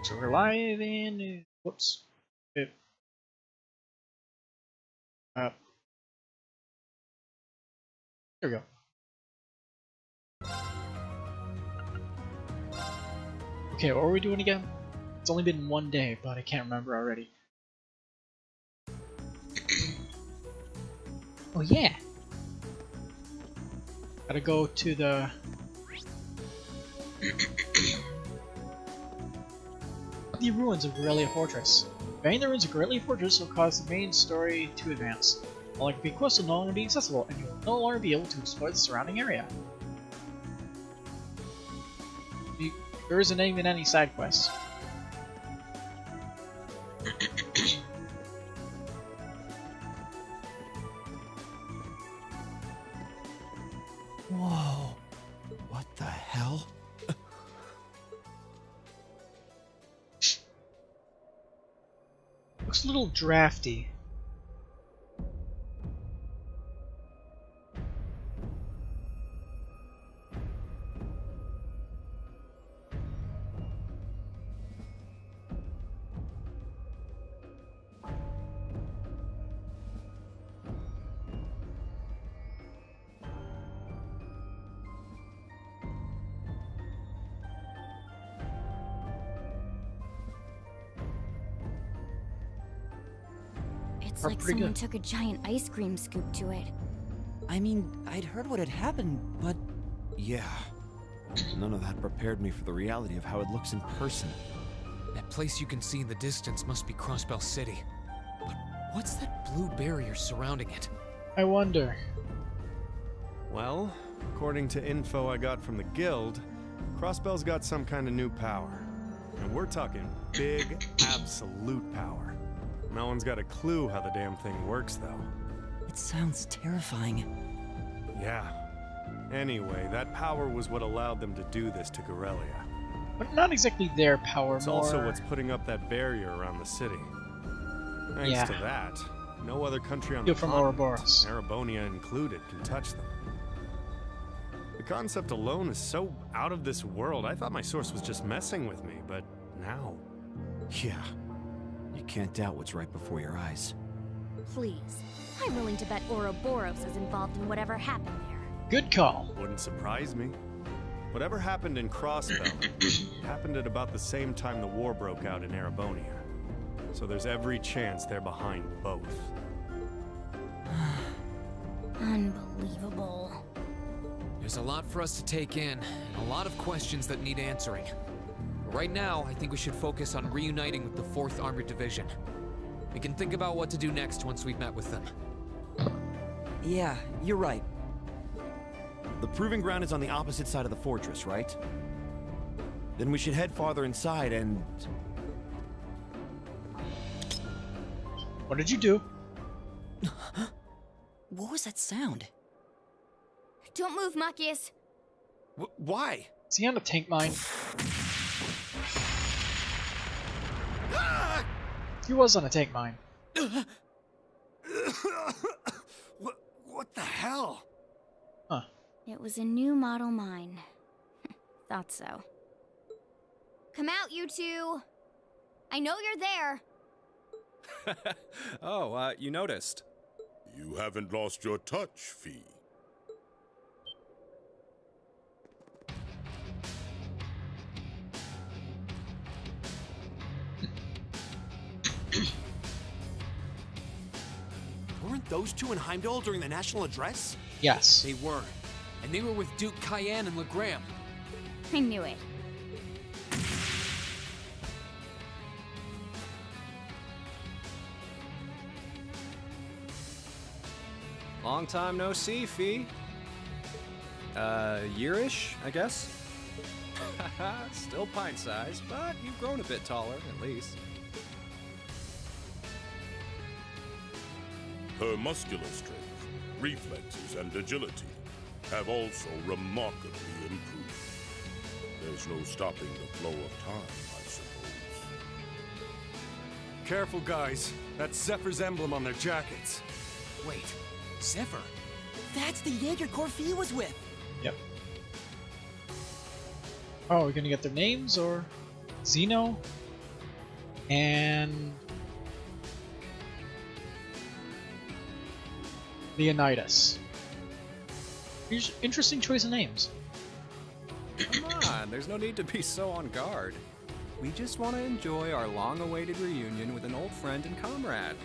So we're live in. Whoops. It, there we go. Okay, what are we doing again? It's only been one day, but I can't remember already. Oh yeah! Gotta go to the... the ruins of Corellia Fortress. Finding the ruins of Corellia Fortress will cause the main story to advance. All like quests will no longer be accessible, and you will no longer be able to explore the surrounding area. There isn't even any side quests. Whoa. What the hell? Looks a little drafty. It's like someone took a giant ice cream scoop to it. I mean, I'd heard what had happened, but... Yeah. None of that prepared me for the reality of how it looks in person. That place you can see in the distance must be Crossbell City. But what's that blue barrier surrounding it? I wonder. Well, according to info I got from the guild, Crossbell's got some kind of new power. And we're talking big, absolute power. No one's got a clue how the damn thing works, though. It sounds terrifying. Yeah. Anyway, that power was what allowed them to do this to Corellia. But not exactly their power, It's more... also what's putting up that barrier around the city. Thanks to that, no other country on the from continent, Ouroboros. Erebonia included, can touch them. The concept alone is so out of this world, I thought my source was just messing with me, but now... Yeah. You can't doubt what's right before your eyes. Please. I'm willing to bet Ouroboros is involved in whatever happened there. Good call. Wouldn't surprise me. Whatever happened in Crossbell happened at about the same time the war broke out in Erebonia. So there's every chance they're behind both. Unbelievable. There's a lot for us to take in, and a lot of questions that need answering. But right now, I think we should focus on reuniting with the 4th Armored Division. We can think about what to do next once we've met with them. Yeah, you're right. The proving ground is on the opposite side of the fortress, right? Then we should head farther inside and... What did you do? What was that sound? Don't move, Machias. Why? Is he on a tank mine? He was on a tank mine. What the hell? Huh. It was a new model mine. Thought so. Come out, you two. I know you're there. Oh, you noticed. You haven't lost your touch, Fee. Weren't those two in Heimdall during the national address? Yes. They were. And they were with Duke Cayenne and Legram. I knew it. Long time no see, Fee. Yearish, I guess? Still pint-sized, but you've grown a bit taller, at least. Her muscular strength, reflexes, and agility have also remarkably improved. There's no stopping the flow of time, I suppose. Careful, guys. That's Zephyr's emblem on their jackets. Wait, Zephyr? That's the Jaeger Corps Fee was with! Yep. Oh, are we gonna get their names, or... Zeno? and Leonidas. Interesting choice of names. Come on, there's no need to be so on guard. We just want to enjoy our long-awaited reunion with an old friend and comrade.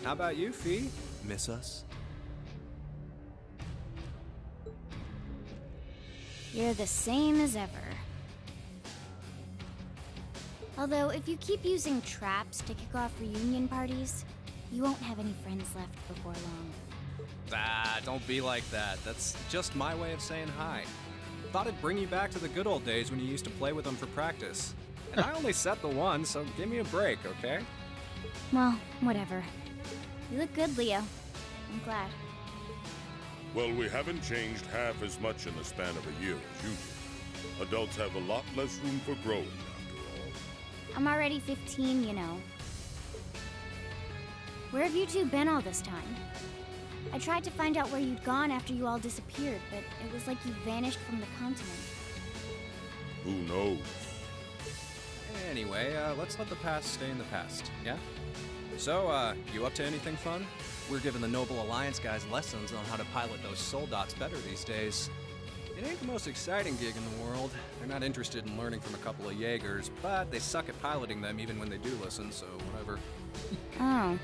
How about you, Fee? Miss us? You're the same as ever. Although, if you keep using traps to kick off reunion parties, you won't have any friends left before long. Ah, don't be like that. That's just my way of saying hi. Thought it'd bring you back to the good old days when you used to play with them for practice. And I only set the one, so give me a break, okay? Well, whatever. You look good, Leo. I'm glad. Well, we haven't changed half as much in the span of a year as you do. Adults have a lot less room for growing, after all. I'm already 15, you know. Where have you two been all this time? I tried to find out where you'd gone after you all disappeared, but it was like you vanished from the continent. Who knows? Anyway, let's let the past stay in the past, yeah? So, you up to anything fun? We're giving the Noble Alliance guys lessons on how to pilot those soul-dots better these days. It ain't the most exciting gig in the world. They're not interested in learning from a couple of Jaegers, but they suck at piloting them even when they do listen, so whatever. Oh.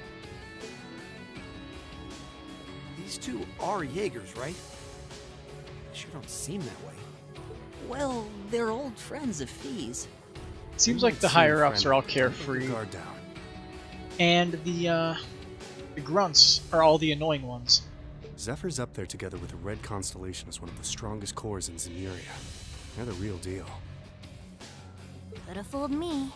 These two are Jaegers, right? They sure don't seem that way. Well, they're old friends of Fee's. Seems like the higher-ups are all carefree, Guard down. and the grunts are all the annoying ones. Zephyr's up there together with the Red Constellation as one of the strongest cores in Zemuria. They're the real deal. Could have fooled me.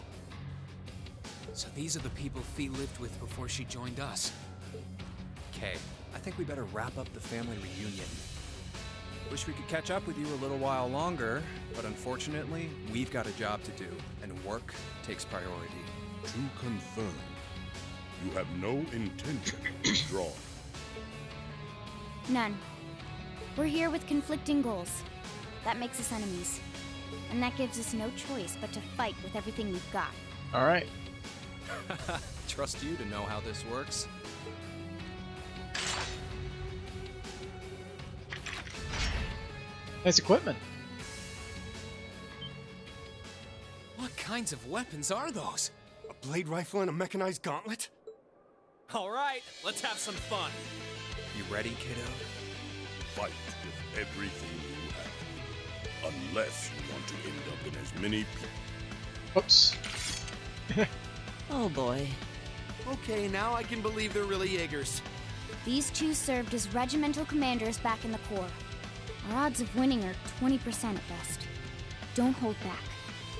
So these are the people Fee lived with before she joined us. Okay, I think we better wrap up the family reunion. Wish we could catch up with you a little while longer, but unfortunately, we've got a job to do, and work takes priority. To confirm, you have no intention of withdrawing. None. We're here with conflicting goals. That makes us enemies. And that gives us no choice but to fight with everything we've got. Alright. Trust you to know how this works. Nice equipment. What kinds of weapons are those? A blade rifle and a mechanized gauntlet? All right, let's have some fun. You ready, kiddo? Fight with everything you have. Unless you want to end up in as many people. Oops. Oh boy. Okay, now I can believe they're really Jaegers. These two served as regimental commanders back in the Corps. Our odds of winning are 20% at best. Don't hold back.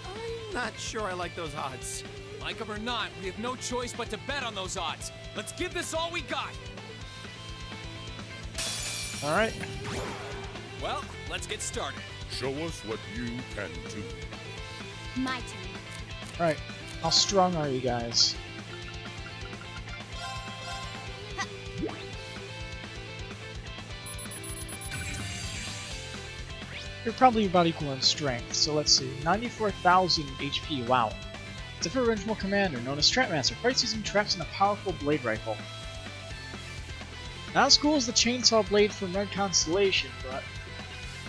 I'm not sure I like those odds. Like them or not, we have no choice but to bet on those odds. Let's give this all we got. Alright. Well, let's get started. Show us what you can do. My turn. Alright. How strong are you guys? You're probably about equal in strength, so let's see. 94,000 HP, wow. Zephyr Original Commander, known as Trapmaster, fights using traps and a powerful blade rifle. Not as cool as the chainsaw blade from Red Constellation, but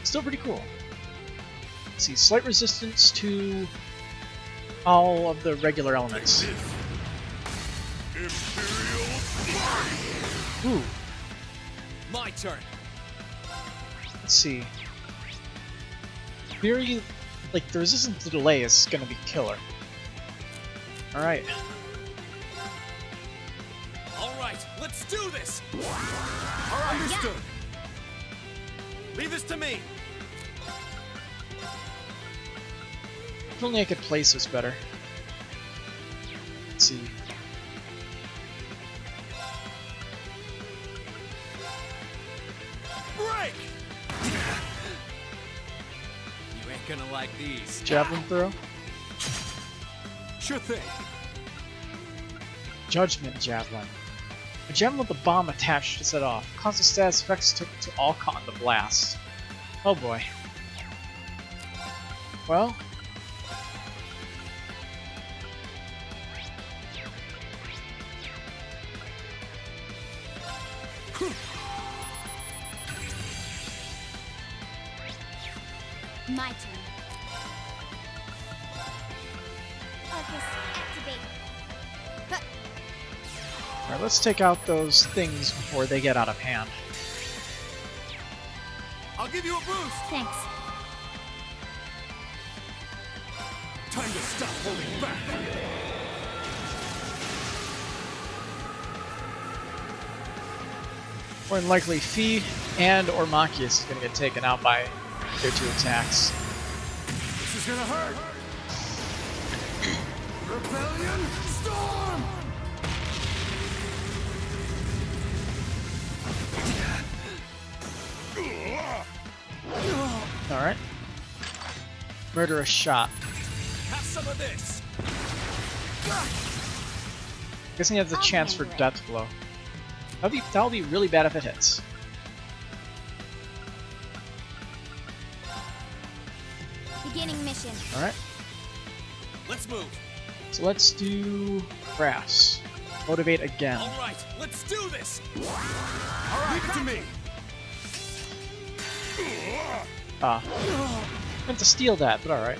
still pretty cool. Let's see, slight resistance to all of the regular elements. Ooh, My turn. let's see. Very, like, the resistance to delay is gonna be killer. Alright. All right, let's do this. All right, understood. Leave this to me. If only I could place this better. Let's see. Break! You ain't gonna like these. Javelin throw. Sure thing. Judgment Javelin. A javelin with a bomb attached to set off. Constant status effects to all caught in the blast. Oh boy. Well. My turn. Focus, activate. Huh. Alright, let's take out those things before they get out of hand. I'll give you a boost! Thanks. Time to stop holding back! More than likely, Fee and or Machias is going to get taken out by their 2 attacks. This is gonna hurt! Rebellion Storm! Alright. Murderous shot. Have some of this! Guessing he has a I'll chance for handle it. death blow. That'll be really bad if it hits. Beginning mission. Alright. Let's move! So let's do Brass. Motivate again. Alright, let's do this! Alright, leave it to me! Ah. Meant to steal that, but alright.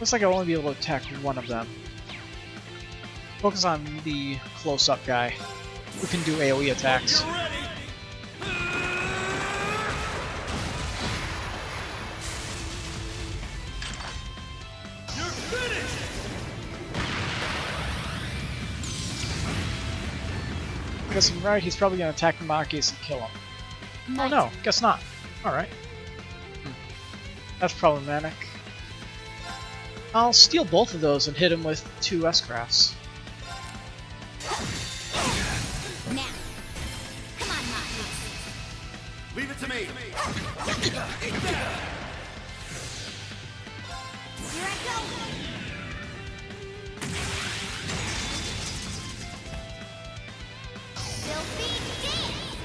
Looks like I'll only be able to attack one of them. Focus on the close-up guy, who can do AoE attacks. You're ready! You're finished! Guess I'm right, he's probably going to attack Machias and kill him. My Oh no, turn. guess not. Alright. That's problematic. I'll steal both of those and hit him with 2 S-Crafts. Now. Come on, Marcus. Leave it to me! Here I go. Filthy dance.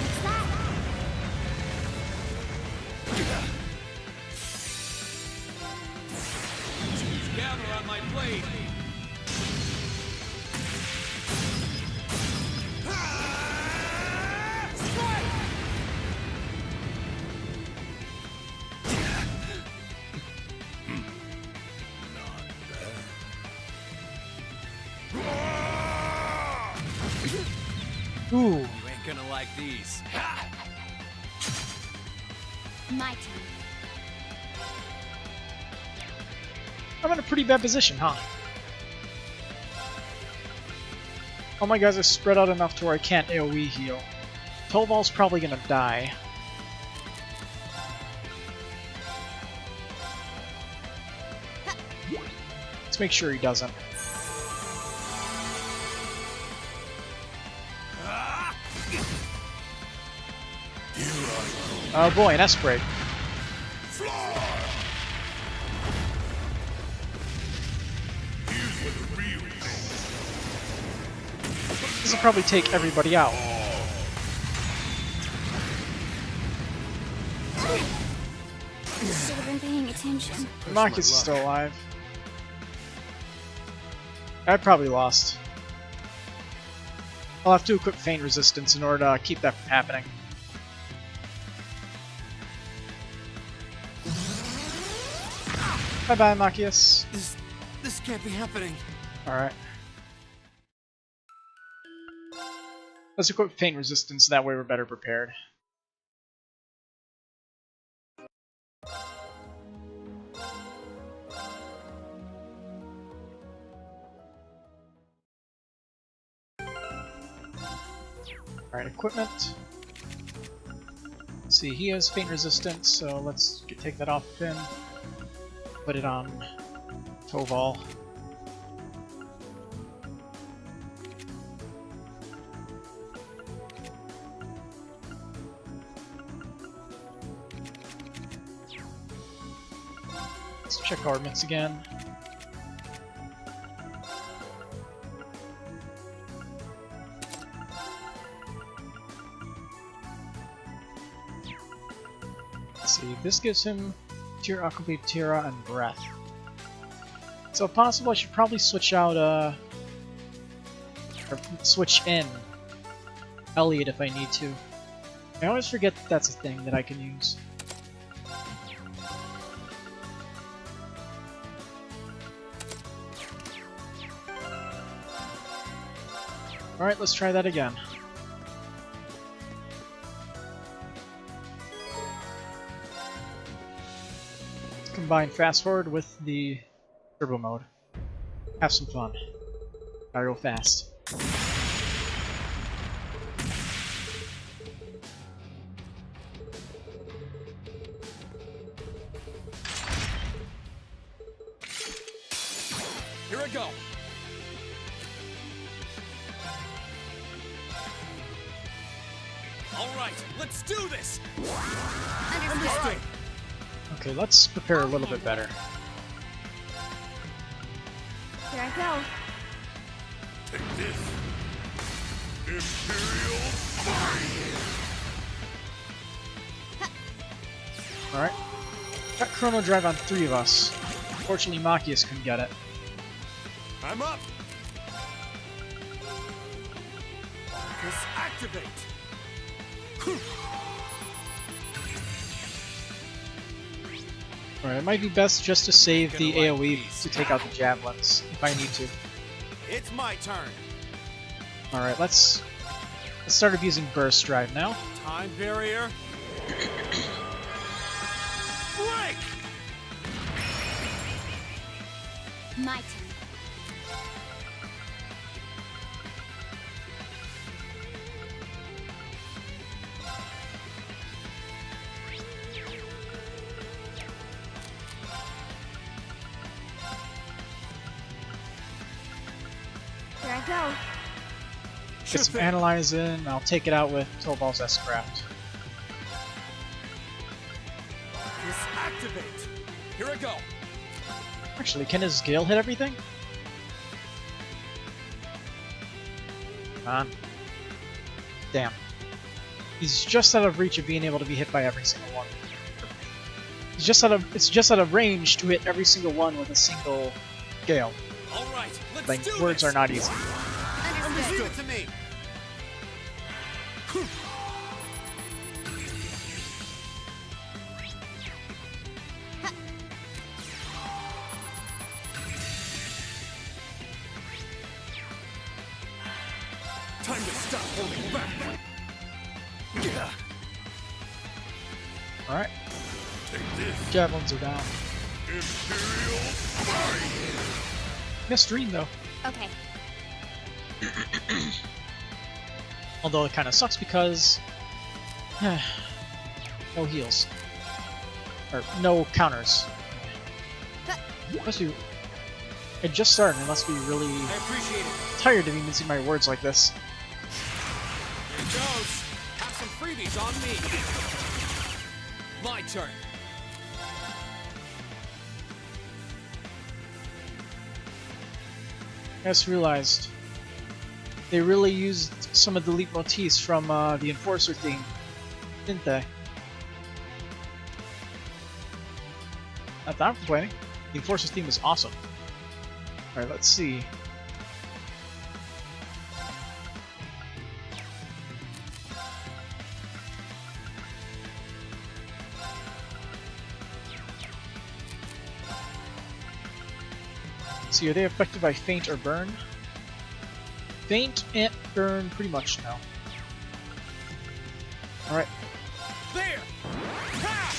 What's that? Gather on my blade! Ooh. You ain't gonna like these. My turn. I'm in a pretty bad position, huh? All my guys are spread out enough to where I can't AoE heal. Toval's probably gonna die. Let's make sure he doesn't. Oh boy, an S-Break. This will probably take everybody out. Should have been paying attention. Marcus is still alive. I probably lost. I'll have to equip Feint Resistance in order to keep that from happening. Bye-bye, Machias. This can't be happening. Alright. Let's equip Feint Resistance, that way we're better prepared. Alright, equipment. Let's see, he has Feint Resistance, so let's take that off of him. Put it on Toval. Let's check armaments again. Let's see, this gives him Tira, Aquabee, Tira, and Breath. So if possible, I should probably switch out or switch in Elliot if I need to. I always forget that that's a thing that I can use. Alright, let's try that again. Combine fast forward with the turbo mode. Have some fun. Gotta go fast. Here I go. All right, let's do this. Understood. Okay, let's prepare a little bit better. Here I go. Take this. Imperial fire! Alright. Got Chrono Drive on 3 of us. Fortunately, Machias couldn't get it. I'm up! Disactivate! Alright, it might be best just to save the AoE to take out the javelins, if I need to. It's my turn. Alright, let's start abusing Burst Drive now. Time barrier. Break! My turn. Here I go. Get some Analyze in, I'll take it out with Tobal's S-Craft. Disactivate. Here I go. Actually, can his Gale hit everything? Come on. Damn. He's just out of reach of being able to be hit by every single one. It's just out of range to hit every single one with a single Gale. All right, let's Like, do words this. are not easy. Leave it to me. Time to stop holding back. Alright, Take this. javelins are down. Imperial fire! Missed Dream though. Okay. Although it kind of sucks because no heals or no counters. Must be. It just started. It must be really I appreciate it. tired of even seeing my words like this. Here it goes. Have some freebies on me. My turn. I just realized they really used some of the leitmotifs from the Enforcer theme, didn't they? Not that I'm complaining. The Enforcer theme is awesome. Alright, let's see. See, are they affected by faint or burn? Faint and burn, pretty much no. Alright, There. Ha!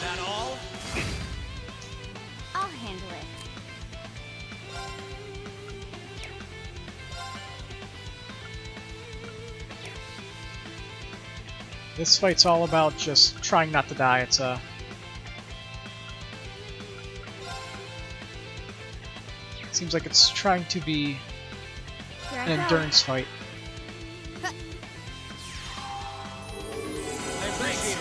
That all? I'll handle it. this fight's all about just trying not to die. It's a seems like it's trying to be Here I an go. endurance fight. I appreciate it.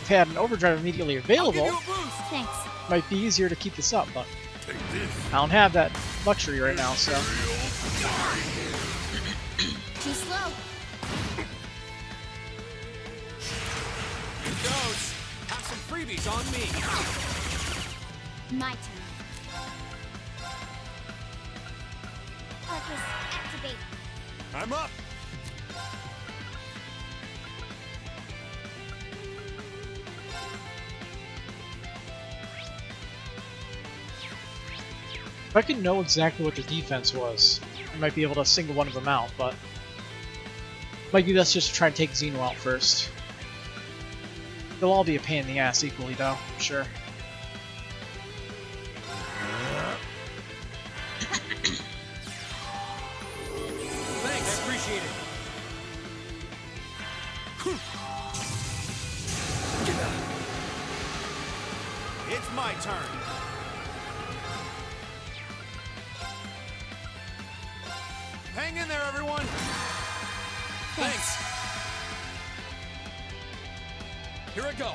If I had an overdrive immediately I'll give available, you a boost. Thanks. it might be easier to keep this up, but Take this. I don't have that luxury right now, so Too slow. Here it goes. Have some freebies on me. My turn. Focus, activate. I'm up! If I could know exactly what the defense was, I might be able to single one of them out, but might be best just to try and take Xeno out first. They'll all be a pain in the ass equally, though, I'm sure. Thanks, I appreciate it. It's my turn. Hang in there, everyone. Thanks. Here I go.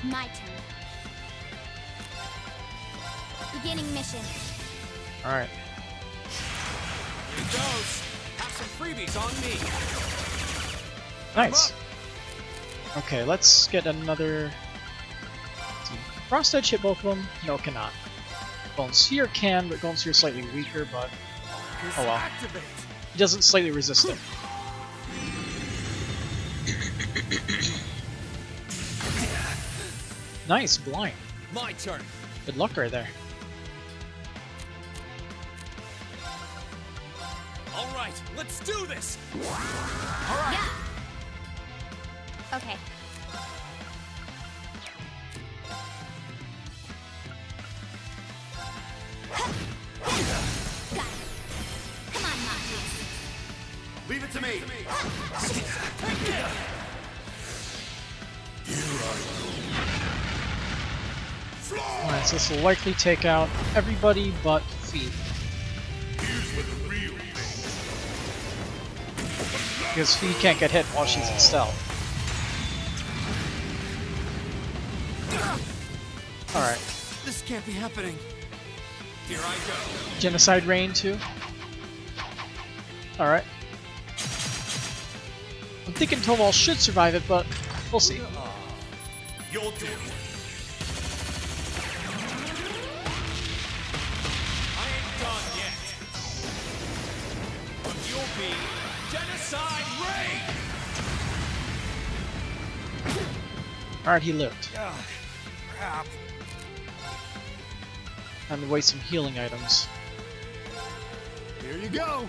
My turn. Beginning mission. Alright. Here it goes. Have some freebies on me. Nice. Okay, let's get another... Frost Edge hit both of them? No, it cannot. Golden Sphere can, but Golden Sphere is slightly weaker, but... Oh well. He doesn't slightly resist it. Nice, blind. My turn. Good luck right there. All right, let's do this. Yeah. Okay. Got it. Come on, Monty. Leave it to me. Alright, so this will likely take out everybody but Fee. Because Fee can't get hit while she's in stealth. Alright. This can't be happening. Here I go. Genocide Rain too. Alright. I'm thinking Toval should survive it, but we'll see. You'll do it. I ain't done yet. But you'll be Genocide Rain! Alright, he lived. Crap. Time to waste some healing items. Here you go.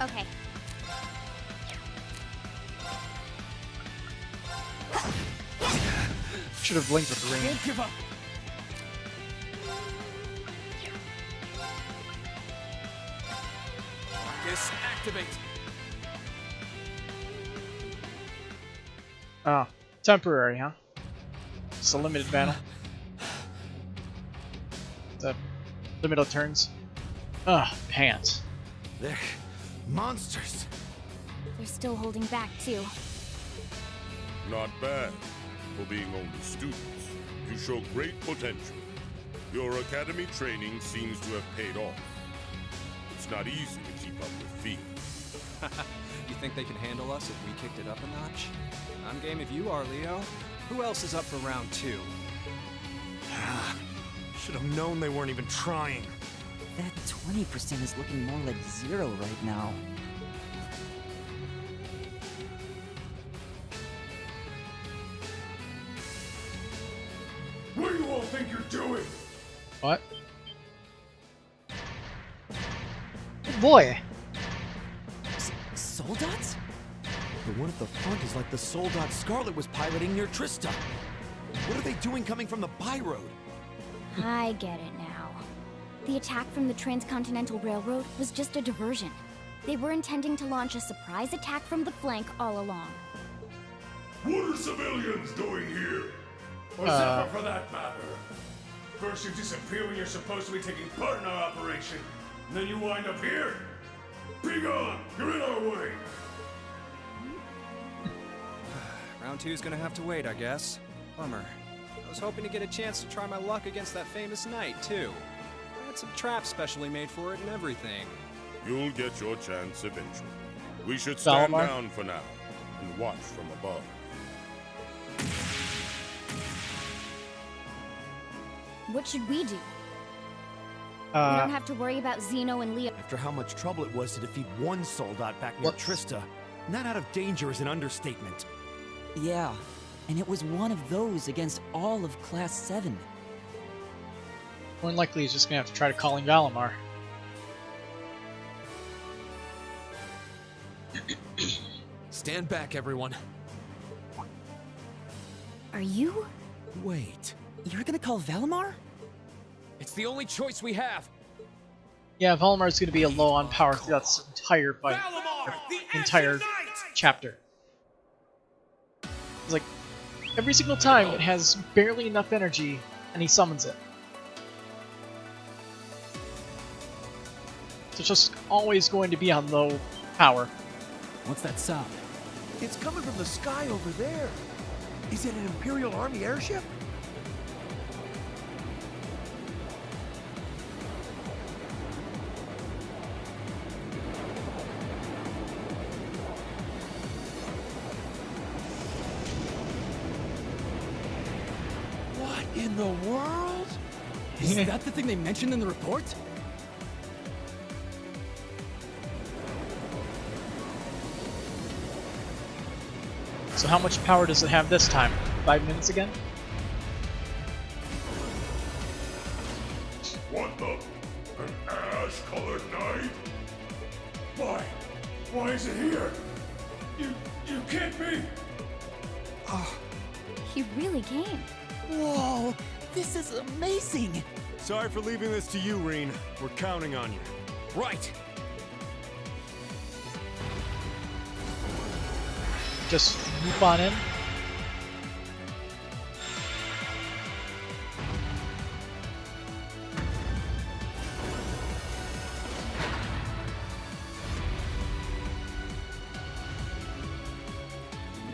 Okay. Should have blinked with the rain. Don't give up. Focus, activate. Oh, temporary, huh? It's a limited battle. The limit of turns. Ugh, pants. They're monsters. They're still holding back, too. Not bad. For being only students, you show great potential. Your academy training seems to have paid off. It's not easy to keep up with Fee. You think they can handle us if we kicked it up a notch? I'm game if you are, Leo. Who else is up for round 2? Should have known they weren't even trying. That 20% is looking more like 0 right now. What do you all think you're doing? What? Good boy. Soldats? The one at the front is like the Soldat Scarlet was piloting near Trista. What are they doing coming from the by-road? I get it now. The attack from the Transcontinental Railroad was just a diversion. They were intending to launch a surprise attack from the flank all along. What are civilians doing here? Or Zephyr, for that matter. First you disappear when you're supposed to be taking part in our operation, and then you wind up here? Be gone! You're in our way! Round 2's gonna have to wait, I guess. Bummer. I was hoping to get a chance to try my luck against that famous knight, too. I had some traps specially made for it and everything. You'll get your chance eventually. We should stand Valimar? down for now, and watch from above. What should we do? We Uh, don't have to worry about Zeno and Leo. After how much trouble it was to defeat one soldat back near What? Trista, not out of danger is an understatement. Yeah, and it was one of those against all of Class 7. more than likely, he's just gonna have to try to call in Valimar. Stand back, everyone. Are you? Wait, you're gonna call Valimar? It's the only choice we have. Yeah, Valimar's gonna be a low on power through that entire fight, entire chapter. It's like every single time it has barely enough energy, and he summons it. So it's just always going to be on low power. What's that sound? It's coming from the sky over there. Is it an Imperial Army airship? What in the world? Is that the thing they mentioned in the report? So how much power does it have this time? 5 minutes again? What the? An ash-colored knight? Why? Why is it here? You can't be! He really came. Whoa, this is amazing! Sorry for leaving this to you, Reen. We're counting on you. Right. Just swoop on in.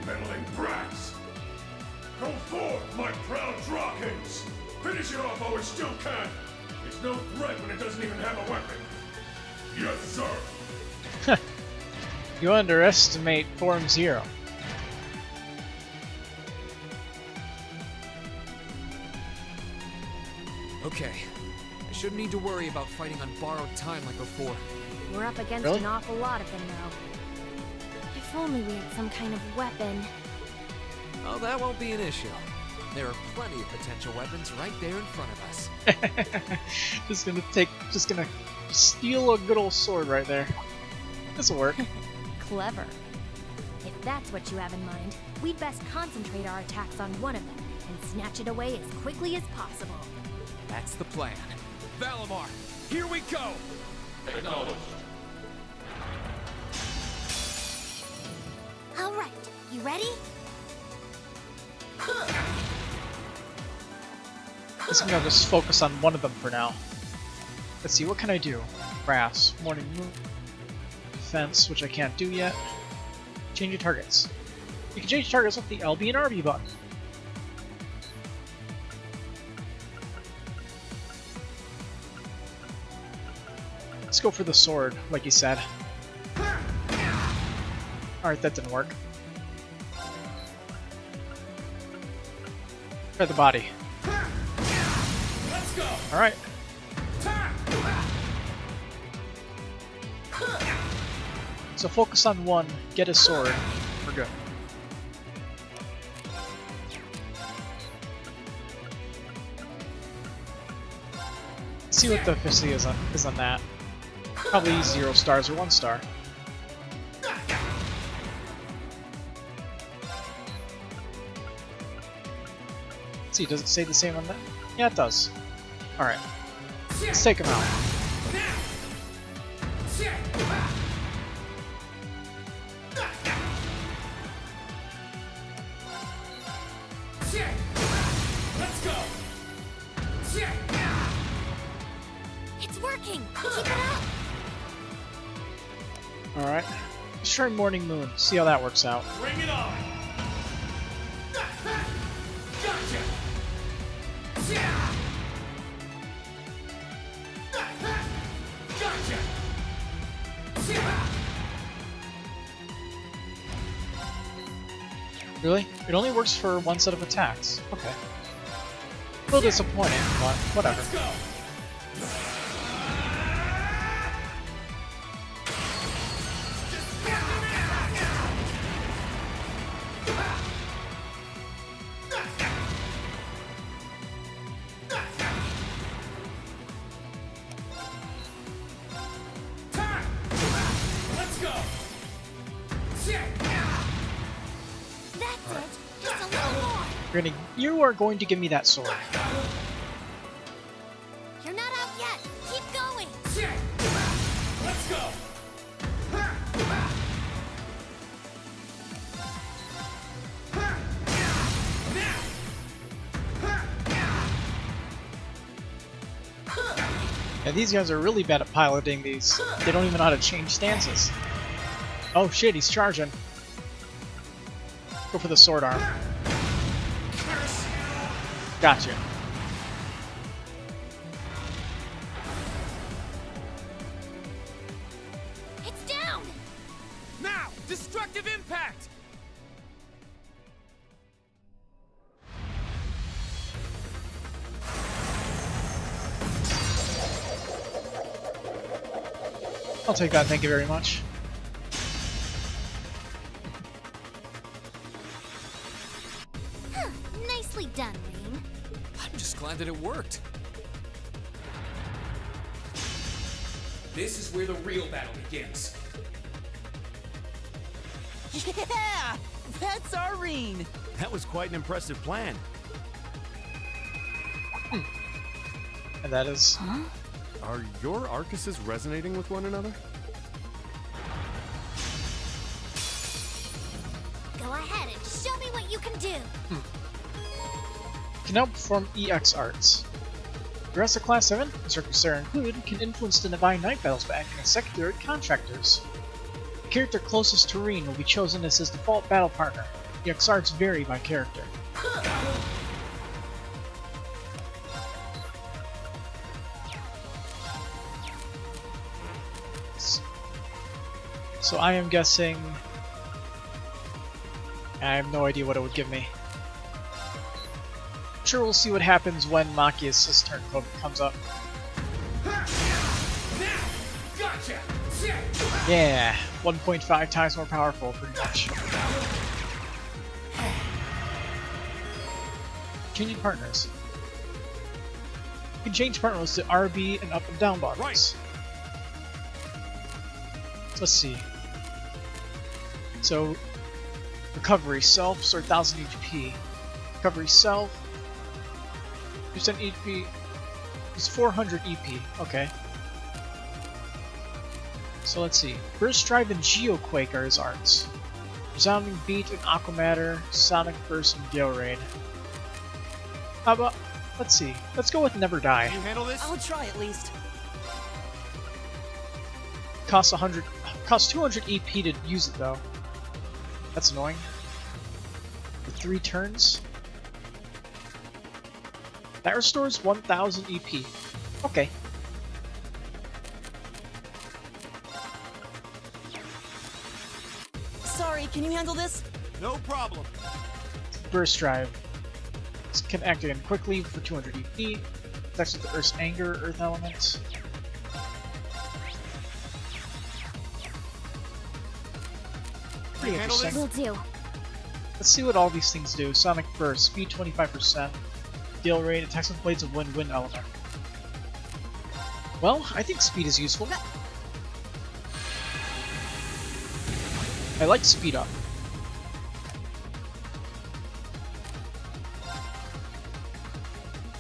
Meddling brats! Go forth, my proud Drawkins! Finish it off while we still can! It's no threat when it doesn't even have a weapon! Yes, sir! You underestimate Form Zero. Okay. I shouldn't need to worry about fighting on borrowed time like before. We're up against Really? an awful lot of them, though. If only we had some kind of weapon. Oh, that won't be an issue. There are plenty of potential weapons right there in front of us. just gonna steal a good old sword right there. This'll work. Clever. If that's what you have in mind, we'd best concentrate our attacks on one of them and snatch it away as quickly as possible. That's the plan. Valimar, here we go! All right, you ready? I think I'll just focus on one of them for now. Let's see, what can I do? Brass, Morning Moon, Defense, which I can't do yet. Change your targets. You can change targets with the LB and RB button. Let's go for the sword, like you said. Alright, that didn't work. Try the body. Let's go! Alright. So focus on one, get a sword, we're good. Let's see what the efficiency is on that. Probably 0 stars or 1 star. Let's see, does it say the same on that? Yeah, it does. Alright. Let's take him out. Let's go! It's working! Keep it up! Alright. Let's try Morning Moon, see how that works out. Bring it on! Gotcha! Gotcha! Really? It only works for one set of attacks. Okay. A little disappointing, but whatever. That's it. Just a little more. You are going to give me that sword. You're not out yet. Keep going. Let's go! Yeah, these guys are really bad at piloting these. They don't even know how to change stances. Oh shit, he's charging. Go for the sword arm. Gotcha. It's down. Now! Destructive impact! I'll take that, thank you very much. Huh. Nicely done, Rain. I'm just glad that it worked. This is where the real battle begins. Yeah! That's Irene! That was quite an impressive plan. And that is... Huh? Are your Arcuses resonating with one another? Go ahead and show me what you can do. Can now perform EX arts. The rest of Class 7, Circusera included, can influence the Divine Night battles by acting as secondary contractors. The character closest to Reen will be chosen as his default battle partner. EX arts vary by character. So I am guessing... I have no idea what it would give me. Sure, we'll see what happens when Machia's turn comes up. Gotcha! Yeah, 1.5 times more powerful, pretty much. Changing partners. You can change partners to RB and up and down buttons. Right. So let's see. So, recovery self, start 1000 HP. Recovery self, 2% EP, is 400 EP. Okay. So let's see. Burst Drive and Geoquake are his arts. Resounding Beat and Aquamatter, Sonic Burst and Gale Raid. How about, let's see. Let's go with Never Die. Can you handle this? I'll try at least. Costs 200 EP to use it though. That's annoying. For 3 turns. That restores 1000 EP. Okay. Sorry, can you handle this? No problem. Burst Drive. This can act again quickly for 200 EP. Attacks with the Earth's Anger, Earth Element. Pretty Handle this? interesting. Will do. Let's see what all these things do. Sonic Burst, speed 25%. Gale Raid, attacks with blades of wind element. Well, I think speed is useful. I like speed up.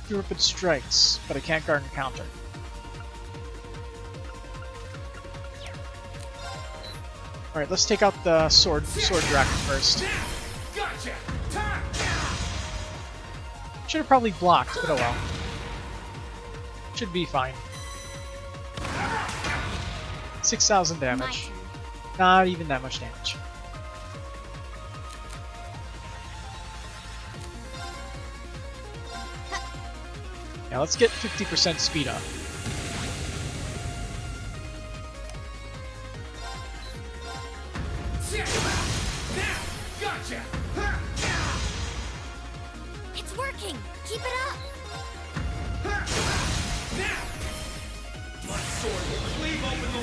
Rapid strikes, but I can't guard and counter. Alright, let's take out the sword dragon first. Gotcha! Should have probably blocked, but oh well. Should be fine. 6,000 My damage. turn. Not even that much damage. Now let's get 50% speed up. Gotcha!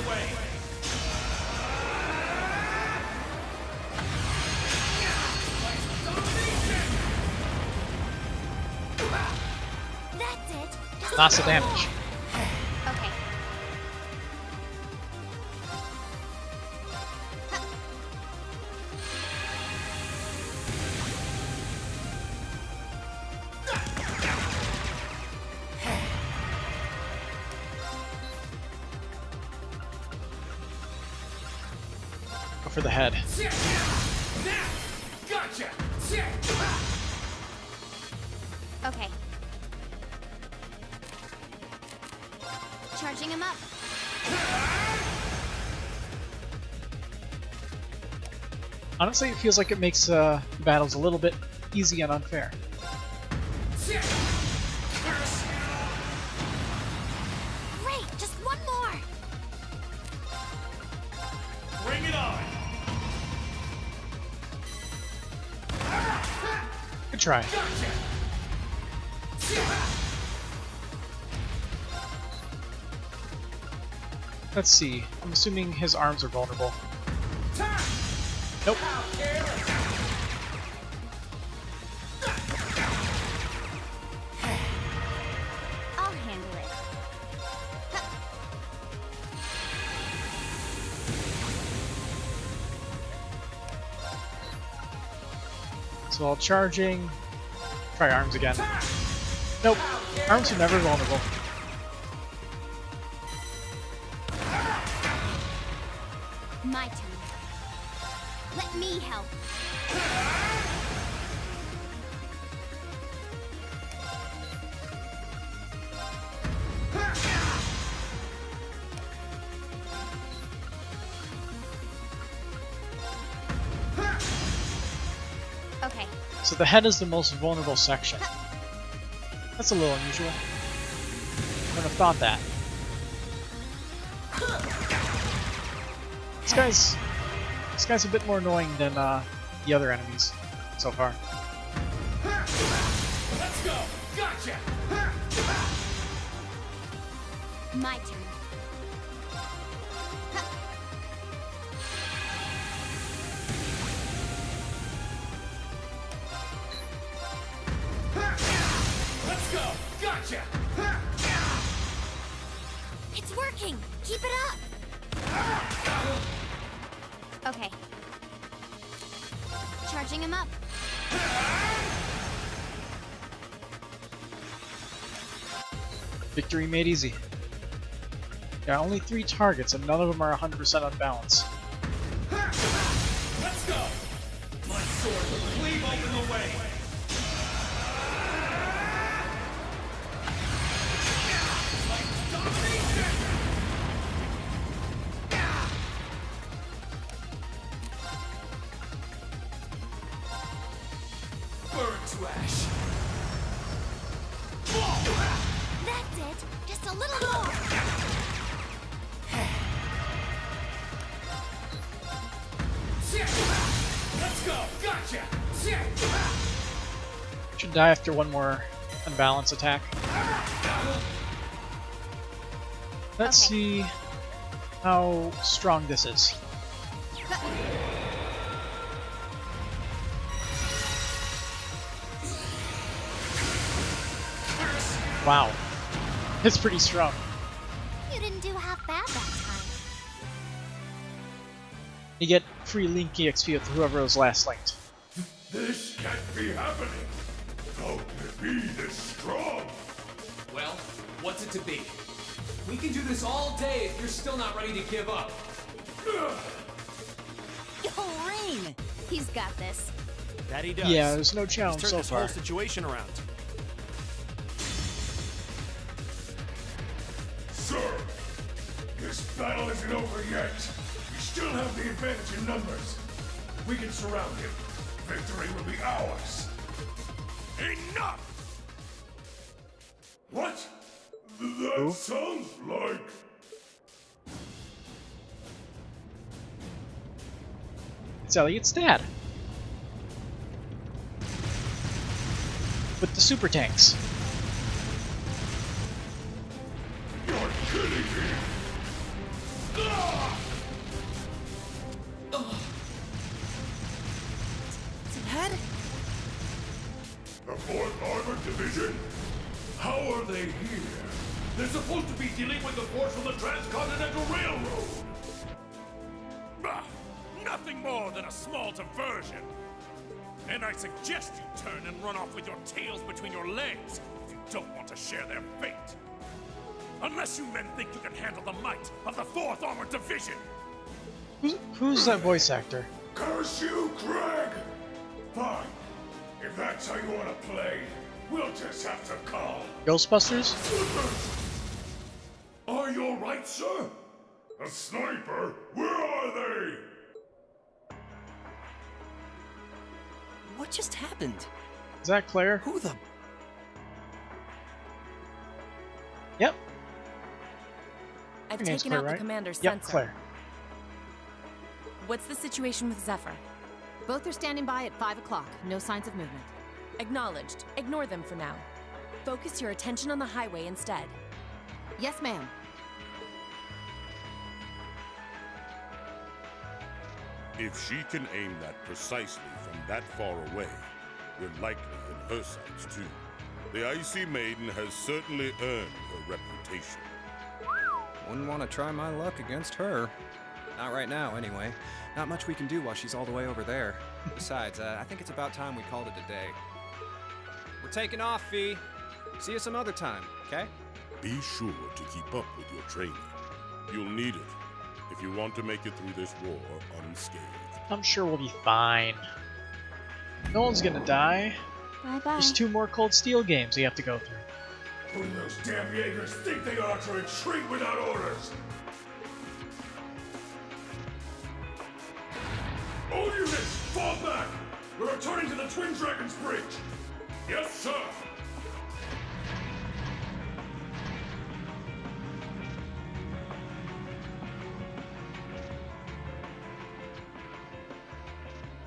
way. That's it. Just Lots a of little damage. more. Okay. Go for the head. Gotcha. Okay. Charging him up. Honestly, it feels like it makes battles a little bit easy and unfair. Great, just one more. Bring it on. Good try. Let's see. I'm assuming his arms are vulnerable. Nope. I'll handle it. So while charging, try arms again. Nope. Arms are never vulnerable. My turn. Let me help. Okay. So the head is the most vulnerable section. That's a little unusual. Wouldn't have thought that. This guy's a bit more annoying than the other enemies so far. Let's go. Gotcha. My turn. Let's go. Gotcha. It's working. Keep it up. Okay. Charging him up. Victory made easy. There are only 3 targets and none of them are 100% unbalanced. Let's go. My sword will cleave open the way. Like domination. Burn to ash. That's it. Just a little more. Let's go. Gotcha. Should die after one more unbalanced attack. Let's see how strong this is. Wow. It's pretty strong. You didn't do half bad that time. You get free Link EXP with whoever was last linked. This can't be happening. How can it be this strong? Well, what's it to be? We can do this all day if you're still not ready to give up. Yo, Rain! He's got this. That he does. Yeah, there's no He's challenge turned so this far. whole situation around. Sir, this battle isn't over yet. We still have the advantage in numbers. We can surround him. Victory will be ours. Enough! What? That sounds like... It's Elliot's dad. With the super tanks. You're kidding me! They're supposed to be dealing with the force from the Transcontinental Railroad. Bah! Nothing more than a small diversion. And I suggest you turn and run off with your tails between your legs if you don't want to share their fate. Unless you men think you can handle the might of the 4th Armored Division. Who's that voice actor? Curse you, Craig! Fine. If that's how you want to play, we'll just have to call. Ghostbusters? Are you alright, sir? A sniper? Where are they? What just happened? Is that Claire? Who the... Yep. I've Her name's taken Claire, out the right? commander's Yep, sensor. Claire. What's the situation with Zephyr? Both are standing by at 5 o'clock. No signs of movement. Acknowledged. Ignore them for now. Focus your attention on the highway instead. Yes, ma'am. If she can aim that precisely from that far away, we're likely in her sights too. The Icy Maiden has certainly earned her reputation. Wouldn't want to try my luck against her. Not right now, anyway. Not much we can do while she's all the way over there. Besides, I think it's about time we called it a day. We're taking off, Fee. See you some other time, okay? Be sure to keep up with your training. You'll need it if you want to make it through this war unscathed. I'm sure we'll be fine. No one's gonna die. Bye-bye. There's 2 more Cold Steel games we have to go through. Who those damn Jaegers think they are to retreat without orders? All units, fall back! We're returning to the Twin Dragons Bridge! Yes, sir!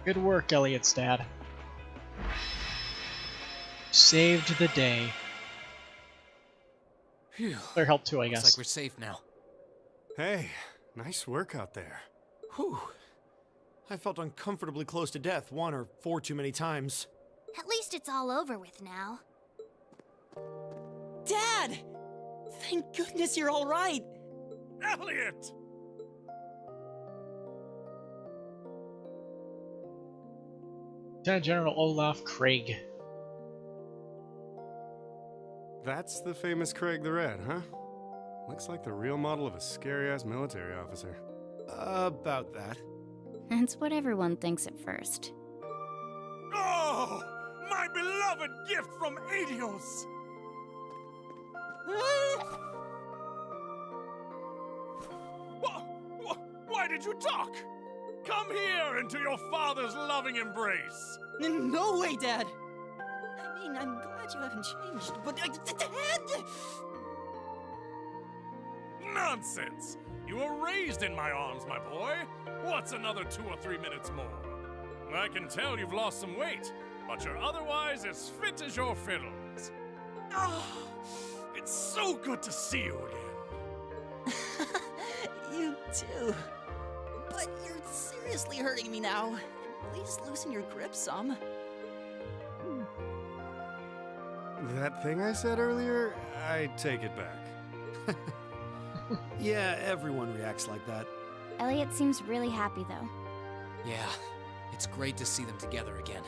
Good work, Elliot's dad. Saved the day. Phew. Claire helped too, I Looks guess. like we're safe now. Hey, nice work out there. Whew. I felt uncomfortably close to death 1 or 4 too many times. At least it's all over with now. Dad! Thank goodness you're all right. Elliot! Lieutenant General Olaf Craig. That's the famous Craig the Red, huh? Looks like the real model of a scary-ass military officer. About that. That's what everyone thinks at first. Oh! My beloved gift from Adios! Why did you talk? Come here into your father's loving embrace. No way, Dad! I mean, I'm glad you haven't changed, but Dad! Nonsense! You were raised in my arms, my boy. What's another 2 or 3 minutes more? I can tell you've lost some weight, but you're otherwise as fit as your fiddles. Oh, it's so good to see you again. You too. But you're seriously hurting me now. Please loosen your grip some. That thing I said earlier, I take it back. Yeah, everyone reacts like that. Elliot seems really happy, though. Yeah, it's great to see them together again.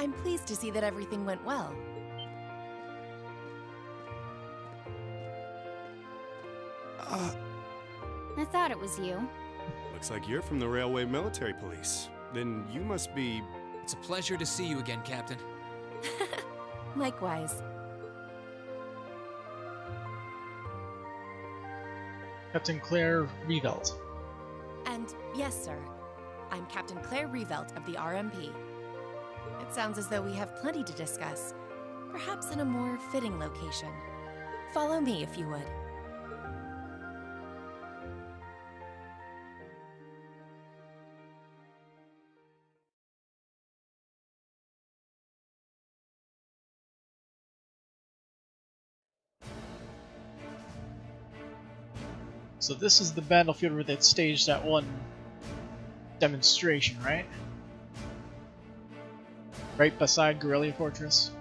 I'm pleased to see that everything went well. I thought it was you. Looks like you're from the Railway Military Police. Then you must be... It's a pleasure to see you again, Captain. Likewise. Captain Claire Revelt. And yes, sir. I'm Captain Claire Revelt of the RMP. It sounds as though we have plenty to discuss. Perhaps in a more fitting location. Follow me, if you would. So this is the battlefield where they staged that one demonstration, right? Right beside Guerrilla Fortress.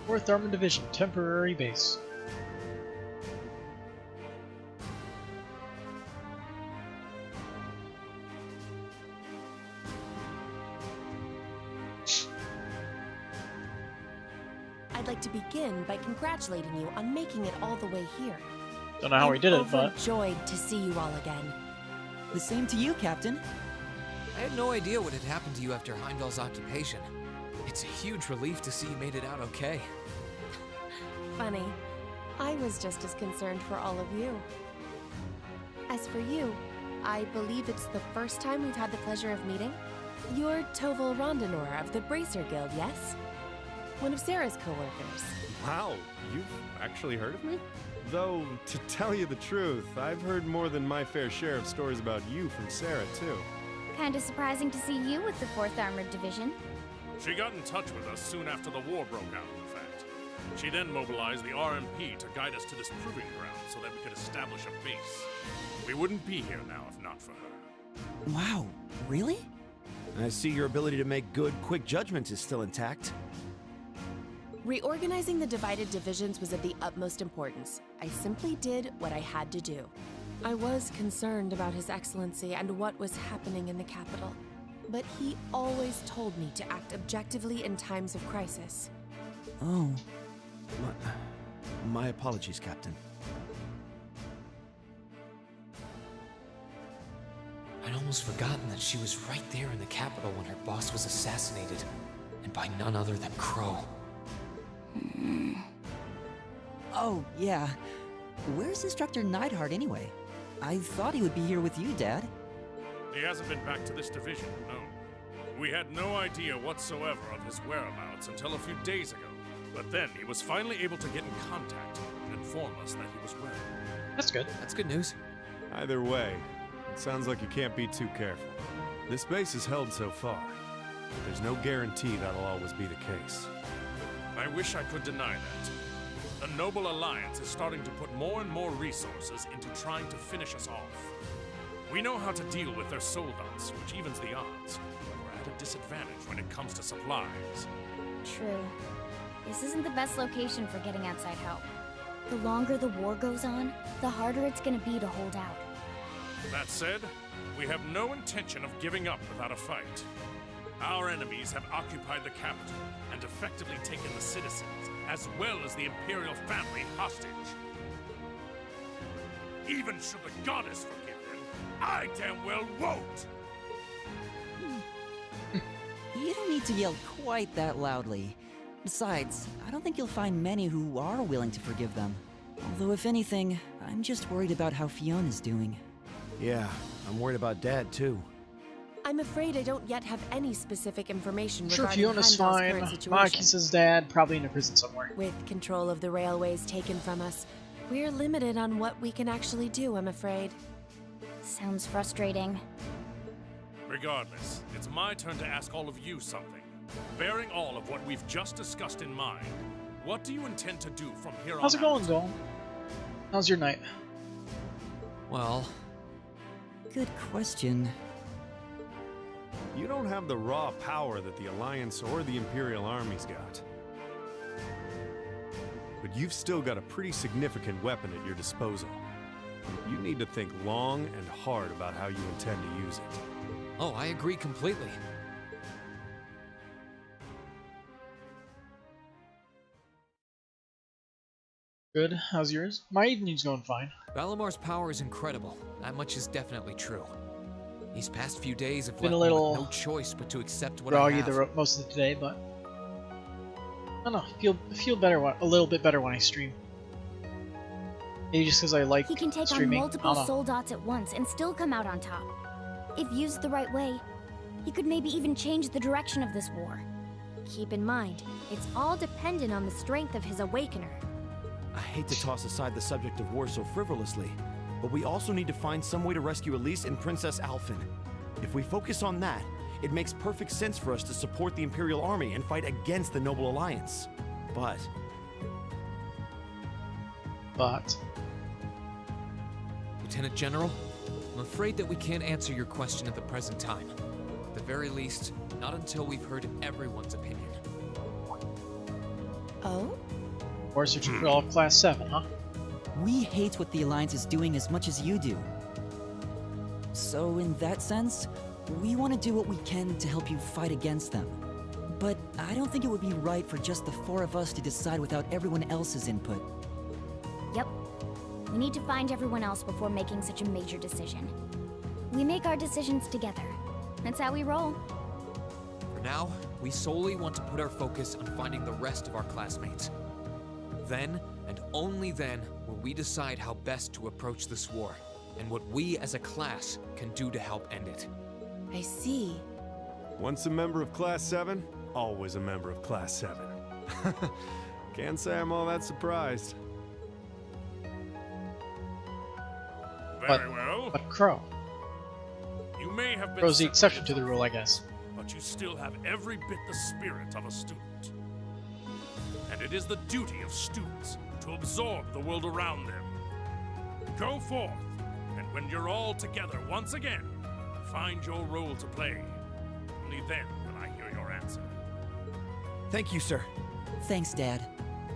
4th Armored Division, temporary base. I'd like to begin by congratulating you on making it all the way here. Don't know how we did it, but overjoyed to see you all again. The same to you, Captain. I had no idea what had happened to you after Heimdall's occupation. It's a huge relief to see you made it out okay. Funny. I was just as concerned for all of you. As for you, I believe it's the first time we've had the pleasure of meeting. You're Toval Rondanor of the Bracer Guild, yes? One of Sarah's co-workers. Wow, you've actually heard of me? Though, to tell you the truth, I've heard more than my fair share of stories about you from Sarah, too. Kinda surprising to see you with the 4th Armored Division. She got in touch with us soon after the war broke out, in fact. She then mobilized the RMP to guide us to this proving ground so that we could establish a base. We wouldn't be here now if not for her. Wow, really? I see your ability to make good, quick judgments is still intact. Reorganizing the divided divisions was of the utmost importance. I simply did what I had to do. I was concerned about His Excellency and what was happening in the capital, but he always told me to act objectively in times of crisis. Oh. My apologies, Captain. I'd almost forgotten that she was right there in the capital when her boss was assassinated, and by none other than Crow. Oh, yeah. Where's Instructor Neidhart anyway? I thought he would be here with you, Dad. He hasn't been back to this division, no. We had no idea whatsoever of his whereabouts until a few days ago. But then he was finally able to get in contact and inform us that he was well. that's good. That's good news. Either way, it sounds like you can't be too careful. This base is held so far, but there's no guarantee that'll always be the case. I wish I could deny that. The Noble Alliance is starting to put more and more resources into trying to finish us off. We know how to deal with their soldats, which evens the odds, but we're at a disadvantage when it comes to supplies. True. This isn't the best location for getting outside help. The longer the war goes on, the harder it's gonna be to hold out. That said, we have no intention of giving up without a fight. Our enemies have occupied the capital and effectively taken the citizens, as well as the Imperial family, hostage. Even should the goddess forgive them, I damn well won't! You don't need to yell quite that loudly. Besides, I don't think you'll find many who are willing to forgive them. Although if anything, I'm just worried about how Fiona's doing. Yeah, I'm worried about Dad, too. I'm afraid I don't yet have any specific information Sure, regarding Fiona's Heimdall's fine. current situation. Marcus's dad, probably in a prison somewhere. With control of the railways taken from us, we're limited on what we can actually do, I'm afraid. Sounds frustrating. Regardless, it's my turn to ask all of you something. Bearing all of what we've just discussed in mind, what do you intend to do from here on out? How's it going, Gold? How's your night? Well, Good question. You don't have the raw power that the Alliance or the Imperial Army's got. But you've still got a pretty significant weapon at your disposal. You need to think long and hard about how you intend to use it. oh, I agree completely. Good. How's yours? My evening's going fine. Valamar's power is incredible. That much is definitely true. These past few days have Been left a me little with no choice but to accept what I groggy have. most of the day, but I don't know. I feel better, a little bit better when I stream. Maybe just because I like He can take on streaming. multiple I don't know. soldats at once and still come out on top. If used the right way, he could maybe even change the direction of this war. Keep in mind, it's all dependent on the strength of his Awakener. I hate to toss aside the subject of war so frivolously, but we also need to find some way to rescue Elise and Princess Alphen. If we focus on that, it makes perfect sense for us to support the Imperial Army and fight against the Noble Alliance. But Lieutenant General, I'm afraid that we can't answer your question at the present time. At the very least, not until we've heard everyone's opinion. Oh? Or searching for all of Class 7, huh? We hate what the Alliance is doing as much as you do. So in that sense, we want to do what we can to help you fight against them. But I don't think it would be right for just the 4 of us to decide without everyone else's input. Yep. We need to find everyone else before making such a major decision. We make our decisions together. That's how we roll. For now, we solely want to put our focus on finding the rest of our classmates. Then, and only then, will we decide how best to approach this war, and what we as a class can do to help end it. I see. Once a member of Class 7, always a member of Class 7. Can't say I'm all that surprised. Very well. But Crow. You may have been Crow's the sent exception to the the rule, I guess. but you still have every bit the spirit of a student. And it is the duty of students to absorb the world around them. Go forth, and when you're all together once again, find your role to play. Only then will I hear your answer. Thank you, sir. Thanks, Dad.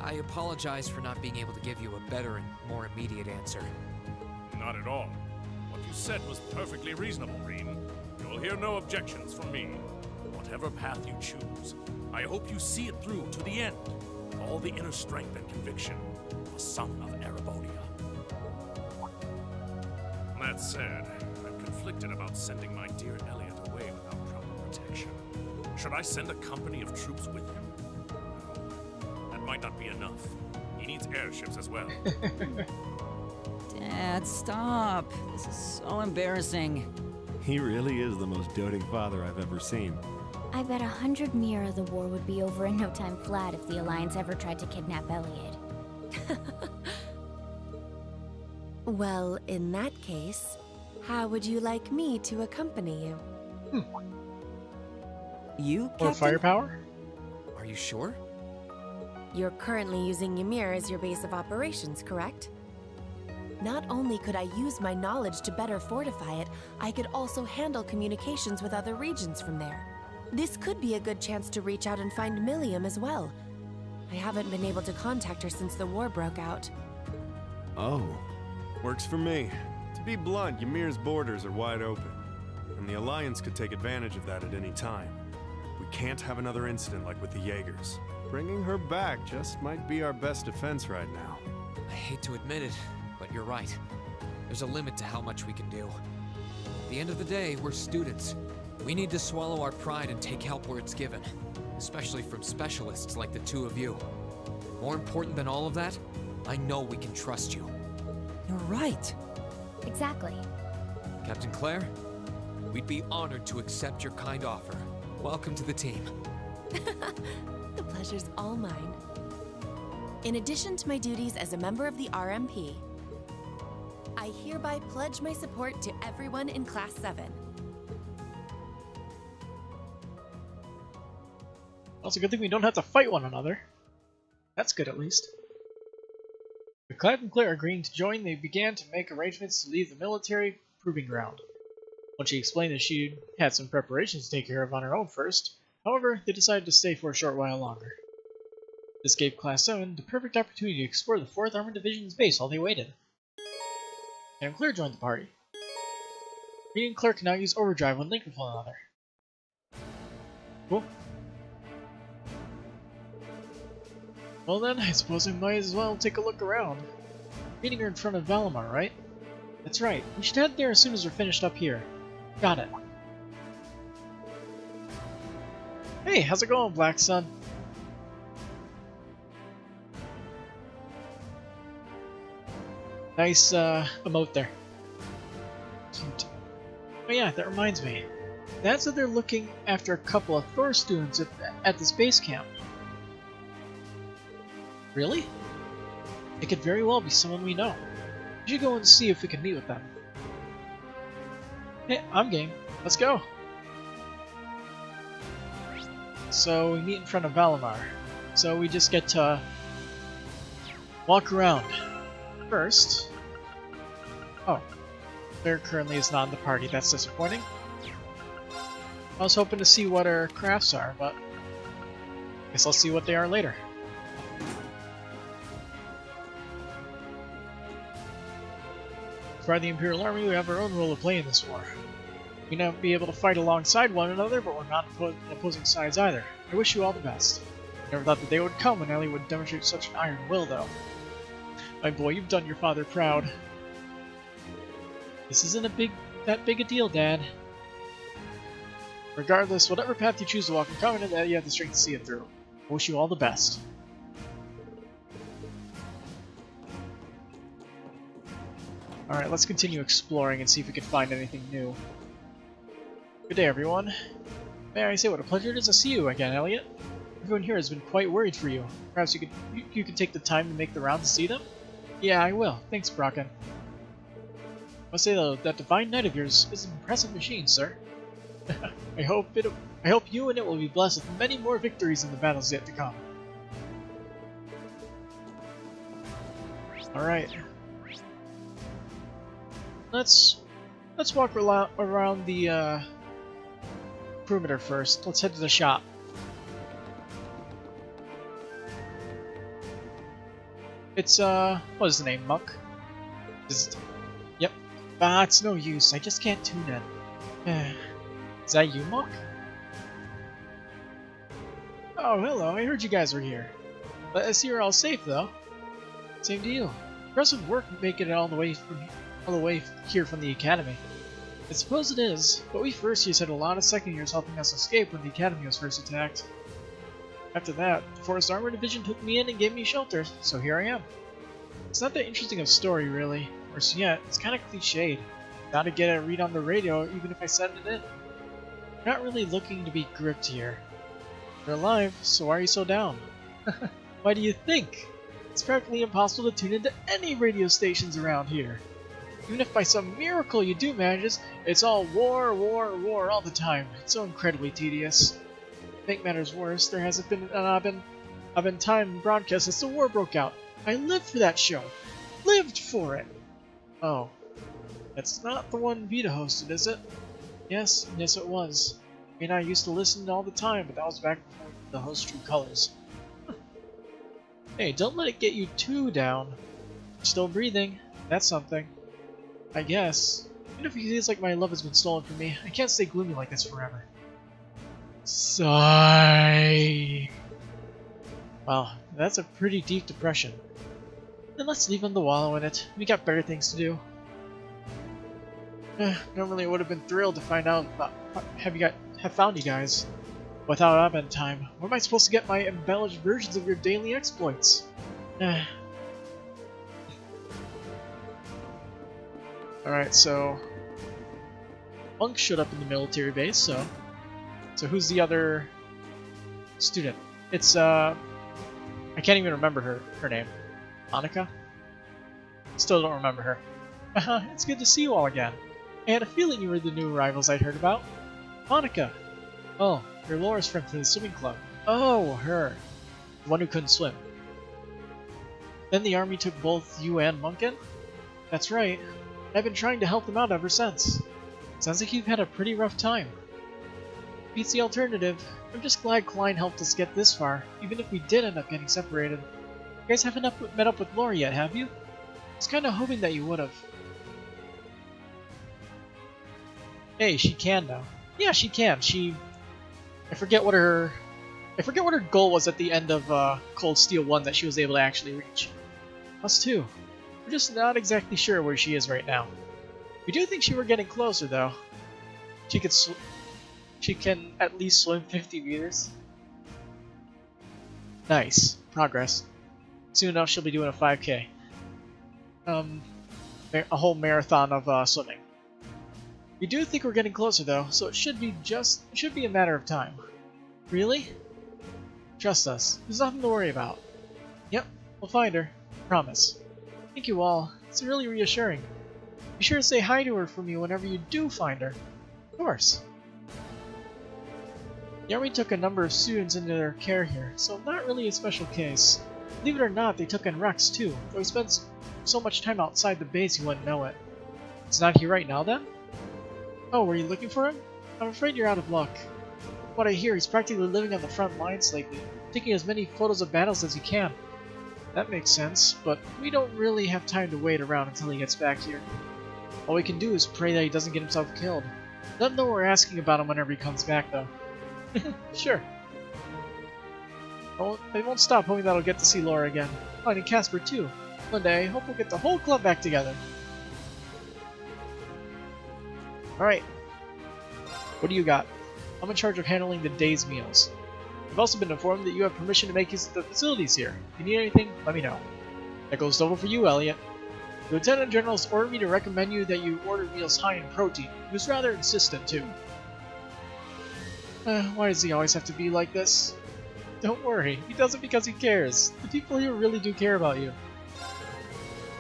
I apologize for not being able to give you a better and more immediate answer. Not at all. What you said was perfectly reasonable, Reen. You'll hear no objections from me. Whatever path you choose, I hope you see it through to the end, with all the inner strength and conviction of a son of Erebonia. That said, I'm conflicted about sending my dear Elliot away without proper protection. Should I send a company of troops with him? No, that might not be enough. He needs airships as well. Dad, stop. This is so embarrassing. He really is the most doting father I've ever seen. I bet 100 Mira the war would be over in no time flat if the Alliance ever tried to kidnap Elliot. Well, in that case, how would you like me to accompany you? You, Or Captain? firepower? Are you sure? You're currently using Ymir as your base of operations, correct? Not only could I use my knowledge to better fortify it, I could also handle communications with other regions from there. This could be a good chance to reach out and find Milliam as well. I haven't been able to contact her since the war broke out. Oh, works for me. To be blunt, Ymir's borders are wide open, and the Alliance could take advantage of that at any time. We can't have another incident like with the Jaegers. Bringing her back just might be our best defense right now. I hate to admit it, but you're right. There's a limit to how much we can do. At the end of the day, we're students. We need to swallow our pride and take help where it's given, especially from specialists like the 2 of you. More important than all of that, I know we can trust you. You're right. Exactly. Captain Claire, we'd be honored to accept your kind offer. Welcome to the team. The pleasure's all mine. In addition to my duties as a member of the RMP, I hereby pledge my support to everyone in Class 7. Well, it's a good thing we don't have to fight one another. That's good, at least. With Clive and Claire agreeing to join, they began to make arrangements to leave the military proving ground. When she explained that she had some preparations to take care of on her own first, however, they decided to stay for a short while longer. This gave Class 7 the perfect opportunity to explore the 4th Armored Division's base while they waited. And Claire joined the party. Reed and Claire can now use overdrive when linked with one another. Cool. Well then, I suppose I might as well take a look around. Meeting her in front of Valimar, right? That's right, we should head there as soon as we're finished up here. Got it. Hey, how's it going, Black Sun? Nice, emote there. Cute. Oh yeah, that reminds me. That's that they're looking after a couple of Thor students at this base camp. Really? It could very well be someone we know. We should go and see if we can meet with them. Hey, I'm game. Let's go. So we meet in front of Valimar. So we just get to walk around. First... Oh. Claire currently is not in the party. That's disappointing. I was hoping to see what her crafts are, but... guess I'll see what they are later. For the Imperial Army, we have our own role to play in this war. We may not be able to fight alongside one another, but we're not opposing sides either. I wish you all the best. Never thought the day would come when Ellie would demonstrate such an iron will, though. My boy, you've done your father proud. This isn't that big a deal, Dad. Regardless, whatever path you choose to walk, I'm confident that you have the strength to see it through. I wish you all the best. Alright, let's continue exploring and see if we can find anything new. Good day, everyone. May I say what a pleasure it is to see you again, Elliot. Everyone here has been quite worried for you. Perhaps you could take the time to make the round to see them? Yeah, I will. Thanks, Bracken. I must say, though, that Divine Knight of yours is an impressive machine, sir. I hope you and it will be blessed with many more victories in the battles yet to come. Alright. Let's walk around the perimeter first. Let's head to the shop. It's what is the name, Monk? Yep. Ah, it's no use. I just can't tune in. Is that you, Monk? Oh, hello. I heard you guys were here. But I see you're all safe, though. Same to you. Impressive work making it all the way here from the Academy. I suppose it is, but we first years had a lot of second years helping us escape when the Academy was first attacked. After that, the Forest Armor Division took me in and gave me shelter, so here I am. It's not that interesting of a story, really. Worse yet, it's kind of cliched. Not to get a read on the radio, even if I send it in. We're not really looking to be gripped here. You're alive, so why are you so down? Why do you think? It's practically impossible to tune into any radio stations around here. Even if by some miracle you do manage, it's all war, war, war all the time. It's so incredibly tedious. To make matters worse, there hasn't been an time broadcast since the war broke out. I lived for that show. Lived for it! Oh. That's not the one Vita hosted, is it? Yes it was. I mean, I used to listen all the time, but that was back before the host true colors. Hey, don't let it get you too down. You're still breathing. That's something. I guess. Even if it feels like my love has been stolen from me, I can't stay gloomy like this forever. Sigh. Wow, that's a pretty deep depression. Then let's leave him to wallow in it. We got better things to do. Normally I would have been thrilled to find out about have found you guys. Without advent time, where am I supposed to get my embellished versions of your daily exploits? Alright, so Monk showed up in the military base, so who's the other student? It's I can't even remember her name. Monica? Still don't remember her. It's good to see you all again. I had a feeling you were the new arrivals I'd heard about. Monica! Oh, you're Laura's friend from the swimming club. Oh, her. The one who couldn't swim. Then the army took both you and Monk in? That's right. I've been trying to help them out ever since. Sounds like you've had a pretty rough time. Beats the alternative. I'm just glad Klein helped us get this far, even if we did end up getting separated. You guys haven't met up with Laura yet, have you? I was kinda hoping that you would've. Hey, she can now. Yeah, she can. I forget what her goal was at the end of Cold Steel 1 that she was able to actually reach. Us too. We're just not exactly sure where she is right now. We do think she were getting closer though. She can at least swim 50 meters. Nice. Progress. Soon enough she'll be doing a 5K. A whole marathon of swimming. We do think we're getting closer though, so it should be a matter of time. Really? Trust us. There's nothing to worry about. Yep, we'll find her. Promise. Thank you all. It's really reassuring. Be sure to say hi to her for me whenever you do find her. Of course. The army took a number of students into their care here, so not really a special case. Believe it or not, they took in Rex too, though he spends so much time outside the base you wouldn't know it. He's not here right now then? Oh, were you looking for him? I'm afraid you're out of luck. From what I hear, he's practically living on the front lines lately, taking as many photos of battles as he can. That makes sense, but we don't really have time to wait around until he gets back here. All we can do is pray that he doesn't get himself killed. Let him know we're asking about him whenever he comes back, though. Sure. They won't stop hoping that I'll get to see Laura again. Oh, and Casper, too. One day, I hope we'll get the whole club back together. Alright. What do you got? I'm in charge of handling the day's meals. I've also been informed that you have permission to make use of the facilities here. If you need anything, let me know. That goes double for you, Elliot. The Lieutenant General's ordered me to recommend you that you order meals high in protein. He was rather insistent, too. Why does he always have to be like this? Don't worry, he does it because he cares. The people here really do care about you.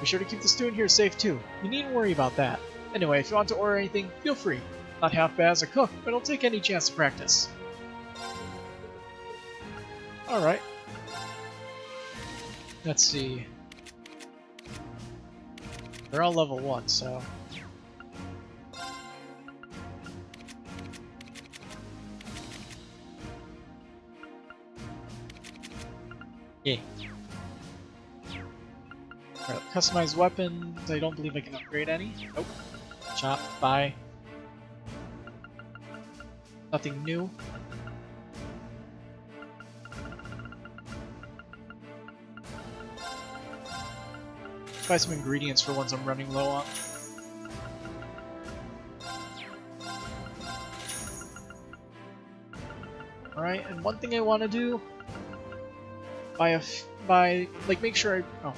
Be sure to keep the student here safe, too. You needn't worry about that. Anyway, if you want to order anything, feel free. Not half bad as a cook, but I'll take any chance to practice. Alright. Let's see. They're all level 1, so... Yeah. Alright, customized weapons. I don't believe I can upgrade any. Nope. Chop, buy. Nothing new. Buy some ingredients for ones I'm running low on. Alright, and one thing I want to do, make sure I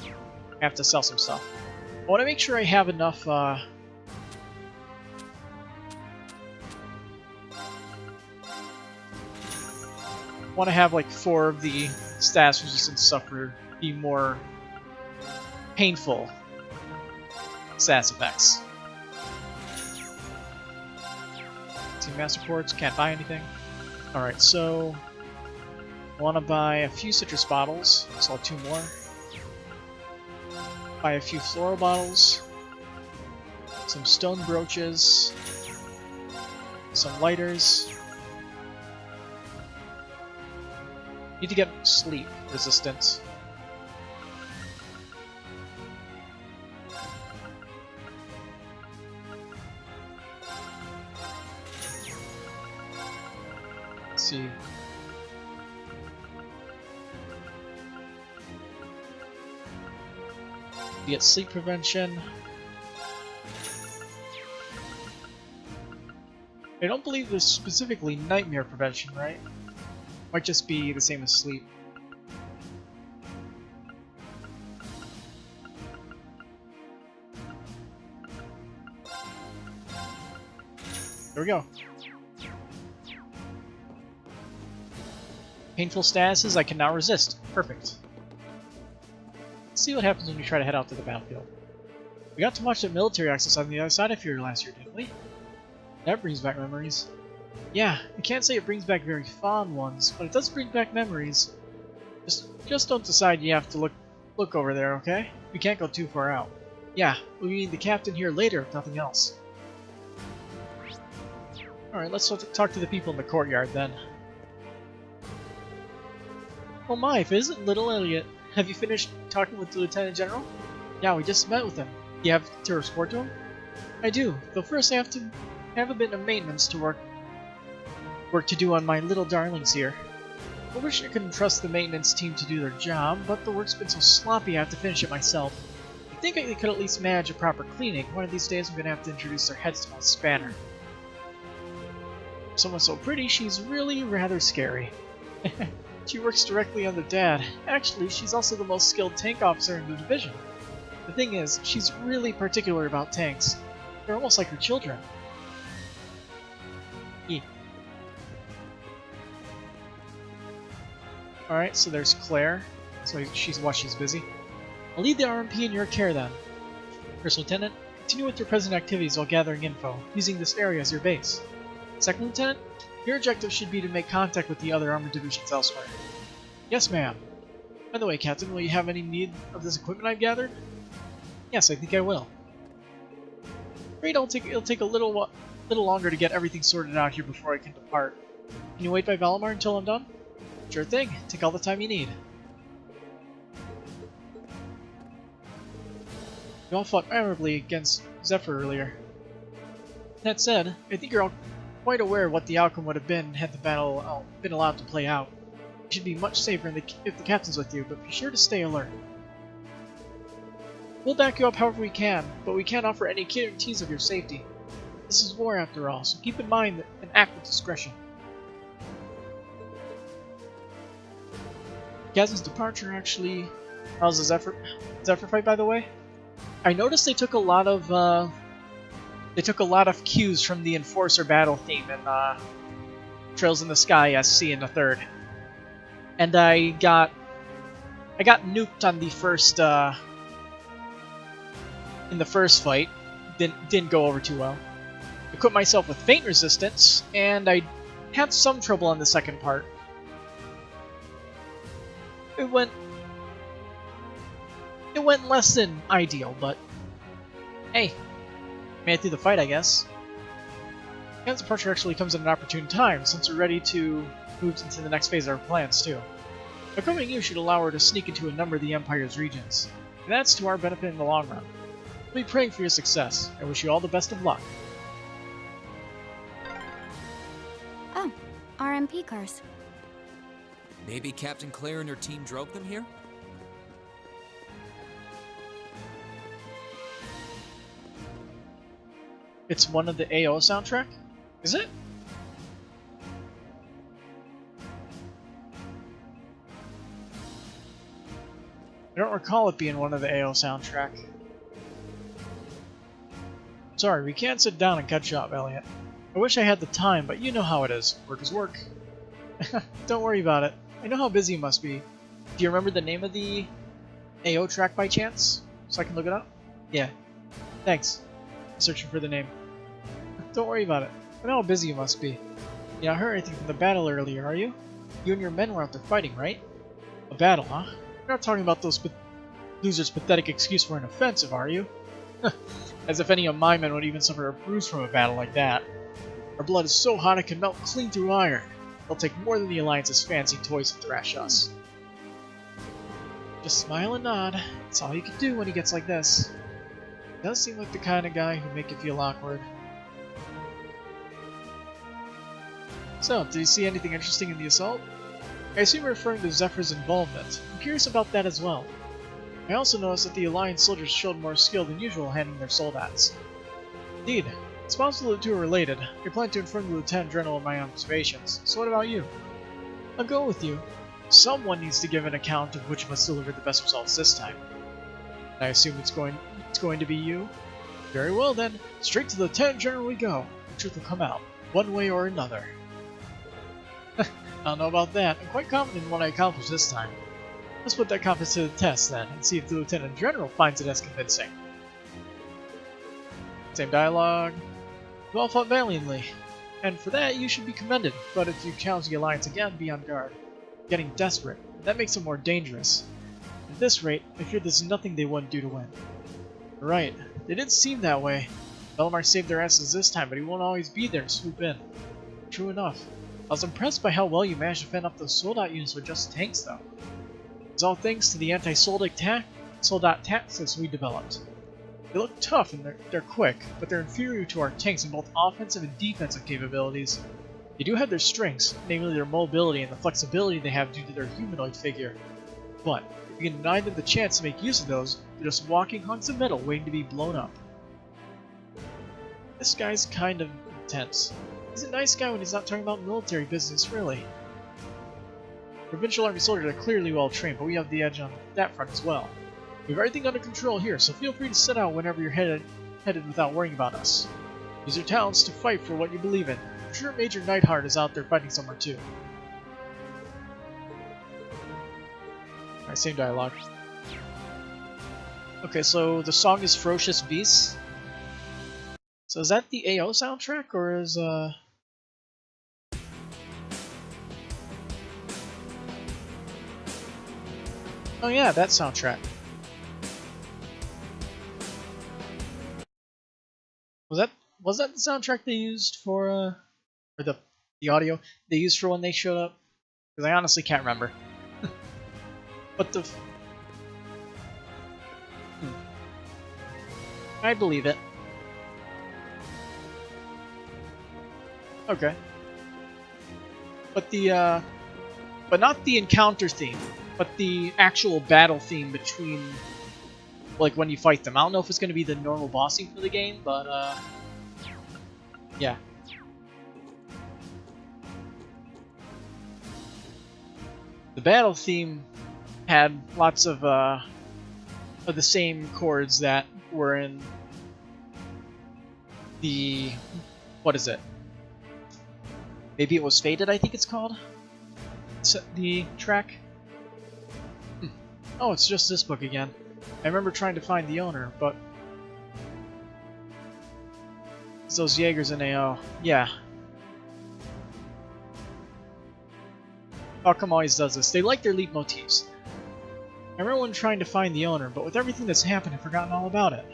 have to sell some stuff. I want to make sure I have enough, want to have like 4 of the status resistant stuff for the more painful status effects. Team master ports, can't buy anything. Alright, so I want to buy a few citrus bottles, so 2 more. Buy a few floral bottles, some stone brooches, some lighters. Need to get sleep resistance. Let's see. You get sleep prevention. I don't believe there's specifically nightmare prevention, right? Might just be the same as sleep. There we go. Painful statuses I can now resist. Perfect. Let's see what happens when you try to head out to the battlefield. We got to watch the military access on the other side of here last year, didn't we? That brings back memories. Yeah, I can't say it brings back very fond ones, but it does bring back memories. Just don't decide you have to look over there, okay? We can't go too far out. Yeah, we'll need the captain here later if nothing else. Alright, let's talk to the people in the courtyard then. Oh my, if it isn't little Elliot. Have you finished talking with the Lieutenant General? Yeah, we just met with him. You have to report to him? I do, though first I have to have a bit of maintenance to work to do on my little darlings here. I wish I couldn't trust the maintenance team to do their job, but the work's been so sloppy I have to finish it myself. I think I could at least manage a proper cleaning. One of these days I'm gonna have to introduce their heads to my spanner. Someone so pretty, she's really rather scary. She works directly under Dad. Actually, she's also the most skilled tank officer in the division. The thing is, she's really particular about tanks. They're almost like her children. Alright, so there's Claire. So she's busy. I'll leave the RMP in your care then. First Lieutenant, continue with your present activities while gathering info, using this area as your base. Second Lieutenant, your objective should be to make contact with the other armored divisions elsewhere. Yes, ma'am. By the way, Captain, will you have any need of this equipment I've gathered? Yes, I think I will. Afraid it'll take a little longer to get everything sorted out here before I can depart. Can you wait by Valimar until I'm done? Sure thing. Take all the time you need. You all fought admirably against Zephyr earlier. That said, I think you're all quite aware of what the outcome would have been had the battle been allowed to play out. You should be much safer if the captain's with you, but be sure to stay alert. We'll back you up however we can, but we can't offer any guarantees of your safety. This is war after all, so keep in mind and act with discretion. Gaz's departure actually... How's the Zephyr fight, by the way? I noticed they took a lot of cues from the Enforcer battle theme in Trails in the Sky SC in the third. And I got nuked on the first in the first fight. Didn't go over too well. I equipped myself with feint resistance, and I had some trouble on the second part. It went less than ideal, but hey, made it through the fight, I guess. Gaz's departure actually comes at an opportune time, since we're ready to move into the next phase of our plans, too. Becoming you should allow her to sneak into a number of the Empire's regions, and that's to our benefit in the long run. I'll be praying for your success. I wish you all the best of luck. Oh, RMP cars. Maybe Captain Claire and her team drove them here? It's one of the AO soundtrack? Is it? I don't recall it being one of the AO soundtrack. Sorry, we can't sit down and catch up, Elliot. I wish I had the time, but you know how it is. Work is work. Don't worry about it. I know how busy you must be. Do you remember the name of the AO track by chance? So I can look it up? Yeah. Thanks. Searching for the name. Don't worry about it. I know how busy you must be. You're not hurt anything from the battle earlier, are you? You and your men were out there fighting, right? A battle, huh? You're not talking about those losers' pathetic excuse for an offensive, are you? As if any of my men would even suffer a bruise from a battle like that. Our blood is so hot it can melt clean through iron. They'll take more than the Alliance's fancy toys to thrash us. Just smile and nod. That's all you can do when he gets like this. He does seem like the kind of guy who'd make you feel awkward. So, did you see anything interesting in the assault? I assume you're referring to Zephyr's involvement. I'm curious about that as well. I also noticed that the Alliance soldiers showed more skill than usual handling their soldats. Indeed, it's possible the two are related. I plan to inform the Lieutenant General of my observations, so what about you? I'll go with you. Someone needs to give an account of which of us delivered the best results this time. I assume it's going to be you? Very well then, straight to the Lieutenant General we go. The truth will come out, one way or another. I don't know about that. I'm quite confident in what I accomplished this time. Let's put that confidence to the test then, and see if the Lieutenant General finds it as convincing. Same dialogue. You all fought valiantly, and for that you should be commended, but if you challenge the Alliance again, be on guard. Getting desperate. That makes them more dangerous. At this rate, I fear there's nothing they wouldn't do to win. Right. They did seem that way. Belmar saved their asses this time, but he won't always be there to swoop in. True enough. I was impressed by how well you managed to fend off those soldat units with just tanks, though. It's all thanks to the anti-soldat tactics we developed. They look tough and they're quick, but they're inferior to our tanks in both offensive and defensive capabilities. They do have their strengths, namely their mobility and the flexibility they have due to their humanoid figure. But if you can deny them the chance to make use of those, they're just walking hunks of metal waiting to be blown up. This guy's kind of intense. He's a nice guy when he's not talking about military business, really. Provincial Army soldiers are clearly well trained, but we have the edge on that front as well. We have everything under control here, so feel free to sit out whenever you're headed without worrying about us. Use your talents to fight for what you believe in. I'm sure Major Nightheart is out there fighting somewhere too. Alright, same dialogue. Okay, so the song is Ferocious Beasts. So is that the AO soundtrack, or is Oh yeah, that soundtrack. Was that the soundtrack they used for or the audio they used for when they showed up? Because I honestly can't remember. But I believe it. Okay. But but not the encounter theme, but the actual battle theme between, like, when you fight them. I don't know if it's going to be the normal bossing for the game, but, yeah. The battle theme had lots of the same chords that were in the, what is it? Maybe it was Faded, I think it's called? The track? Oh, it's just this book again. I remember trying to find the owner, but it's those Jaegers in AO. Yeah. Falcom always does this. They like their leitmotifs. I remember when trying to find the owner, but with everything that's happened, I've forgotten all about it.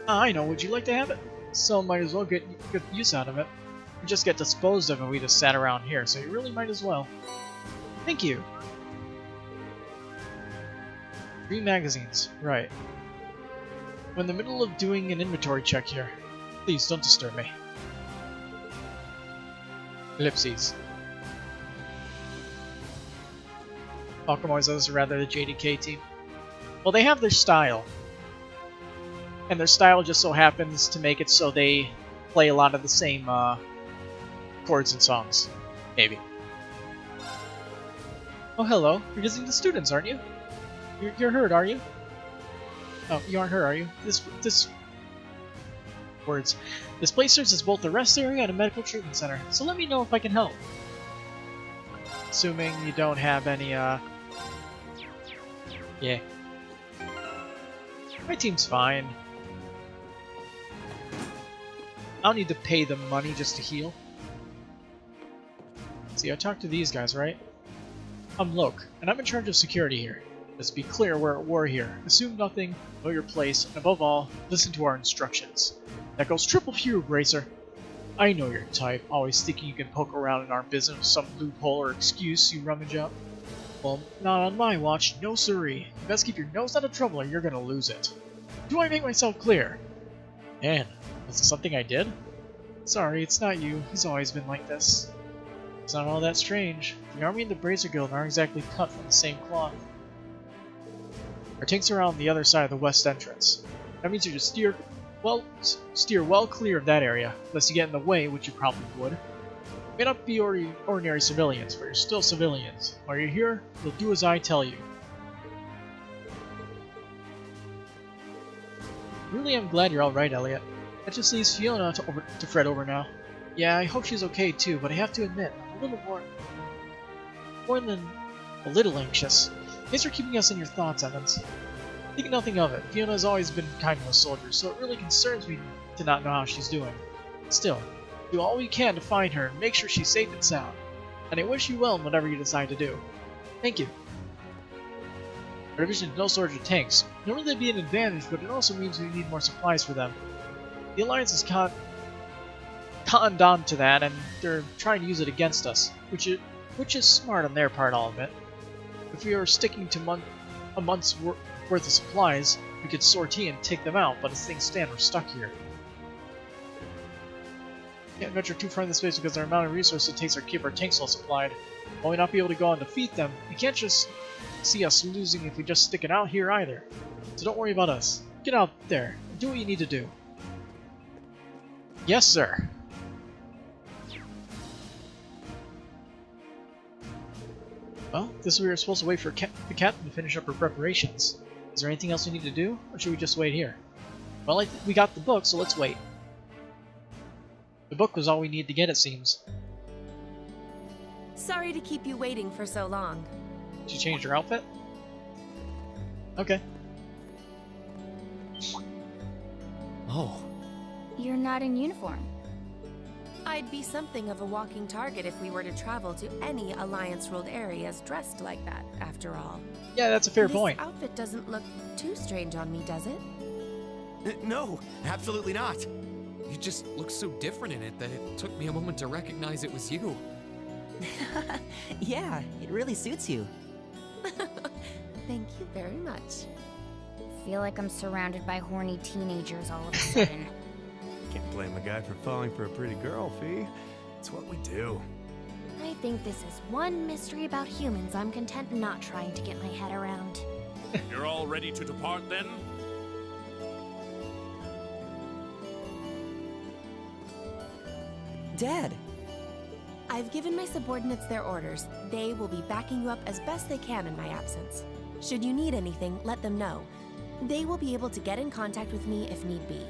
Ah, I know. Would you like to have it? So might as well get good use out of it. We just get disposed of and we just sat around here, so you really might as well. Thank you. 3 magazines. Right. I'm in the middle of doing an inventory check here. Please, don't disturb me. Ellipses. Falcom always does, rather the JDK team. Well, they have their style. And their style just so happens to make it so they play a lot of the same chords and songs. Maybe. Oh, hello. You're visiting the students, aren't you? You're hurt, are you? Oh, you aren't hurt, are you? This place serves as both a rest area and a medical treatment center, so let me know if I can help. Assuming you don't have any, Yeah. My team's fine. I don't need to pay them money just to heal. See, I talked to these guys, right? I'm Loke, and I'm in charge of security here. Let's be clear, we're at war here. Assume nothing, know your place, and above all, listen to our instructions. That goes triple for you, Bracer. I know your type, always thinking you can poke around in our business with some loophole or excuse you rummage up. Well, not on my watch, no siree. You best keep your nose out of trouble or you're gonna lose it. Do I make myself clear? Man, was it something I did? Sorry, it's not you. He's always been like this. It's not all that strange. The Army and the Bracer Guild aren't exactly cut from the same cloth. Our tanks are on the other side of the west entrance. That means you just steer well clear of that area, unless you get in the way, which you probably would. You may not be ordinary civilians, but you're still civilians. While you're here, you'll do as I tell you. Really, I'm glad you're alright, Elliot. That just leaves Fiona to fret over now. Yeah, I hope she's okay too, but I have to admit, I'm a little more than a little anxious. Thanks for keeping us in your thoughts, Evans. Think nothing of it. Fiona's always been kind of a soldier, so it really concerns me to not know how she's doing. Still, do all we can to find her and make sure she's safe and sound. And I wish you well in whatever you decide to do. Thank you. Our division has no shortage of tanks. Normally they'd be an advantage, but it also means we need more supplies for them. The Alliance has cottoned on to that, and they're trying to use it against us, which is smart on their part, I'll admit. If we were sticking to a month's worth of supplies, we could sortie and take them out, but as things stand, we're stuck here. Can't venture too far in this space because our amount of resources it takes to keep our tanks well supplied. While we not be able to go out and defeat them, you can't just see us losing if we just stick it out here either. So don't worry about us. Get out there and do what you need to do. Yes, sir. Well, this is where we're supposed to wait for the captain to finish up her preparations. Is there anything else we need to do, or should we just wait here? Well, we got the book, so let's wait. The book was all we needed to get, it seems. Sorry to keep you waiting for so long. She changed her outfit? Okay. Oh. You're not in uniform. I'd be something of a walking target if we were to travel to any Alliance-ruled areas dressed like that, after all. Yeah, that's a fair point. This outfit doesn't look too strange on me, does it? No, absolutely not. You just look so different in it that it took me a moment to recognize it was you. Yeah, it really suits you. Thank you very much. Feel like I'm surrounded by horny teenagers all of a sudden. Can't blame a guy for falling for a pretty girl, Fee. It's what we do. I think this is one mystery about humans I'm content not trying to get my head around. You're all ready to depart then? Dad! I've given my subordinates their orders. They will be backing you up as best they can in my absence. Should you need anything, let them know. They will be able to get in contact with me if need be.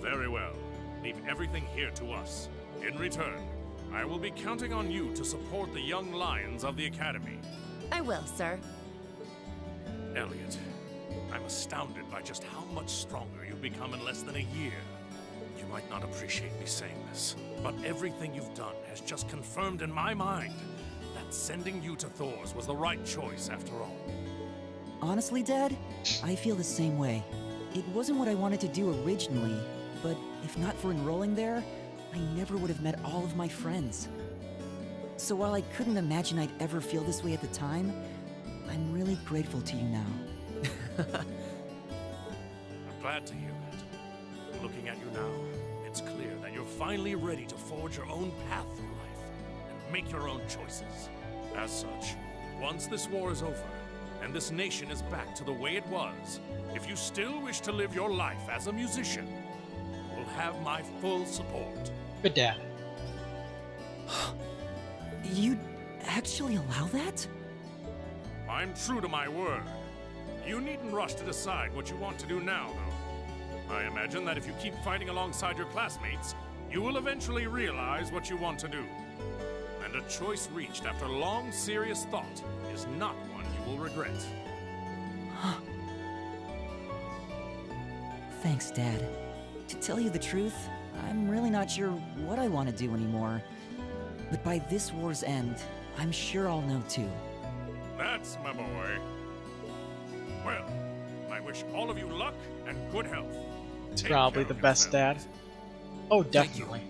Very well. Leave everything here to us. In return, I will be counting on you to support the young lions of the Academy. I will, sir. Elliot, I'm astounded by just how much stronger you've become in less than a year. You might not appreciate me saying this, but everything you've done has just confirmed in my mind that sending you to Thor's was the right choice after all. Honestly, Dad, I feel the same way. It wasn't what I wanted to do originally, but if not for enrolling there, I never would have met all of my friends. So while I couldn't imagine I'd ever feel this way at the time, I'm really grateful to you now. I'm glad to hear that. Looking at you now, it's clear that you're finally ready to forge your own path through life and make your own choices. As such, once this war is over, and this nation is back to the way it was, if you still wish to live your life as a musician, you will have my full support. Good dad. You'd actually allow that? I'm true to my word. You needn't rush to decide what you want to do now, though. I imagine that if you keep fighting alongside your classmates, you will eventually realize what you want to do. And a choice reached after long, serious thought is not one you will regret. Thanks, Dad. To tell you the truth, I'm really not sure what I want to do anymore. But by this war's end, I'm sure I'll know too. That's my boy. Well, I wish all of you luck and good health. Take Probably care the of best dad. yourselves. Oh, definitely.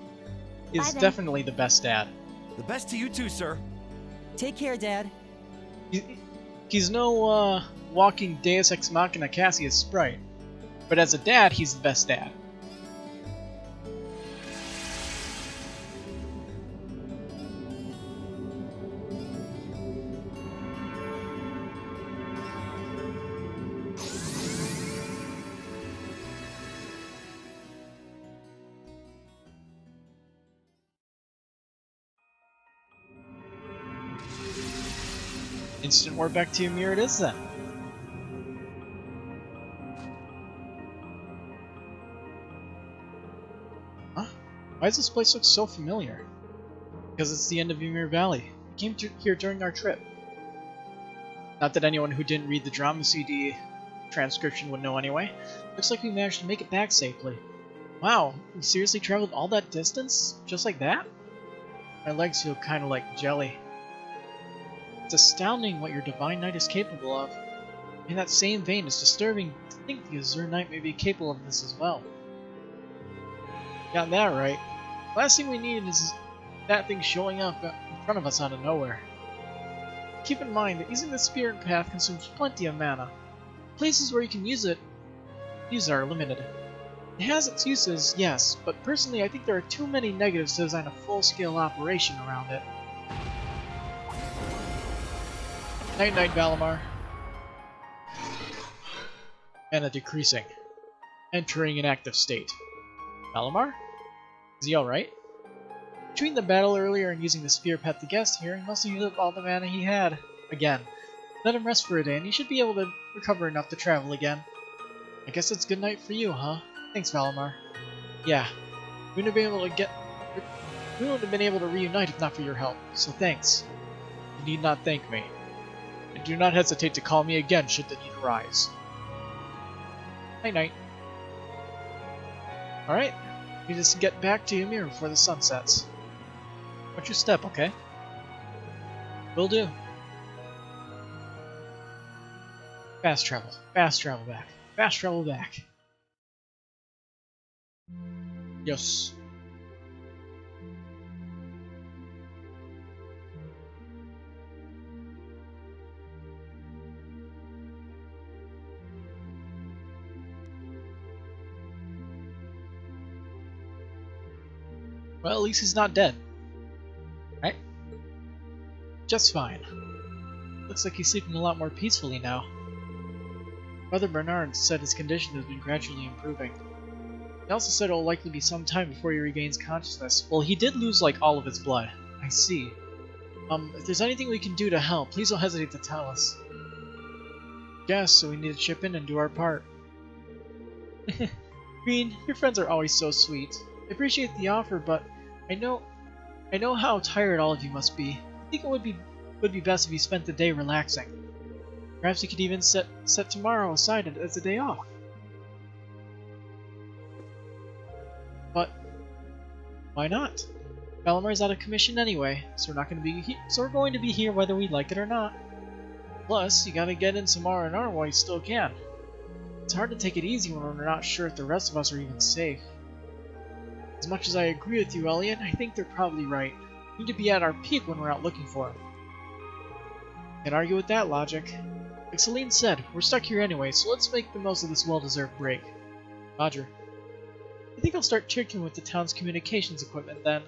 He's Bye, then. definitely the best dad. The best to you too, sir. Take care, Dad. He's no walking Deus Ex Machina Cassius sprite, but as a dad, he's the best dad. Instant warp back to Ymir it is then. Huh? Why does this place look so familiar? Because it's the end of Ymir Valley. We came here during our trip. Not that anyone who didn't read the drama CD transcription would know anyway. Looks like we managed to make it back safely. Wow, we seriously traveled all that distance? Just like that? My legs feel kinda like jelly. It's astounding what your Divine Knight is capable of. In that same vein, it's disturbing to think the Azure Knight may be capable of this as well. Got that right. Last thing we need is that thing showing up in front of us out of nowhere. Keep in mind that using the Spirit Path consumes plenty of mana. Places where you can use it are limited. It has its uses, yes, but personally I think there are too many negatives to design a full-scale operation around it. Night Night Valimar. Mana decreasing. Entering an active state. Valimar? Is he alright? Between the battle earlier and using the spear path to guest here, he must have used up all the mana he had. Again. Let him rest for a day and he should be able to recover enough to travel again. I guess it's good night for you, huh? Thanks, Valimar. Yeah. We wouldn't have been able to reunite if not for your help, so thanks. You need not thank me. And do not hesitate to call me again should the need arise. Night night. Alright, we just get back to Ymir before the sun sets. Watch your step, okay? Will do. Fast travel back. Fast travel back. Yes. Well, at least he's not dead. Just fine. Looks like he's sleeping a lot more peacefully now. Brother Bernard said his condition has been gradually improving. He also said it will likely be some time before he regains consciousness. Well, he did lose, like, all of his blood. I see. If there's anything we can do to help, please don't hesitate to tell us. Guess, so we need to chip in and do our part. Green, your friends are always so sweet. I appreciate the offer, but I know how tired all of you must be. I think it would be best if you spent the day relaxing. Perhaps you could even set tomorrow aside as a day off. But why not? Valamar's out of commission anyway, so we're going to be here whether we like it or not. Plus, you gotta get in some R&R while you still can. It's hard to take it easy when we're not sure if the rest of us are even safe. As much as I agree with you, Elliot, I think they're probably right. We need to be at our peak when we're out looking for them. Can't argue with that logic. Like Celine said, we're stuck here anyway, so let's make the most of this well-deserved break. Roger. I think I'll start tinkering with the town's communications equipment then.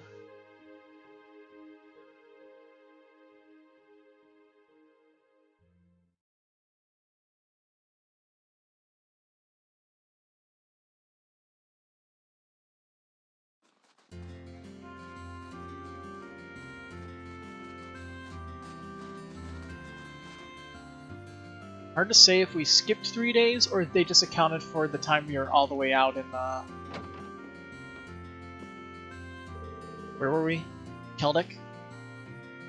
Hard to say if we skipped 3 days or if they just accounted for the time we were all the way out in where were we? Keldek?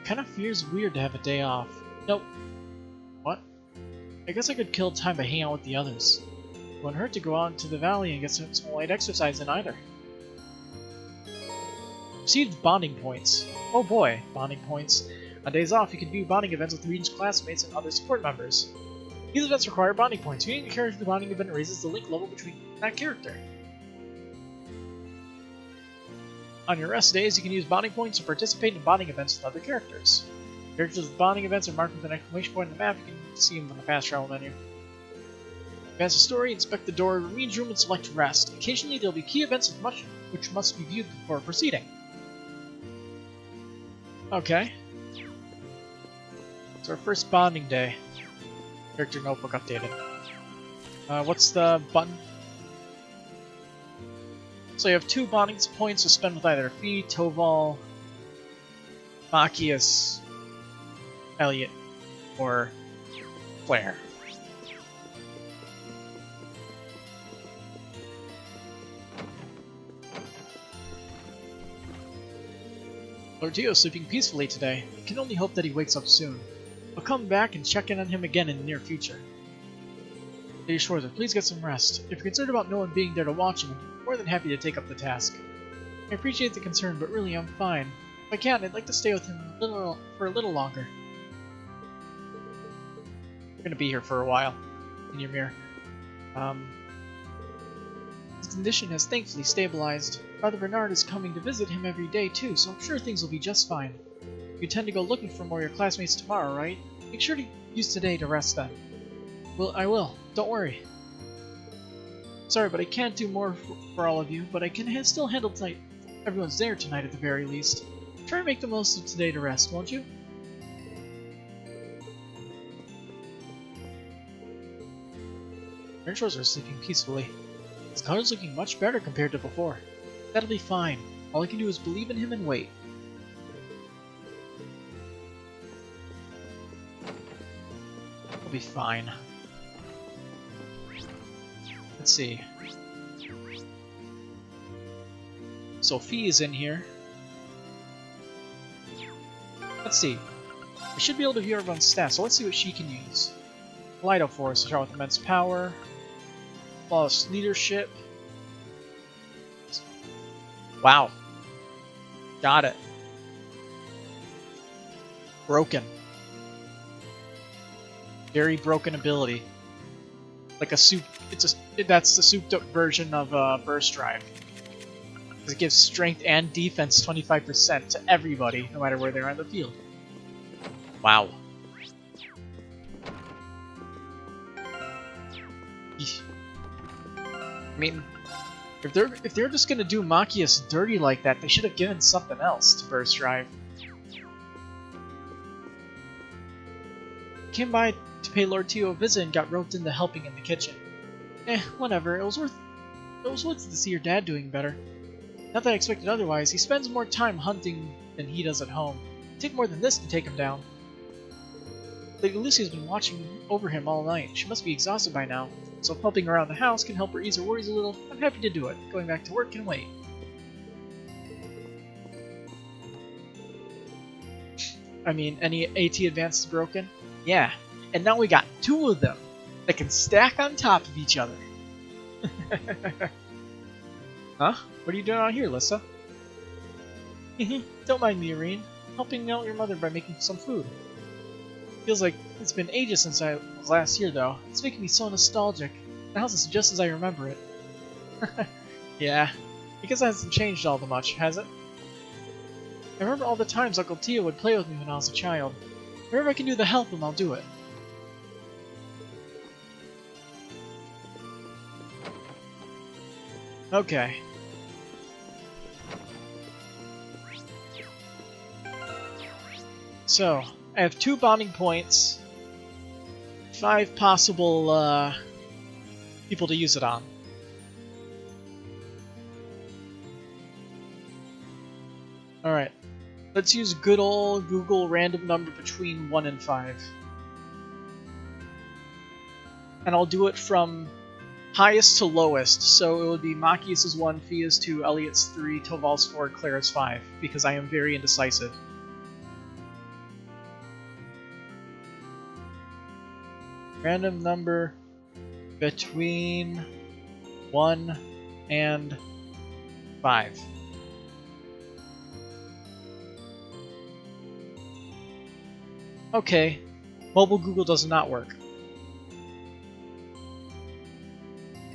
Kinda feels weird to have a day off. Nope. What? I guess I could kill time by hanging out with the others. It wouldn't hurt to go out into the valley and get some light exercise in either. Received bonding points. Oh boy, bonding points. On days off, you can view bonding events with Regent's classmates and other support members. These events require bonding points. Viewing a character in the bonding event raises the link level between that character. On your rest days, you can use bonding points to participate in bonding events with other characters. Characters with bonding events are marked with an exclamation point on the map. You can see them on the fast travel menu. Advance the story, inspect the door, Remine's room, and select rest. Occasionally, there will be key events which must be viewed before proceeding. Okay. It's our first bonding day. Character notebook updated. What's the button? So you have 2 bonding points to spend with either Fee, Toval, Machias, Elliot, or Claire. Lord Dio's sleeping peacefully today. I can only hope that he wakes up soon. I'll come back and check in on him again in the near future. Lady Schwarzer, please get some rest. If you're concerned about no one being there to watch him, I'm more than happy to take up the task. I appreciate the concern, but really I'm fine. If I can, I'd like to stay with him for a little longer. We're gonna be here for a while. In your mirror. His condition has thankfully stabilized. Father Bernard is coming to visit him every day too, so I'm sure things will be just fine. You intend to go looking for more of your classmates tomorrow, right? Make sure to use today to rest then. Well, I will. Don't worry. Sorry, but I can't do more for all of you, but I can still handle tonight. Everyone's there tonight at the very least. Try to make the most of today to rest, won't you? Shores are sleeping peacefully. His color's looking much better compared to before. That'll be fine. All I can do is believe in him and wait. It'll be fine. Let's see. Sophie is in here. Let's see. I should be able to view everyone's stats, so let's see what she can use. Kaleido Force, a with immense power. Flawless leadership. Wow. Got it. Broken. Very broken ability. Like a soup. That's the souped up version of Burst Drive. It gives strength and defense 25% to everybody, no matter where they are on the field. Wow. I mean, if they're just gonna do Machias dirty like that, they should have given something else to Burst Drive. came by to pay Lord Tio a visit and got roped into helping in the kitchen. Whatever. It was worth it to see your dad doing better. Not that I expected otherwise. He spends more time hunting than he does at home. It'd take more than this to take him down. Lady Lucy's been watching over him all night. She must be exhausted by now. So if helping around the house can help her ease her worries a little, I'm happy to do it. Going back to work can wait. I mean, any AT advance is broken? Yeah, and now we got 2 of them that can stack on top of each other. Huh? What are you doing out here, Lissa? Don't mind me, Irene. Helping out your mother by making some food. Feels like it's been ages since I was last here, though. It's making me so nostalgic. The house is just as I remember it. Yeah, I guess it hasn't changed all that much, has it? I remember all the times Uncle Tio would play with me when I was a child. Wherever I can do to help him, I'll do it. Okay. So, I have 2 bonding points, 5 possible people to use it on. Alright, let's use good old Google random number between 1 and 5. And I'll do it from highest to lowest, so it would be Machias' 1, Fia's 2, Elliot's 3, Toval's 4, Clara's 5, because I am very indecisive. Random number between 1 and 5. Okay, mobile Google does not work.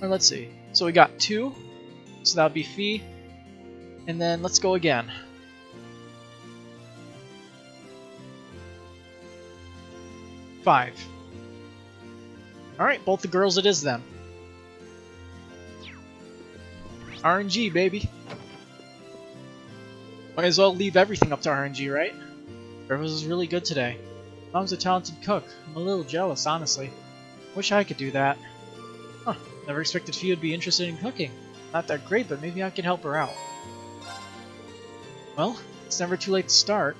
Or let's see. So we got 2, so that would be Fee, and then let's go again. Five. Alright, both the girls it is then. RNG, baby. Might as well leave everything up to RNG, right? Breakfast was really good today. Mom's a talented cook. I'm a little jealous, honestly. Wish I could do that. Huh, never expected Fee would be interested in cooking. Not that great, but maybe I can help her out. Well, it's never too late to start.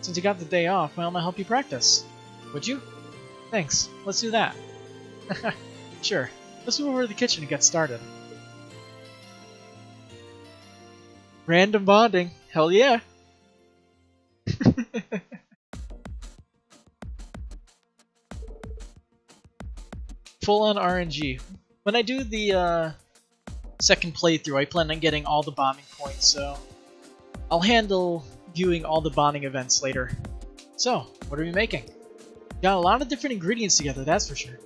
Since you got the day off, why don't I help you practice? Would you? Thanks. Let's do that. Sure. Let's move over to the kitchen and get started. Random bonding. Hell yeah. Full on RNG. When I do the second playthrough, I plan on getting all the bonding points, so I'll handle viewing all the bonding events later. So, what are we making? Got a lot of different ingredients together, that's for sure.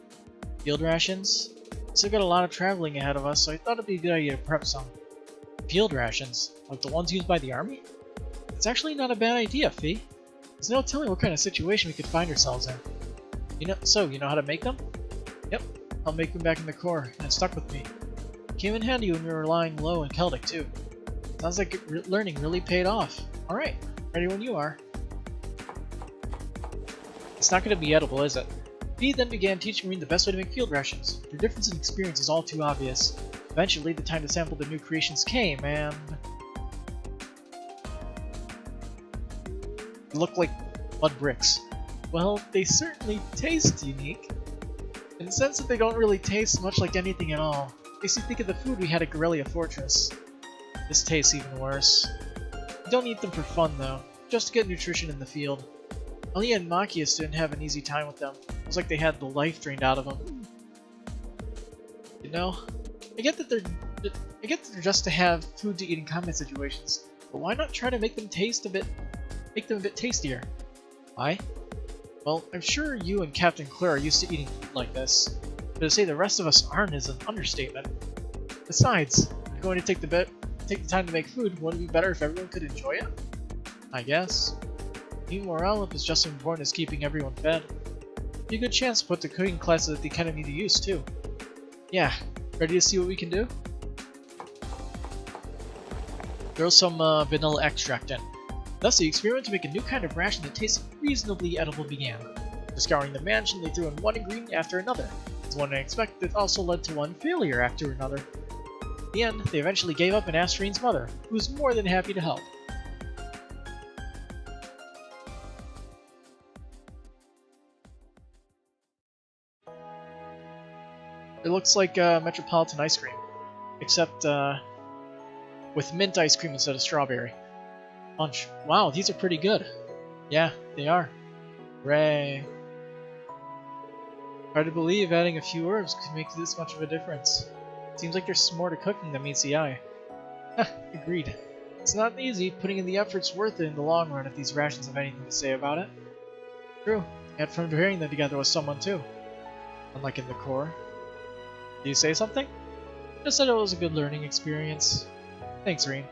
Field rations. Still got a lot of traveling ahead of us, so I thought it'd be a good idea to prep some. Field rations? Like the ones used by the army? It's actually not a bad idea, Fee. There's no telling what kind of situation we could find ourselves in. You know how to make them? Yep, I'll make them back in the Corps, and it stuck with me. Came in handy when we were lying low in Celtic, too. Sounds like learning really paid off. Alright, ready when you are. It's not going to be edible, is it? Fee then began teaching me the best way to make field rations. The difference in experience is all too obvious. Eventually, the time to sample the new creations came, and they look like mud bricks. Well, they certainly taste unique, in the sense that they don't really taste much like anything at all. Makes you think of the food we had at Guerrilla Fortress. This tastes even worse. You don't eat them for fun, though, just to get nutrition in the field. Elia and Machias didn't have an easy time with them. It was like they had the life drained out of them. You know, I get that they're just to have food to eat in combat situations, but why not try to make them a bit tastier? Why? Well, I'm sure you and Captain Claire are used to eating food like this, but to say the rest of us aren't is an understatement. Besides, if you're going to take the time to make food, wouldn't it be better if everyone could enjoy it? I guess. Keeping morale up is just as important as keeping everyone fed. Be a good chance to put the cooking classes at the academy to use, too. Yeah, ready to see what we can do? Throw some vanilla extract in. Thus, the experiment to make a new kind of ration that tastes reasonably edible began. Scouring the mansion, they threw in one ingredient after another. As one unexpected, it also led to one failure after another. In the end, they eventually gave up and asked Reen's mother, who was more than happy to help. It looks like Metropolitan ice cream, except with mint ice cream instead of strawberry. Punch. Wow, these are pretty good. Yeah, they are. Hooray. Hard to believe adding a few herbs could make this much of a difference. Seems like there's more to cooking than meets the eye. Agreed. It's not easy, putting in the effort's worth it in the long run if these rations have anything to say about it. True. I had fun preparing them together with someone too. Unlike in the core. Did you say something? Just said it was a good learning experience. Thanks, Reen.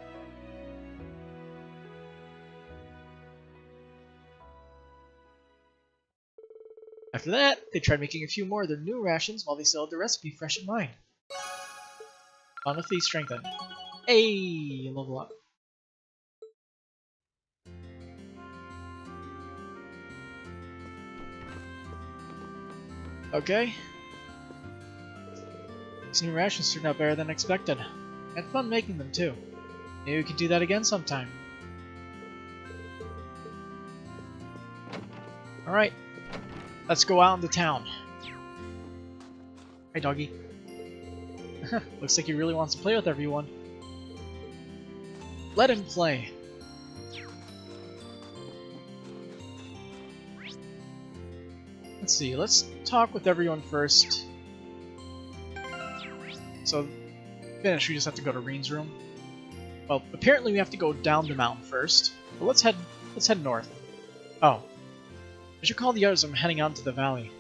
After that, they tried making a few more of their new rations while they still had the recipe fresh in mind. On with these strengthened. Hey, level up. Okay. These new rations turned out better than expected. Had fun making them too. Maybe we could do that again sometime. Alright. Let's go out into town. Hey, doggy. Looks like he really wants to play with everyone. Let him play. Let's see, let's talk with everyone first. So, finish, we just have to go to Reen's room. Well, apparently we have to go down the mountain first. But let's head north. Oh. I should call the others. I'm heading out into the valley.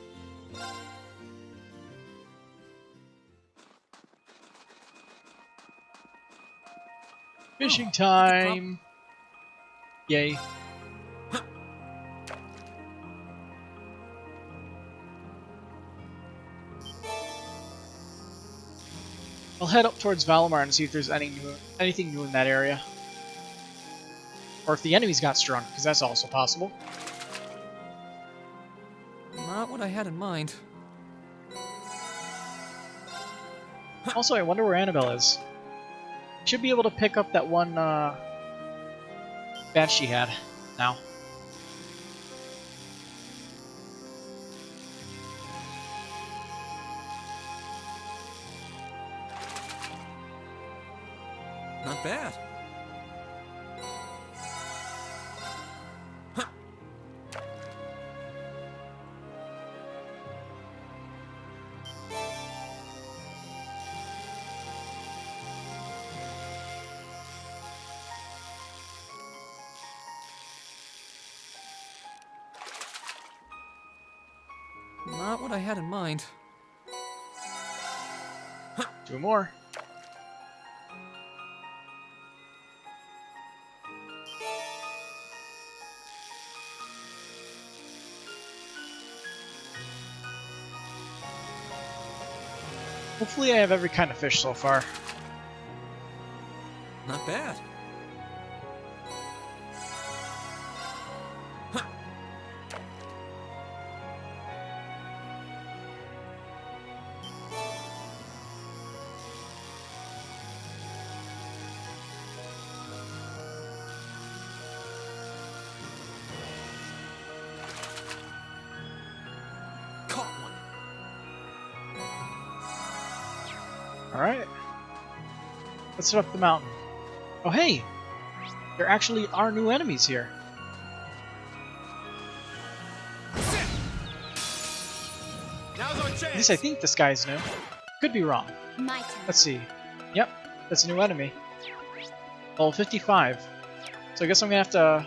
Fishing time! Yay. I'll head up towards Valimar and see if there's anything new in that area. Or if the enemies got strong, because that's also possible. Not what I had in mind. Also, I wonder where Annabelle is. Should be able to pick up that one badge she had now. Not bad. Not what I had in mind. Two more. Hopefully I have every kind of fish so far. Not bad. Alright. Let's head up the mountain. Oh hey! There actually are new enemies here. At least I think this guy's new. Could be wrong. My turn. Let's see. Yep, that's a new enemy. Level 55. So I guess I'm gonna have to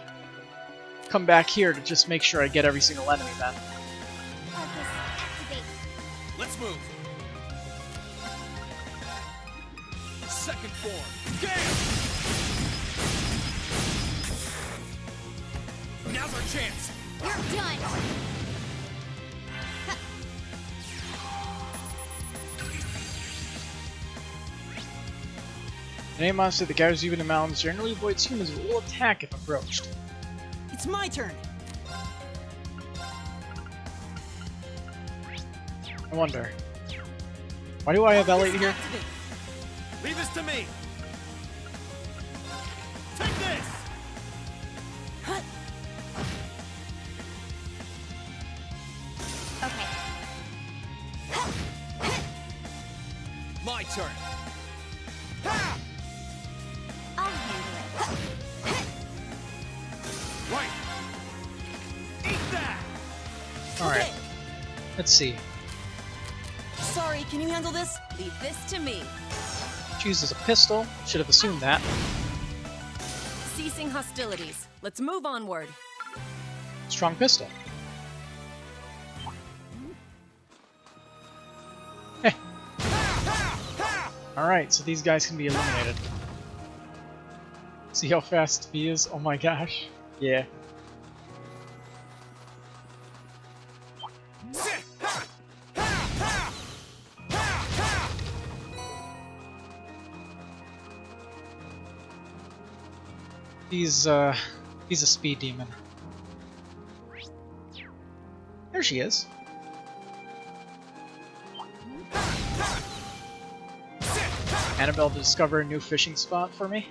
come back here to just make sure I get every single enemy then. Focus, activate. Let's move. Second form. Game! Now's our chance. You're done. The name monster that gathers even in mountains generally avoids humans but will attack if approached. It's my turn. I wonder. Why do I have L8 here? Leave this to me. Take this. Okay. My turn. I'll handle it. Right. Eat that. Alright. Let's see. Sorry, can you handle this? Leave this to me. Chooses a pistol. Should have assumed that. Ceasing hostilities. Let's move onward. Strong pistol. Heh. Alright, so these guys can be eliminated. See how fast he is? Oh my gosh. Yeah. He's a speed demon. There she is. Annabelle to discover a new fishing spot for me.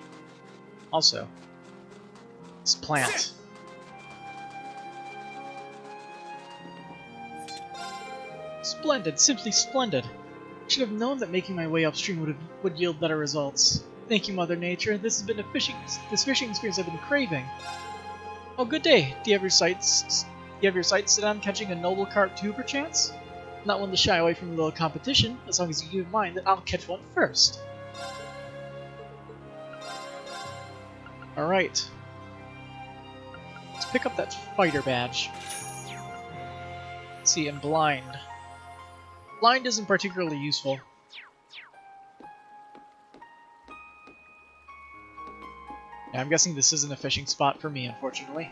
Also, this plant. Splendid, simply splendid. I should have known that making my way upstream would yield better results. Thank you, Mother Nature. This has been this fishing experience I've been craving. Oh, good day. Do you have your sights set on catching a noble carp too, perchance? Not one to shy away from a little competition, as long as you keep in mind that I'll catch one first. Alright. Let's pick up that fighter badge. Let's see, and blind. Blind isn't particularly useful. Yeah, I'm guessing this isn't a fishing spot for me, unfortunately.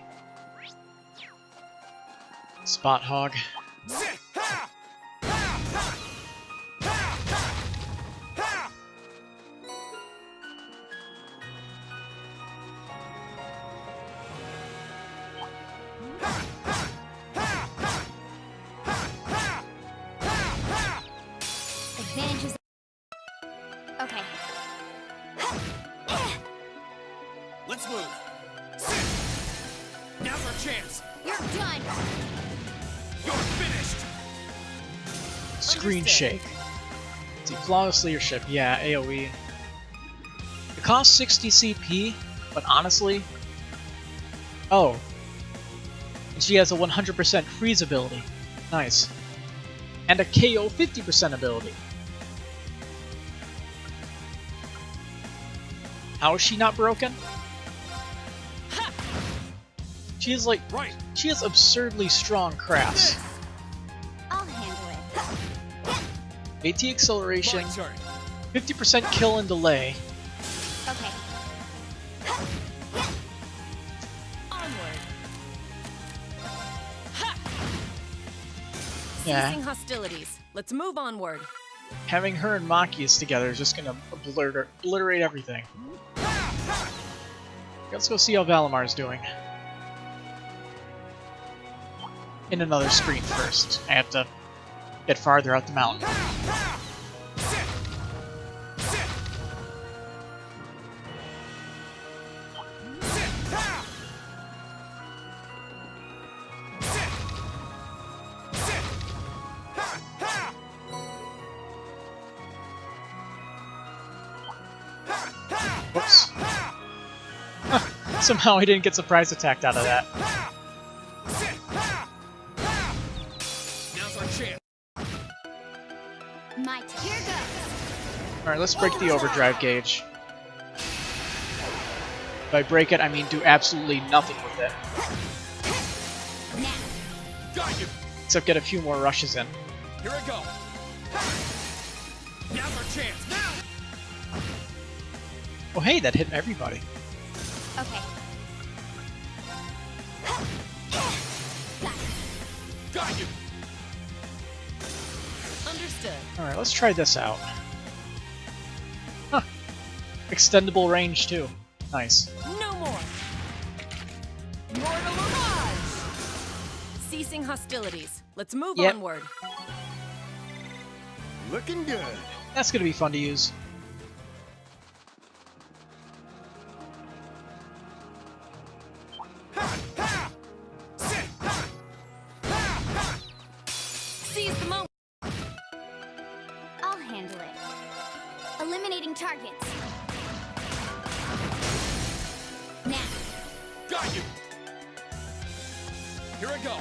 Spot hog. Advantages. Okay. Let's move. Now's our chance. You're done. You're finished. Screen shake. See, flawless leadership. Yeah, AoE. It costs 60 CP, but honestly... Oh. And she has a 100% freeze ability. Nice. And a KO 50% ability. How is she not broken? She is like... Right. She has absurdly strong crafts. I'll handle it. AT acceleration, My turn. 50% kill and delay. Okay. Onward. Yeah. Ceasing hostilities. Let's move onward. Having her and Machias together is just gonna obliterate everything. Let's go see how Valamar's doing. In another screen first. I have to get farther out the mountain. Whoops. Somehow I didn't get surprise attacked out of that. Now's our chance. My turn. Here goes. Alright, let's break the overdrive gauge. If I break it, I mean do absolutely nothing with it. Now. Got you. Except get a few more rushes in. Here I go. Now's our chance. Now. Oh hey, that hit everybody. Okay. Got you. Understood. Alright, let's try this out. Huh. Extendable range too. Nice. No more. Mortal Mirage. Ceasing hostilities. Let's move Yep. onward. Looking good. That's gonna be fun to use. Seize the moment. I'll handle it. Eliminating targets. Now. Got you! Here I go.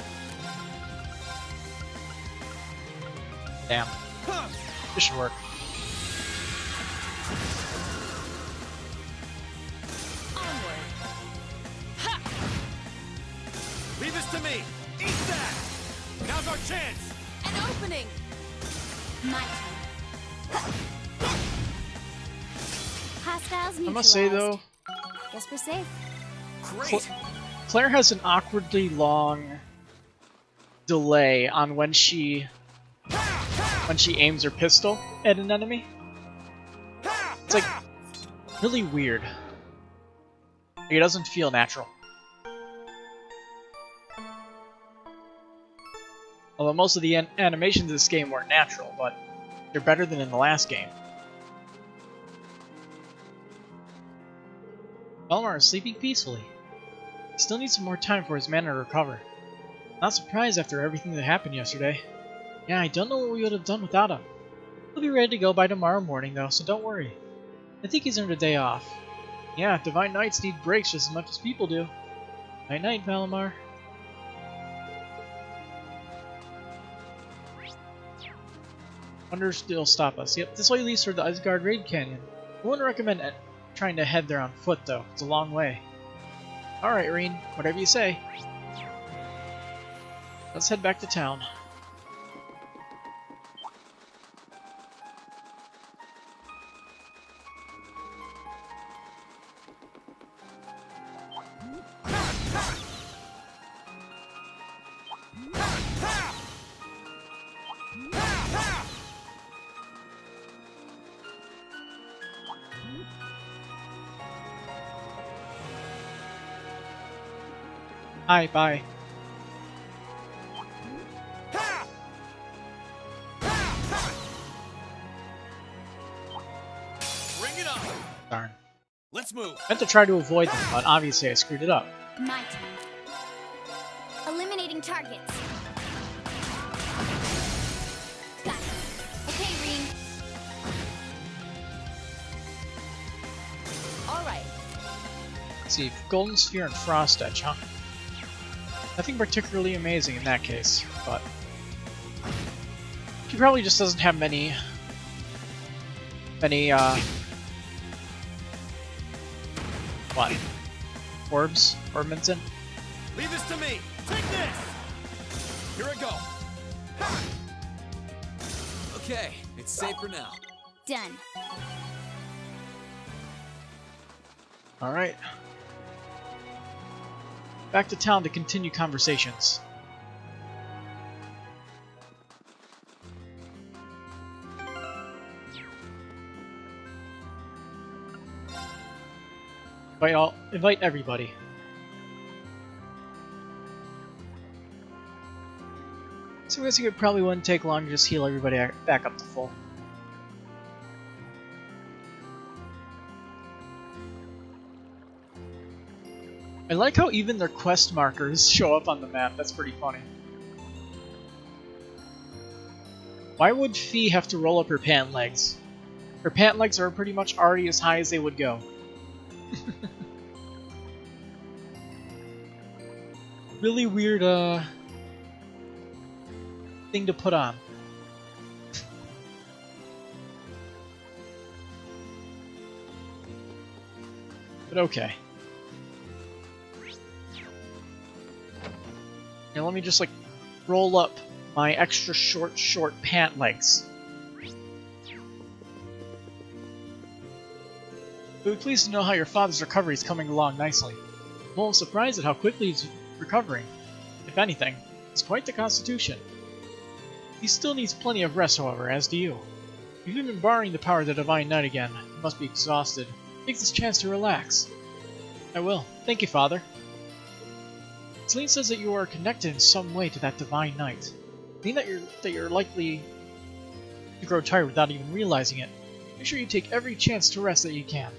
Damn. This should work. Onward. Leave this to me. Eat that. Now's our chance. An opening. My turn. Hostiles neutralized. I must say though, Guess we're safe. Great. Claire has an awkwardly long delay on when she aims her pistol at an enemy. It's like really weird. It doesn't feel natural. Although most of the animations in this game weren't natural, but they're better than in the last game. Belmar is sleeping peacefully. He still needs some more time for his mana to recover. Not surprised after everything that happened yesterday. Yeah, I don't know what we would have done without him. He'll be ready to go by tomorrow morning though, so don't worry. I think he's earned a day off. Yeah, Divine Knights need breaks just as much as people do. Night night, Valimar. Wonder if they'll stop us. Yep, this way leads toward the Isgard Raid Canyon. I wouldn't recommend trying to head there on foot though. It's a long way. Alright, Reen, whatever you say. Let's head back to town. Hi, bye. Bring it on. Darn. Let's move. I meant to try to avoid them, but obviously I screwed it up. My turn. Eliminating targets. Got it. Okay, Reen. All right. Let's see, Golden Sphere and Frost Edge, huh? Nothing particularly amazing in that case, but she probably just doesn't have many what? Orbs? Orbmanson? Leave this to me. Take this. Here I go. Okay, it's safe for now. Done. Alright. Back to town to continue conversations. Invite everybody. So I guess it probably wouldn't take long to just heal everybody back up to full. I like how even their quest markers show up on the map. That's pretty funny. Why would Fee have to roll up her pant legs? Her pant legs are pretty much already as high as they would go. Really weird thing to put on. But okay. Now let me just like roll up my extra short pant legs. We'll be pleased to know how your father's recovery is coming along nicely. I'm a little surprised at how quickly he's recovering. If anything, he's quite the constitution. He still needs plenty of rest, however, as do you. If you've been borrowing the power of the Divine Knight again, you must be exhausted. Take this chance to relax. I will. Thank you, Father. Celine says that you are connected in some way to that Divine Knight. I mean that you're You grow tired without even realizing it. Make sure you take every chance to rest that you can.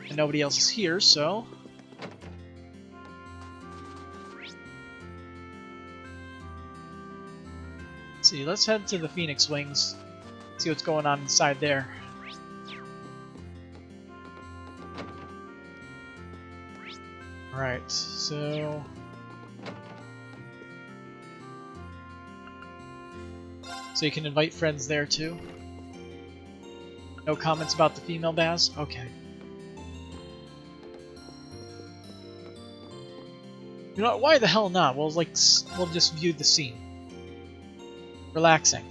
And nobody else is here, so... Let's see, let's head to the Phoenix Wings. See what's going on inside there. Alright, so... So you can invite friends there too? No comments about the female Baz? Okay. You know what, why the hell not? We'll just view the scene. Relaxing.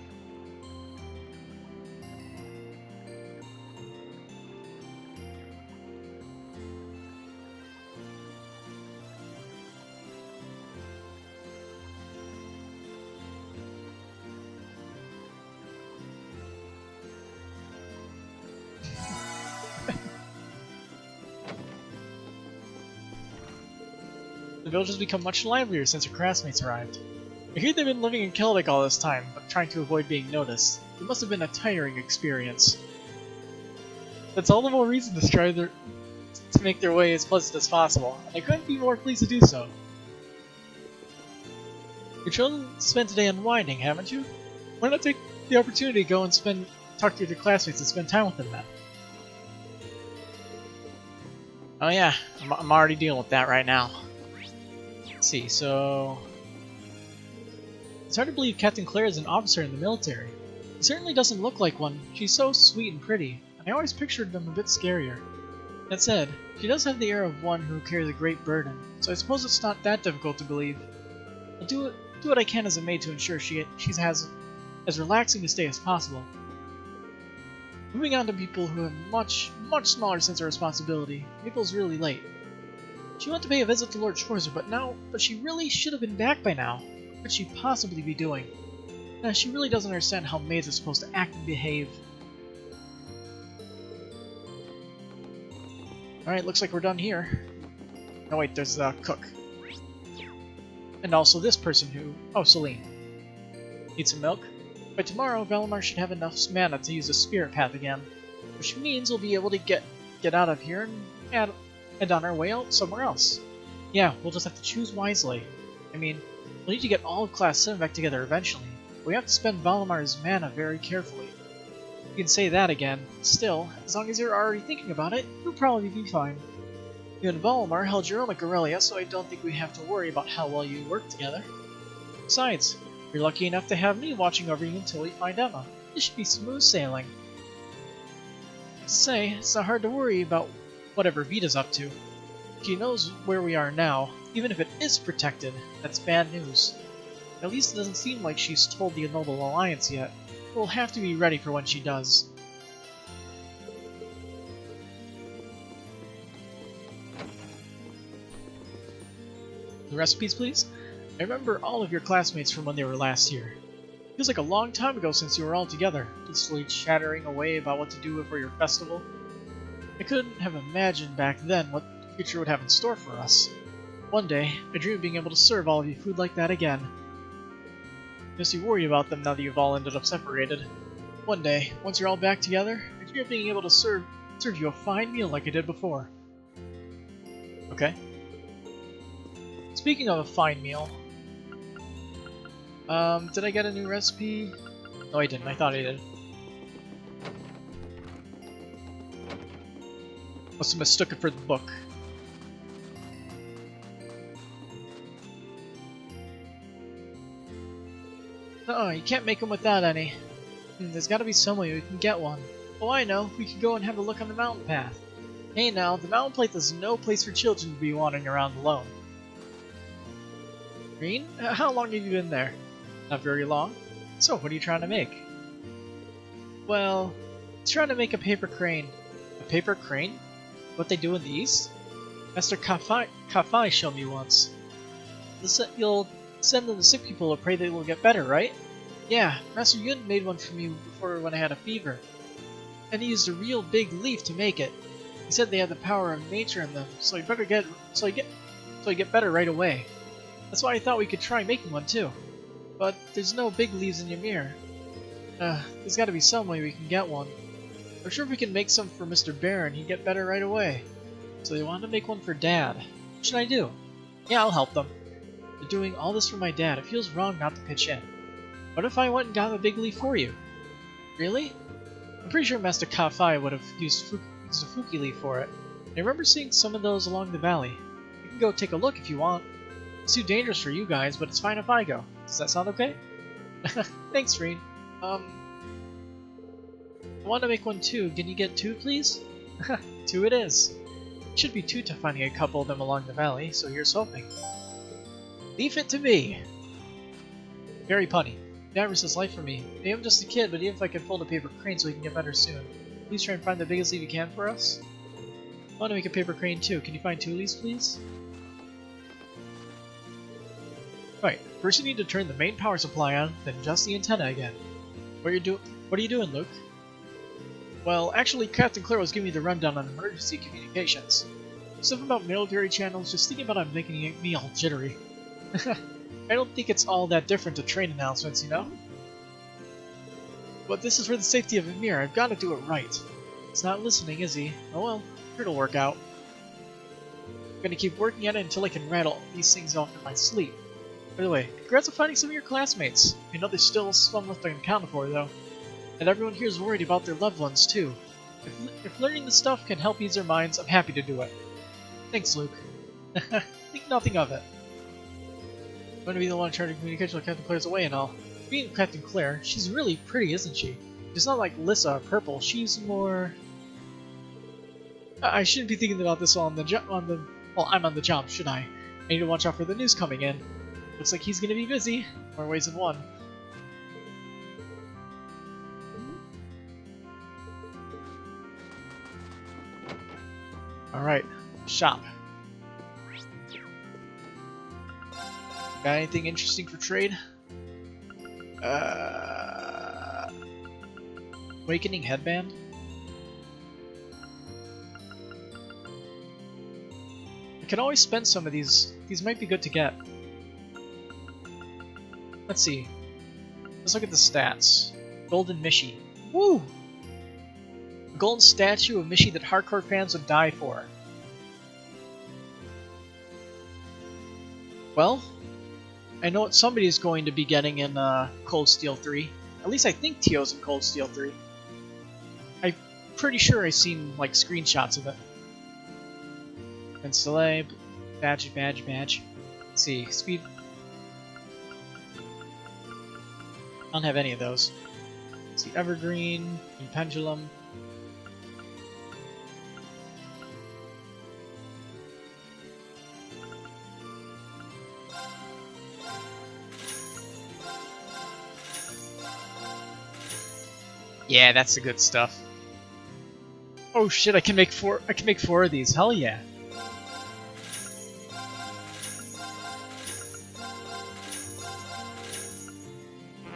The village has become much livelier since your classmates arrived. I hear they've been living in Celtic all this time, but trying to avoid being noticed. It must have been a tiring experience. That's all the more reason to try to make their way as pleasant as possible, and I couldn't be more pleased to do so. Your children spent today unwinding, haven't you? Why not take the opportunity to go and talk to your classmates and spend time with them then? Oh yeah, I'm already dealing with that right now. Let's see, so... It's hard to believe Captain Claire is an officer in the military. He certainly doesn't look like one. She's so sweet and pretty, and I always pictured them a bit scarier. That said, she does have the air of one who carries a great burden, so I suppose it's not that difficult to believe. I'll do what I can as a maid to ensure she has as relaxing a stay as possible. Moving on to people who have much smaller sense of responsibility. April's really late. She went to pay a visit to Lord Schwarzer, but she really should have been back by now. What could she possibly be doing? She really doesn't understand how maids are supposed to act and behave. Alright, looks like we're done here. No wait, there's the cook. And also this person who... Oh, Celine. Need some milk? By tomorrow, Valimar should have enough mana to use the spirit path again. Which means we'll be able to get out of here and on our way out somewhere else. Yeah, we'll just have to choose wisely. I mean, we'll need to get all of Class 7 back together eventually. We have to spend Valimar's mana very carefully. You can say that again. Still, as long as you're already thinking about it, you'll probably be fine. You and Valimar held your own at Corellia, so I don't think we have to worry about how well you work together. Besides, you're lucky enough to have me watching over you until we find Emma. This should be smooth sailing. To say, it's not hard to worry about whatever Vita's up to. She knows where we are now, even if it is protected. That's bad news. At least it doesn't seem like she's told the Noble Alliance yet. We'll have to be ready for when she does. The recipes, please? I remember all of your classmates from when they were last here. Feels like a long time ago since you were all together, peacefully chattering away about what to do for your festival. I couldn't have imagined back then what the future would have in store for us. One day, I dream of being able to serve all of you food like that again. Guess you worry about them now that you've all ended up separated. One day, once you're all back together, I dream of being able to serve you a fine meal like I did before. Okay. Speaking of a fine meal, did I get a new recipe? No, I didn't. I thought I did. Must have mistook it for the book. No, you can't make them without any. There's gotta be some way we can get one. Oh, I know. We could go and have a look on the mountain path. Hey now, the mountain path is no place for children to be wandering around alone. Green, how long have you been there? Not very long. So, what are you trying to make? Well, it's trying to make a paper crane. A paper crane? What they do in the East? Master Kafai showed me once. You'll send them to sick people to pray they will get better, right? Yeah, Master Yun made one for me before when I had a fever. And he used a real big leaf to make it. He said they had the power of nature in them, so you get better right away. That's why I thought we could try making one too. But there's no big leaves in Ymir. There's gotta be some way we can get one. I'm sure if we can make some for Mr. Baron, he'd get better right away. So they wanted to make one for Dad. What should I do? Yeah, I'll help them. They're doing all this for my dad. It feels wrong not to pitch in. What if I went and got a big leaf for you? Really? I'm pretty sure Master Kafai would have used a Fuki leaf for it. I remember seeing some of those along the valley. You can go take a look if you want. It's too dangerous for you guys, but it's fine if I go. Does that sound okay? Thanks, Reed. I want to make one too. Can you get 2, please? 2 it is. It should be 2 to finding a couple of them along the valley, so here's hoping. Leave it to me! Very punny. Dad risks his life for me. Maybe I'm just a kid, but even if I can fold a paper crane so we can get better soon. Please try and find the biggest leaf you can for us. I want to make a paper crane too. Can you find 2 leaves, please? Right, first you need to turn the main power supply on, then adjust the antenna again. What are you doing, Luke? Well, actually, Captain Claire was giving me the rundown on emergency communications. Stuff about military channels, just thinking about it making me all jittery. I don't think it's all that different to train announcements, you know? But this is for the safety of Ymir. I've got to do it right. He's not listening, is he? Oh well, it'll work out. I'm gonna keep working at it until I can rattle these things off in my sleep. By the way, congrats on finding some of your classmates. I know there's still some left unaccounted for, though. And everyone here is worried about their loved ones, too. If learning this stuff can help ease their minds, I'm happy to do it. Thanks, Luke. Think nothing of it. I'm going to be the one in charge of communication while Captain Claire's away and all. Being Captain Claire, she's really pretty, isn't she? She's not like Lissa or Purple. She's more... I shouldn't be thinking about this while I'm on the job, should I? I need to watch out for the news coming in. Looks like he's going to be busy. More ways than one. Alright, shop. Got anything interesting for trade? Awakening headband? I can always spend some of these. These might be good to get. Let's see. Let's look at the stats. Golden Mishi. Woo! A golden statue of Mishi that hardcore fans would die for. Well, I know what somebody's going to be getting in Cold Steel 3. At least I think Tio's in Cold Steel 3. I'm pretty sure I've seen like screenshots of it. And Soleil, badge. Let's see, speed. I don't have any of those. Let's see, Evergreen and Pendulum. Yeah, that's the good stuff. Oh shit, I can make 4 of these. Hell yeah.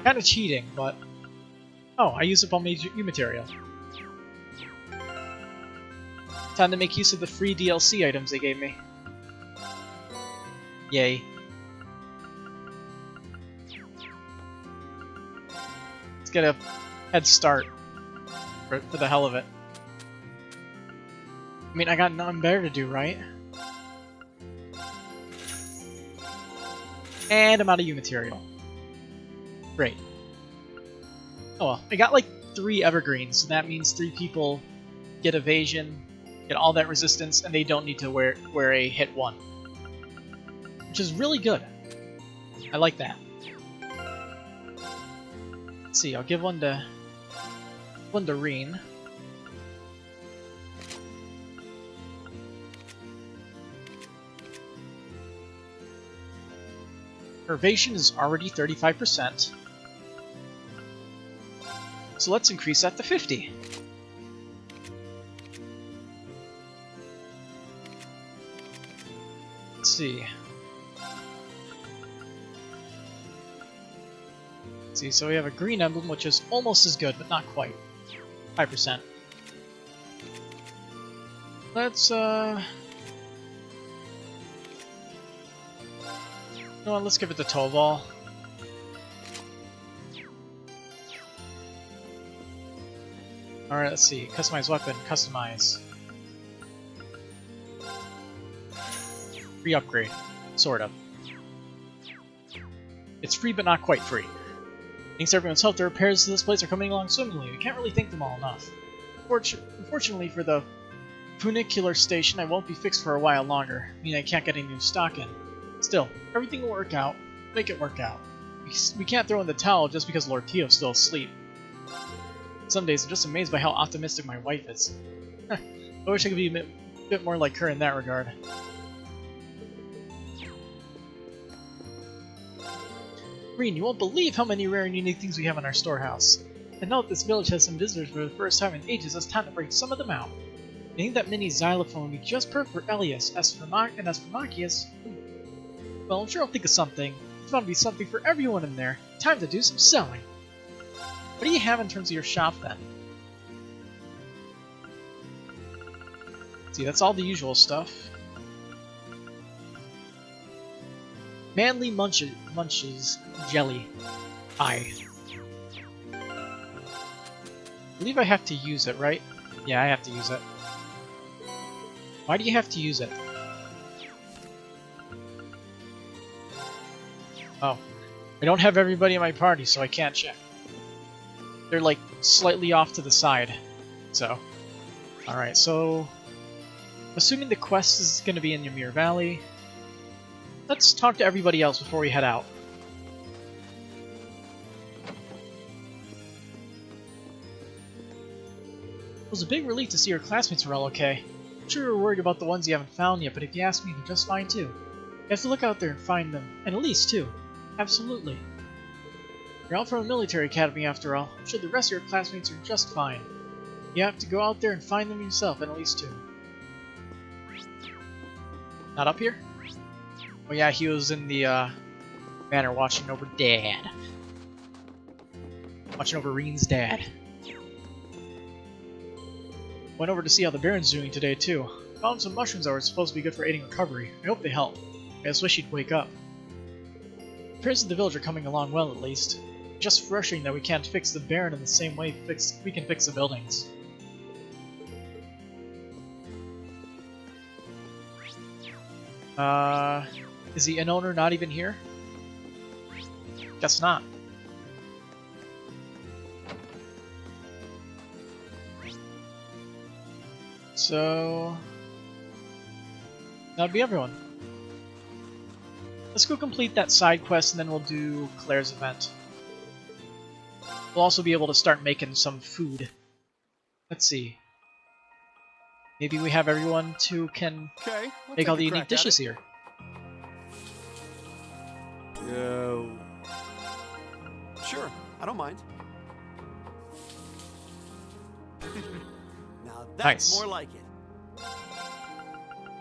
Kinda cheating, but oh, I used up all my U material. Time to make use of the free DLC items they gave me. Yay. Let's get a head start for the hell of it. I mean, I got nothing better to do, right? And I'm out of U material. Great. Oh well, I got like 3 evergreens, so that means 3 people get evasion, get all that resistance, and they don't need to wear a hit 1. Which is really good. I like that. Let's see, I'll give one to Reen. Her evasion is already 35%. So let's increase that to 50. Let's see. See, so we have a green emblem, which is almost as good, but not quite. 5%. Let's, you know what, let's give it to Toval. Alright, let's see. Customize weapon, customize. Free upgrade. Sort of. It's free but not quite free. Thanks to everyone's help, the repairs to this place are coming along swimmingly. We can't really thank them all enough. Unfortunately for the funicular station, I won't be fixed for a while longer. I mean, I can't get any new stock in. Still, everything will work out. Make it work out. We can't throw in the towel just because Lord Tio's still asleep. Some days I'm just amazed by how optimistic my wife is. I wish I could be a bit more like her in that regard. Green, you won't believe how many rare and unique things we have in our storehouse. And now that this village has some visitors for the first time in ages, it's time to break some of them out. I think that mini xylophone would be just perfect for Elias, as for Machias, well, I'm sure I'll think of something. There's bound to be something for everyone in there. Time to do some selling. What do you have in terms of your shop, then? See, that's all the usual stuff. Manly munches jelly. I believe I have to use it, right? Yeah, I have to use it. Why do you have to use it? Oh. I don't have everybody in my party, so I can't check. They're like slightly off to the side. So. Alright, so assuming the quest is going to be in Ymir Valley, let's talk to everybody else before we head out. It was a big relief to see your classmates were all okay. I'm sure you're worried about the ones you haven't found yet, but if you ask me, they're just fine too. You have to look out there and find them, and Elise too. Absolutely. You're all from a military academy after all. I'm sure the rest of your classmates are just fine. You have to go out there and find them yourself, and Elise too. Not up here? Oh yeah, he was in the manor watching over Dad. Watching over Reen's dad. Went over to see how the Baron's doing today too. Found some mushrooms that were supposed to be good for aiding recovery. I hope they help. I just wish he'd wake up. Repairs of the village are coming along well, at least. Just frustrating that we can't fix the Baron in the same way we can fix the buildings. Is the inn owner not even here? Guess not. So that'll be everyone. Let's go complete that side quest and then we'll do Claire's event. We'll also be able to start making some food. Let's see. Maybe we have everyone who can make all the unique dishes here. Sure, I don't mind. Now that's nice. More like it.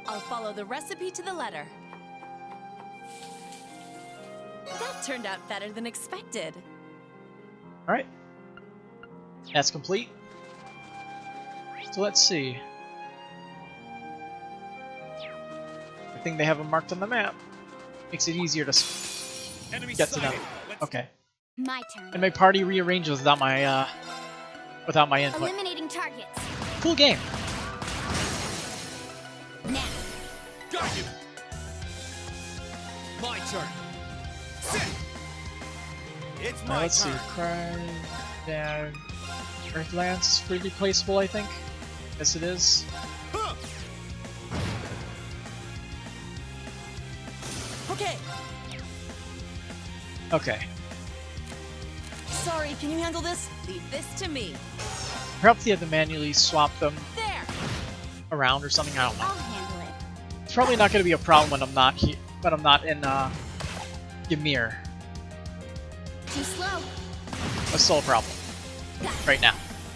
I'll follow the recipe to the letter. That turned out better than expected. Alright. That's complete. So let's see. I think they have them marked on the map. Makes it easier to get to them. Okay. My turn. And my party rearranges without my input. Eliminating targets. Cool game. Now. Got you. My turn. Sit. It's Now, my let's turn. see. Crime. Yeah. Earthlance is pretty replaceable, I think. Yes, it is. Huh. Okay. Okay. Sorry, can you handle this? Leave this to me. Perhaps you have to manually swap them There. around or something. I don't know. I'll handle it. It's probably not going to be a problem when I'm not here. When I'm not in Ymir. Too slow. That's still a problem right now.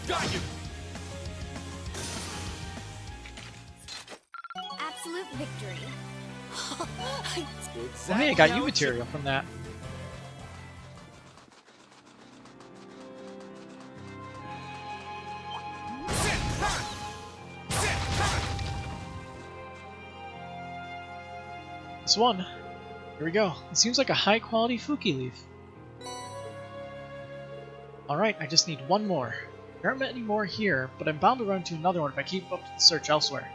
Got you. Absolute victory. Well, hey, I got you material from that. This one. Here we go. It seems like a high-quality Fuki leaf. Alright, I just need one more. There aren't many more here, but I'm bound to run into another one if I keep up the search elsewhere.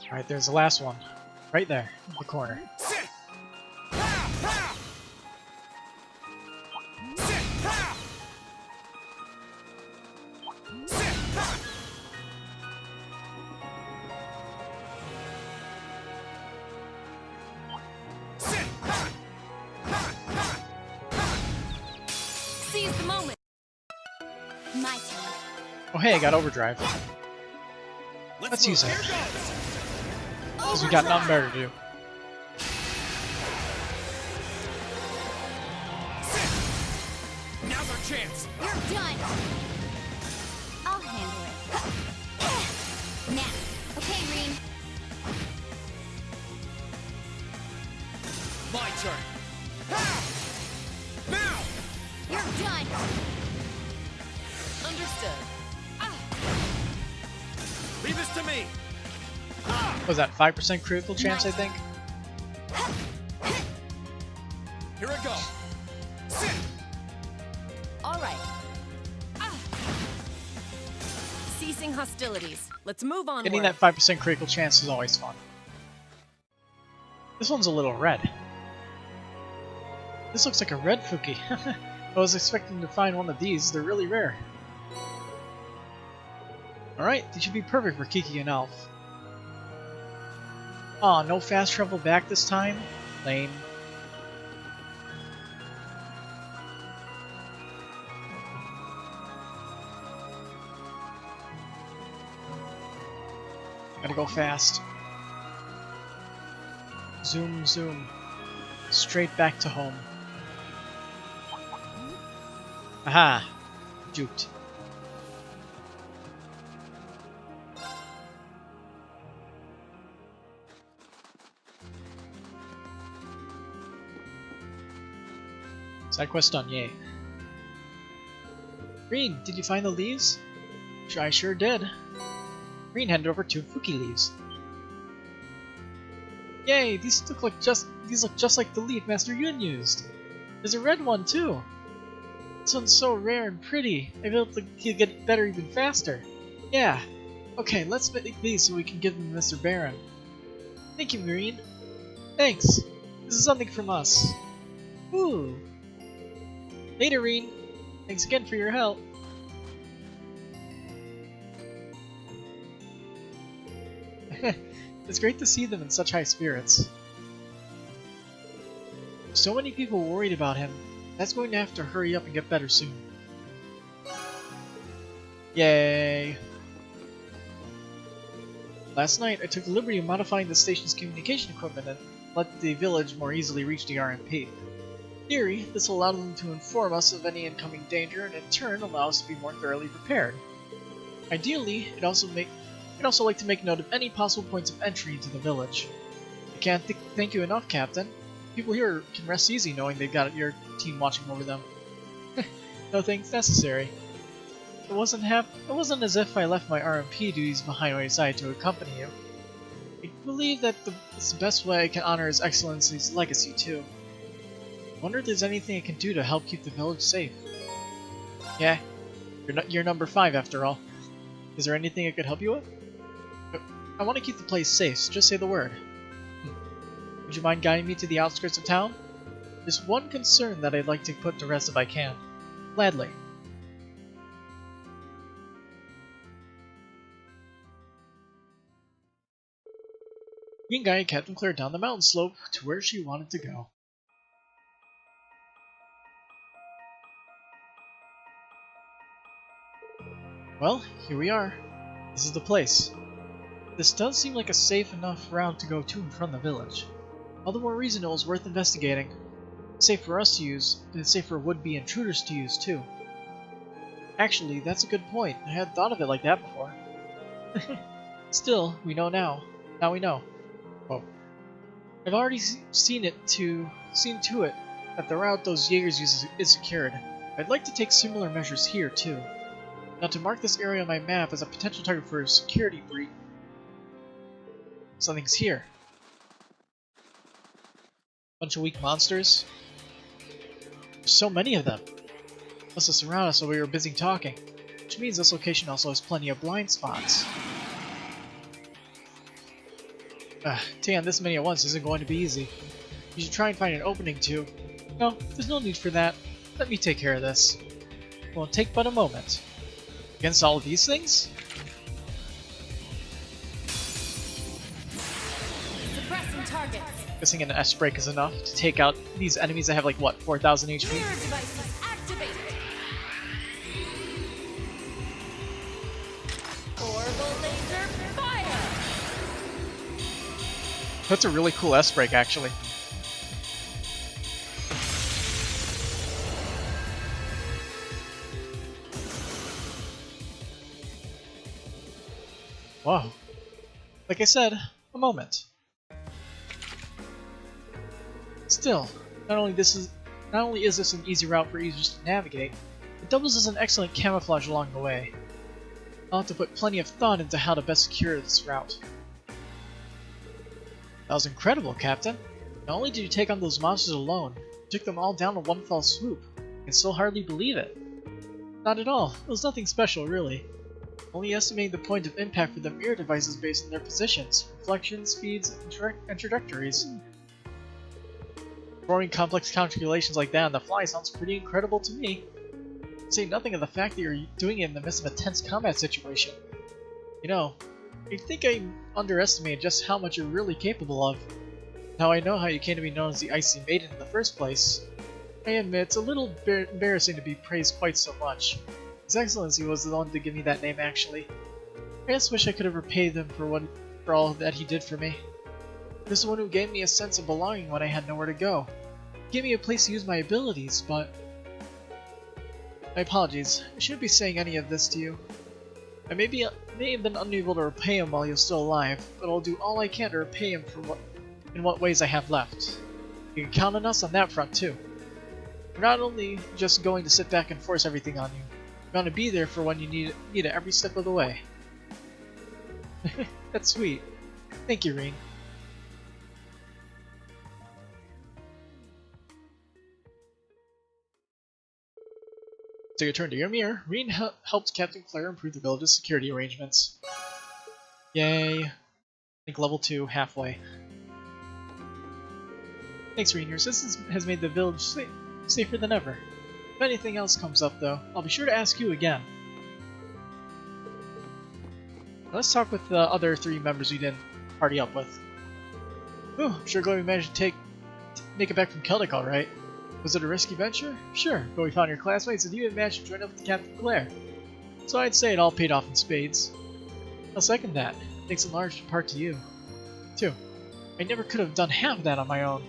Alright, there's the last one. Right there, in the corner. Seize the moment. My turn. Oh hey, I got overdrive. Let's use it. Because we got nothing better to do. Now's our chance. You're done. I'll handle it. Now. Okay, Reen. My turn. Now. You're done. Understood. Leave this to me. What was that, 5% critical chance, I think? Here I go. All right. Ceasing hostilities. Let's move on. Getting that 5% critical chance is always fun. This one's a little red. This looks like a red Fuki. I was expecting to find one of these. They're really rare. Alright, these should be perfect for Kiki and Elf. Aw, no fast travel back this time? Lame. Gotta go fast. Zoom, zoom. Straight back to home. Aha! Duped. Side quest done, yay. Green, did you find the leaves? I sure did. Green handed over 2 Fuki leaves. Yay, these look just like the leaf Master Yun used. There's a red one too. This one's so rare and pretty. I feel like he'll get better even faster. Yeah. Okay, let's make these so we can give them to Mr. Baron. Thank you, Green. Thanks. This is something from us. Ooh. Later, Reen. Thanks again for your help. It's great to see them in such high spirits. So many people worried about him. That's going to have to hurry up and get better soon. Yay! Last night, I took the liberty of modifying the station's communication equipment and let the village more easily reach the RMP. In theory, this will allow them to inform us of any incoming danger and in turn allow us to be more thoroughly prepared. Ideally, I'd also like to make note of any possible points of entry into the village. I can't thank you enough, Captain. People here can rest easy knowing they've got your team watching over them. No thanks necessary. It wasn't as if I left my RMP duties behind when I decided to accompany you. I believe that it's the best way I can honor His Excellency's legacy, too. I wonder if there's anything I can do to help keep the village safe. Yeah, you're number 5 after all. Is there anything I could help you with? I want to keep the place safe, so just say the word. Would you mind guiding me to the outskirts of town? There's one concern that I'd like to put to rest if I can. Gladly. Green guided Captain Claire down the mountain slope to where she wanted to go. Well, here we are. This is the place. This does seem like a safe enough route to go to and from the village. All the more reason it was worth investigating. It's safe for us to use, and it's safe for would-be intruders to use too. Actually, that's a good point. I hadn't thought of it like that before. Still, we know now. Now we know. Whoa. I've already seen to it that the route those Jaegers use is secured. I'd like to take similar measures here too. Now to mark this area on my map as a potential target for a security breach. Something's here. Bunch of weak monsters. There's so many of them. Must have surrounded us while we were busy talking. Which means this location also has plenty of blind spots. Taking on this many at once isn't going to be easy. You should try and find an opening too. No, there's no need for that. Let me take care of this. It won't take but a moment. Against all of these things? Suppressing targets. Guessing an S-break is enough to take out these enemies that have like, what, 4,000 HP? Mirror devices activated. Orbital laser fire. That's a really cool S-break, actually. Whoa. Like I said, a moment. Still, not only is this an easy route for users to navigate, it doubles as an excellent camouflage along the way. I'll have to put plenty of thought into how to best secure this route. That was incredible, Captain. Not only did you take on those monsters alone, you took them all down in one fell swoop. I can still hardly believe it. Not at all. It was nothing special, really. Only estimating the point of impact for the mirror devices based on their positions, reflection, speeds, and trajectories. Performing complex calculations like that on the fly sounds pretty incredible to me. To say nothing of the fact that you're doing it in the midst of a tense combat situation. You know, I think I underestimated just how much you're really capable of. Now I know how you came to be known as the Icy Maiden in the first place. I admit it's a little embarrassing to be praised quite so much. His Excellency was the one to give me that name, actually. I just wish I could have repaid him for all that he did for me. He was the one who gave me a sense of belonging when I had nowhere to go. He gave me a place to use my abilities, but... My apologies. I shouldn't be saying any of this to you. I may have been unable to repay him while he was still alive, but I'll do all I can to repay him for in what ways I have left. You can count on us on that front, too. We're not only just going to sit back and force everything on you. We're going to be there for when you need it every step of the way. That's sweet. Thank you, Reen. To return to your mirror, Reen helped Captain Claire improve the village's security arrangements. Yay. I think level 2, halfway. Thanks, Reen. Your assistance has made the village safer than ever. If anything else comes up, though, I'll be sure to ask you again. Now let's talk with the other 3 members we didn't party up with. Ooh, I'm sure glad we managed to make it back from Celtic alright. Was it a risky venture? Sure, but we found your classmates and you even managed to join up with Captain Claire. So I'd say it all paid off in spades. I'll second that. Thanks in large part to you. Too. I never could have done half of that on my own.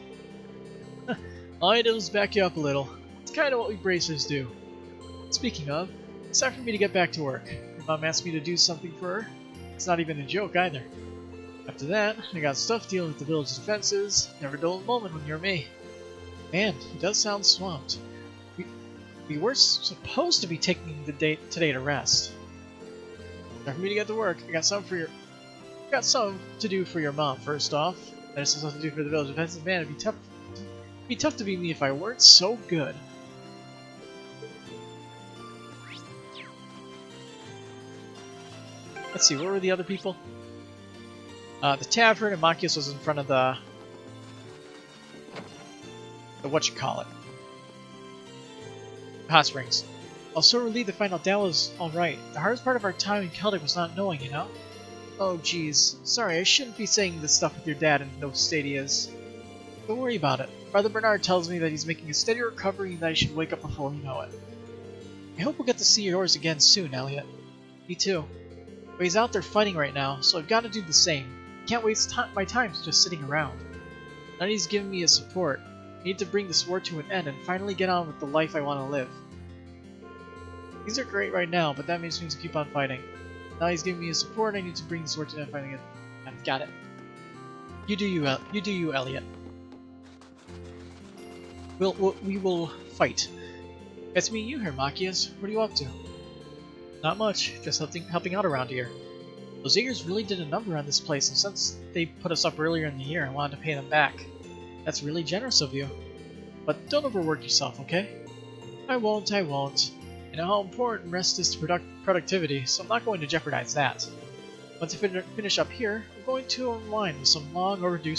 All I did was back you up a little. It's kind of what we bracers do. Speaking of, it's time for me to get back to work. Your mom asked me to do something for her. It's not even a joke either. After that, I got stuff dealing with the village's defenses. Never dull a moment when you're me. Man, he does sound swamped. We were supposed to be taking the day today to rest. Time for me to get to work. I got some to do for your mom. First off, I just have something to do for the village defenses. Man, it'd be tough to be me if I weren't so good. Let's see, where were the other people? The tavern, and Machias was in front of the whatchamacallit. Hot Springs. I was so relieved to find out Dad was alright. The hardest part of our time in Celtic was not knowing, you know? Oh jeez. Sorry, I shouldn't be saying this stuff with your dad in no state he is. Don't worry about it. Father Bernard tells me that he's making a steady recovery and that I should wake up before we know it. I hope we'll get to see yours again soon, Elliot. Me too. But he's out there fighting right now, so I've got to do the same. I can't waste my time just sitting around. Now that he's giving me his support, I need to bring this war to an end and finally get on with the life I want to live. Things are great right now, but that means we need to keep on fighting. Now he's giving me his support, I need to bring this war to an end and finally I've got it. You do you, Elliot. We will fight. It's me and you here, Machias. What are you up to? Not much, just helping out around here. Those Jaegers really did a number on this place, and since they put us up earlier in the year, I wanted to pay them back. That's really generous of you. But don't overwork yourself, okay? I won't. I know how important rest is to productivity, so I'm not going to jeopardize that. Once I finish up here, I'm going to unwind with some long overdue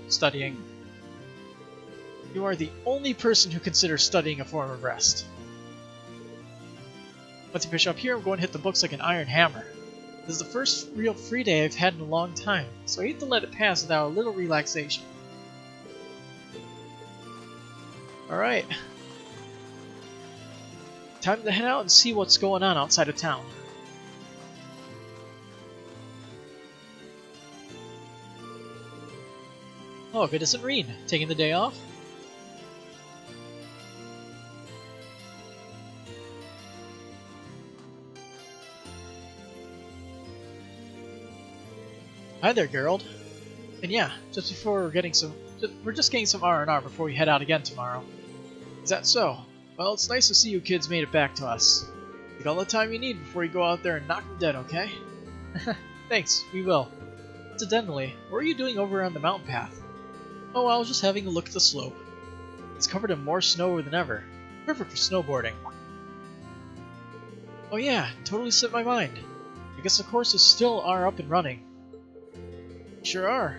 studying. You are the only person who considers studying a form of rest. Once I finish up here, I'm going to hit the books like an iron hammer. This is the first real free day I've had in a long time, so I hate to let it pass without a little relaxation. Alright. Time to head out and see what's going on outside of town. Oh, if it isn't Reen, taking the day off? Hi there, Gerald. And yeah, just before we're just getting some R&R before we head out again tomorrow. Is that so? Well, it's nice to see you kids made it back to us. Take all the time you need before you go out there and knock them dead, okay? Thanks, we will. Incidentally, what are you doing over on the mountain path? Oh, I was just having a look at the slope. It's covered in more snow than ever. Perfect for snowboarding. Oh yeah, totally slipped my mind. I guess the courses still are up and running. Sure are.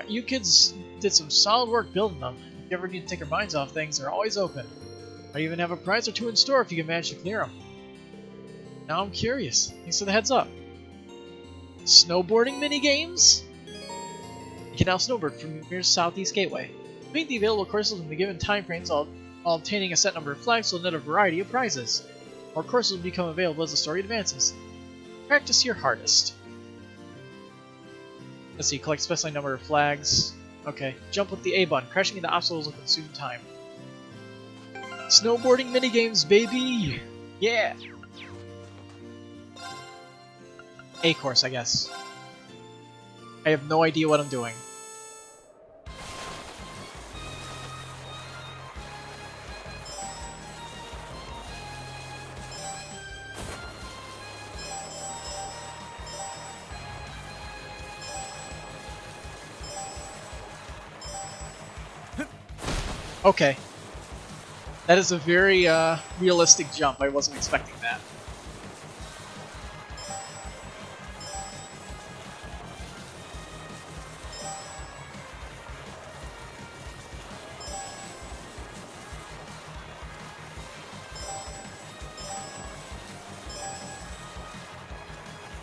You kids did some solid work building them. If you ever need to take your minds off things, they're always open. I even have a prize or two in store if you can manage to clear them. Now I'm curious. Thanks for the heads up. Snowboarding minigames? You can now snowboard from near Southeast Gateway. Complete the available courses in the given time frames while obtaining a set number of flags will net a variety of prizes. More courses will become available as the story advances. Practice your hardest. Let's see, collect specified number of flags. Okay, jump with the A button. Crashing into obstacles will consume time. Snowboarding minigames, baby! Yeah! A course, I guess. I have no idea what I'm doing. Okay. That is a very realistic jump. I wasn't expecting that.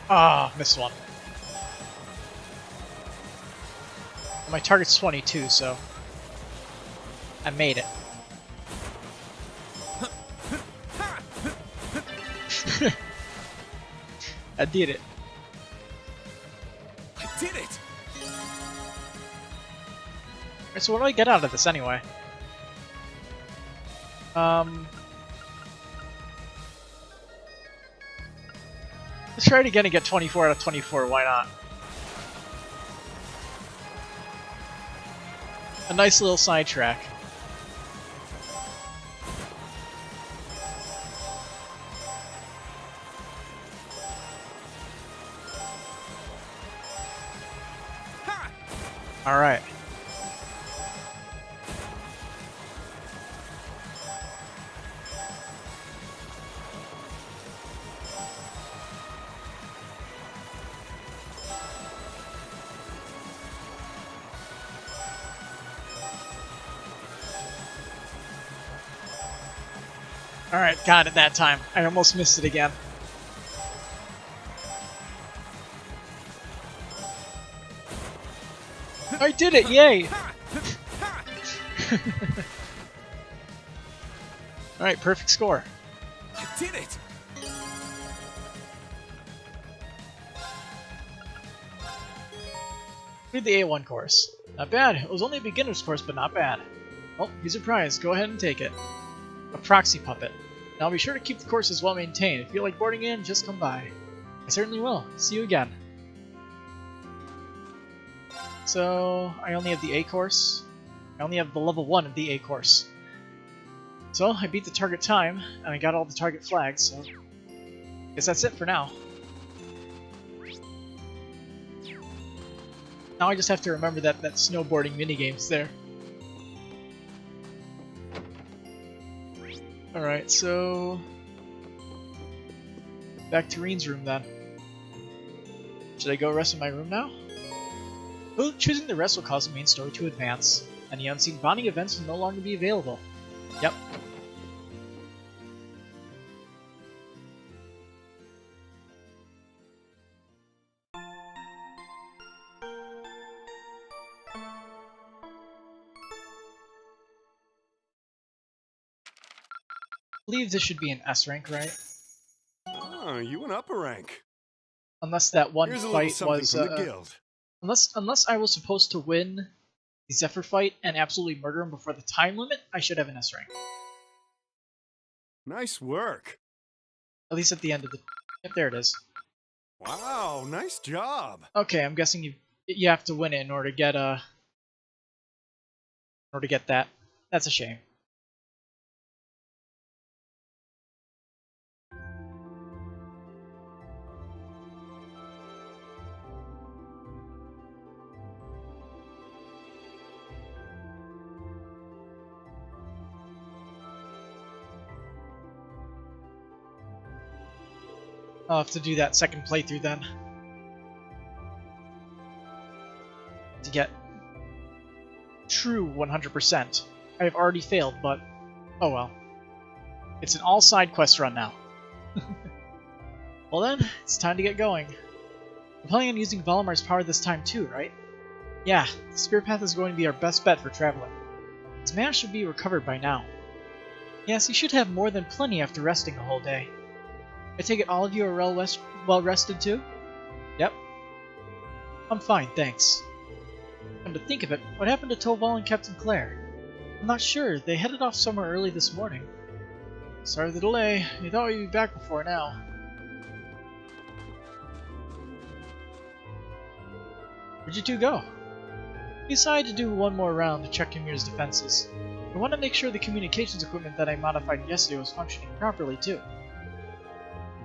Ah, missed one. My target's 22, so I made it. I did it. I did it! Alright, so what do I get out of this anyway? Let's try it again and get 24 out of 24, why not? A nice little sidetrack. Alright. Alright, got it that time. I almost missed it again. I did it! Yay! Alright, perfect score. I did it! Read the A1 course. Not bad. It was only a beginner's course, but not bad. Well, here's your prize. Go ahead and take it. A proxy puppet. Now be sure to keep the courses well maintained. If you feel like boarding in, just come by. I certainly will. See you again. So, I only have the A course. I only have the level 1 of the A course. So, I beat the target time, and I got all the target flags, so Guess that's it for now. Now I just have to remember that snowboarding minigame's there. Alright, so... back to Reen's room then. Should I go rest in my room now? Well, choosing the rest will cause the main story to advance, and the unseen bonding events will no longer be available. Yep. I believe this should be an S rank, right? Oh, you went up a rank. Unless that one Here's a little fight something was from the guild. unless I was supposed to win the Zephyr fight and absolutely murder him before the time limit, I should have an S rank. Nice work. At least at the end of the... Yep, there it is. Wow, nice job. Okay, I'm guessing you have to win it in order to get that. That's a shame. I'll have to do that second playthrough then. To get true 100%. I have already failed, but oh well. It's an all side quest run now. Well then, it's time to get going. We're planning on using Valamar's power this time too, right? Yeah, the Spirit Path is going to be our best bet for traveling. His mana should be recovered by now. Yes, he should have more than plenty after resting a whole day. I take it all of you are well rested too? Yep. I'm fine, thanks. Come to think of it, what happened to Toval and Captain Claire? I'm not sure, they headed off somewhere early this morning. Sorry for the delay, we thought we'd be back before now. Where'd you two go? We decided to do one more round to check Ymir's defenses. I want to make sure the communications equipment that I modified yesterday was functioning properly too.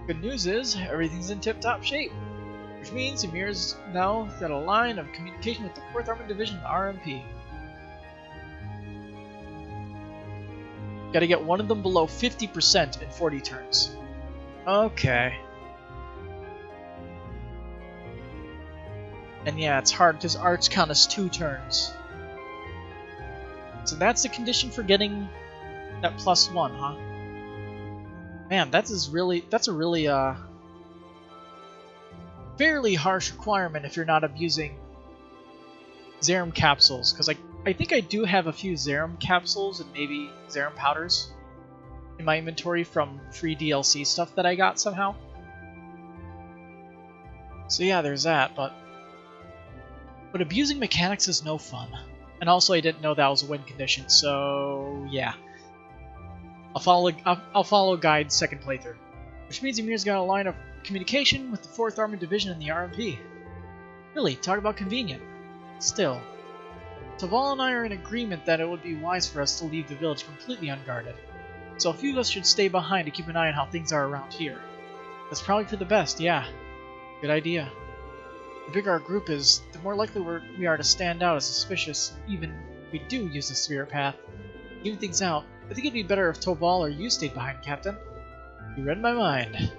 Good news is, everything's in tip-top shape, which means Ymir's now got a line of communication with the 4th Armored Division RMP. Gotta get one of them below 50% in 40 turns. Okay. And yeah, it's hard because arts count as 2 turns. So that's the condition for getting that +1, huh? Man, that's a really fairly harsh requirement if you're not abusing Zerum capsules, because I think I do have a few Zerum capsules and maybe Zerum powders in my inventory from free DLC stuff that I got somehow. So yeah, there's that, but abusing mechanics is no fun. And also I didn't know that was a win condition, so yeah. I'll follow Guide's second playthrough, which means Ymir's got a line of communication with the 4th Armored Division and the RMP. Really, talk about convenient. Still, Toval and I are in agreement that it would be wise for us to leave the village completely unguarded, so a few of us should stay behind to keep an eye on how things are around here. That's probably for the best, yeah. Good idea. The bigger our group is, the more likely we are to stand out as suspicious, even if we do use the Spirit Path. To even things out, I think it'd be better if Toval or you stayed behind, Captain. You read my mind.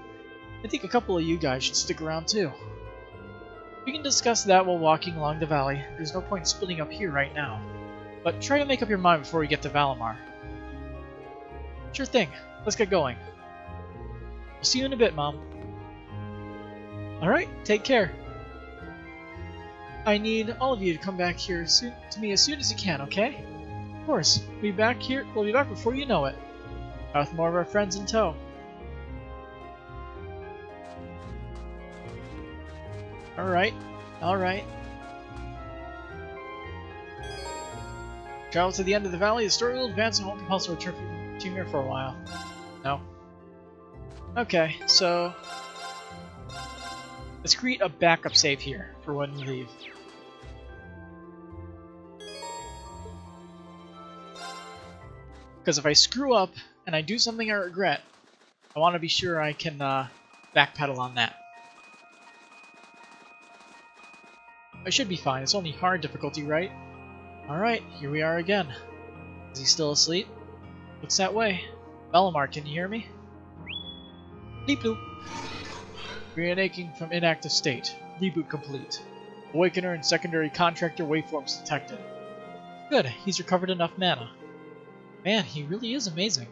I think a couple of you guys should stick around too. We can discuss that while walking along the valley. There's no point splitting up here right now. But try to make up your mind before we get to Valimar. Sure thing. Let's get going. I'll see you in a bit, Mom. Alright, take care. I need all of you to come back here to me as soon as you can, okay? Of course. We'll be back before you know it. With more of our friends in tow. Alright. Travel to the end of the valley, the story will advance and won't be possible to return to here for a while. No. Okay, so let's create a backup save here for when we leave. Because if I screw up and I do something I regret, I want to be sure I can backpedal on that. I should be fine. It's only hard difficulty, right? Alright, here we are again. Is he still asleep? Looks that way. Bellamar, can you hear me? Deep loop. Reanimating from inactive state. Reboot complete. Awakener and secondary contractor waveforms detected. Good, he's recovered enough mana. Man, he really is amazing.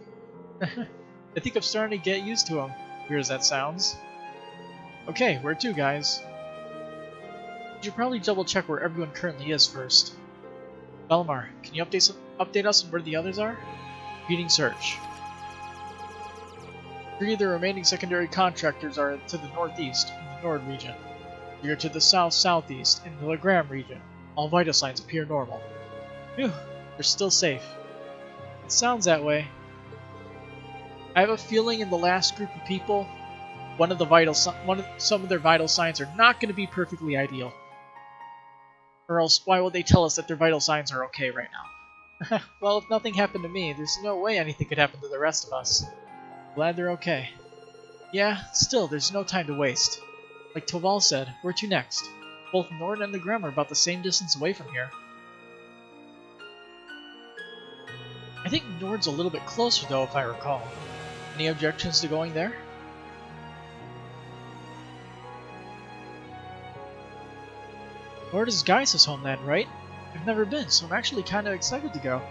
I think I'm starting to get used to him, weird as that sounds. Okay, where to, guys? You should probably double check where everyone currently is first. Bellamar, can you update us on where the others are? Repeating search. 3 of the remaining secondary contractors are to the northeast, in the Nord region. 3 are to the south-southeast, in the Legram region. All vital signs appear normal. Phew, they're still safe. It sounds that way. I have a feeling in the last group of people, some of their vital signs are not going to be perfectly ideal. Or else, why would they tell us that their vital signs are okay right now? Well, if nothing happened to me, there's no way anything could happen to the rest of us. Glad they're okay. Yeah, still, there's no time to waste. Like Toval said, where to next? Both Nord and the Grem are about the same distance away from here. I think Nord's a little bit closer though, if I recall. Any objections to going there? Nord is Gaius' homeland, right? I've never been, so I'm actually kind of excited to go.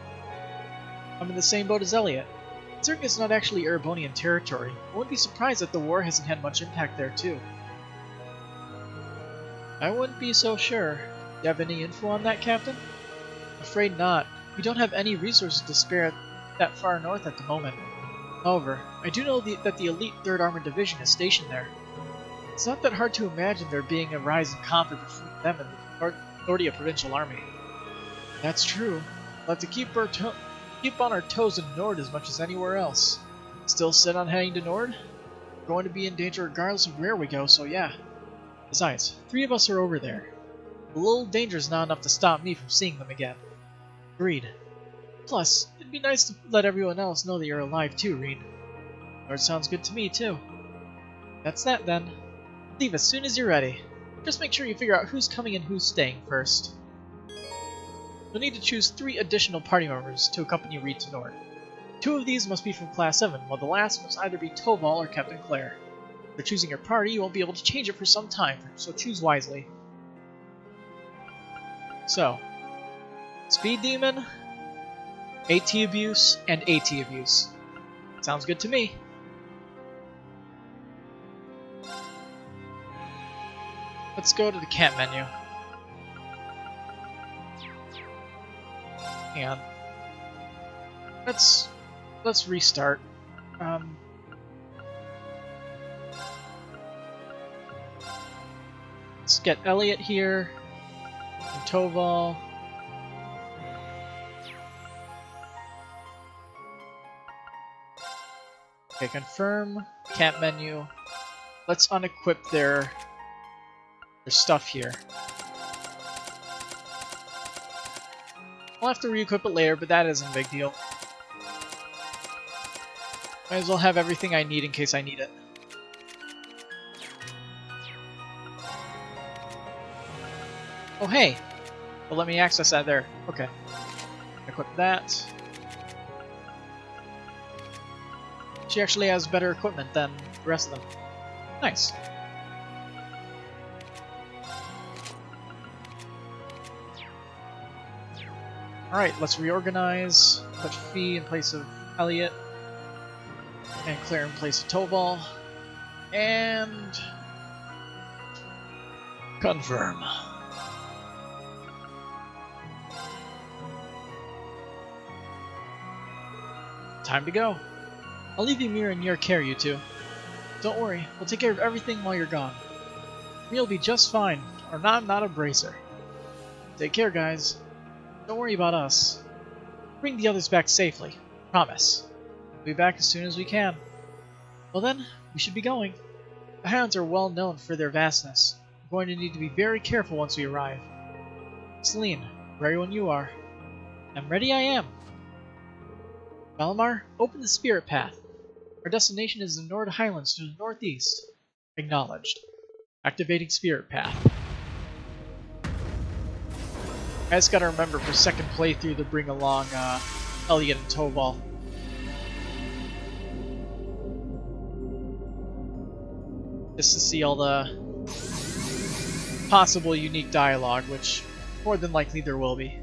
I'm in the same boat as Elliot. Considering it's not actually Erebonian territory, I wouldn't be surprised that the war hasn't had much impact there too. I wouldn't be so sure. Do you have any info on that, Captain? Afraid not. We don't have any resources to spare that far north at the moment. However, I do know that the elite 3rd Armored Division is stationed there. It's not that hard to imagine there being a rise in conflict between them and the Nordia Provincial Army. That's true. We'll have to keep on our toes in Nord as much as anywhere else. Still set on heading to Nord? We're going to be in danger regardless of where we go, so yeah. Besides, 3 of us are over there. A little danger is not enough to stop me from seeing them again. Agreed. Plus, it'd be nice to let everyone else know that you're alive too, Reed. Nord sounds good to me too. That's that then. Leave as soon as you're ready. Just make sure you figure out who's coming and who's staying first. You'll need to choose 3 additional party members to accompany Reed to Nord. 2 of these must be from Class 7, while the last must either be Toval or Captain Claire. If you're choosing your party, you won't be able to change it for some time, so choose wisely. So, Speed Demon, AT Abuse, and AT Abuse. Sounds good to me. Let's go to the camp menu. Hang on. Let's restart. Let's get Elliot here, and Toval. Okay, confirm camp menu. Let's unequip their stuff here. I'll have to re-equip it later, but that isn't a big deal. Might as well have everything I need in case I need it. Oh hey! Well, let me access that there. Okay. Equip that. She actually has better equipment than the rest of them. Nice. Alright, let's reorganize. Put Fee in place of Elliot. And Claire in place of Toval. And... confirm. Time to go. I'll leave Ymir in your care, you two. Don't worry, we'll take care of everything while you're gone. You'll be just fine, or not a bracer. Take care, guys. Don't worry about us. Bring the others back safely. Promise. We'll be back as soon as we can. Well then, we should be going. The Highlands are well known for their vastness. We're going to need to be very careful once we arrive. Celine, ready when you are. I'm ready, I am. Bellamar, open the spirit path. Our destination is the Nord Highlands to the northeast. Acknowledged. Activating Spirit Path. I just gotta remember for second playthrough to bring along Elliot and Toval. Just to see all the possible unique dialogue, which more than likely there will be.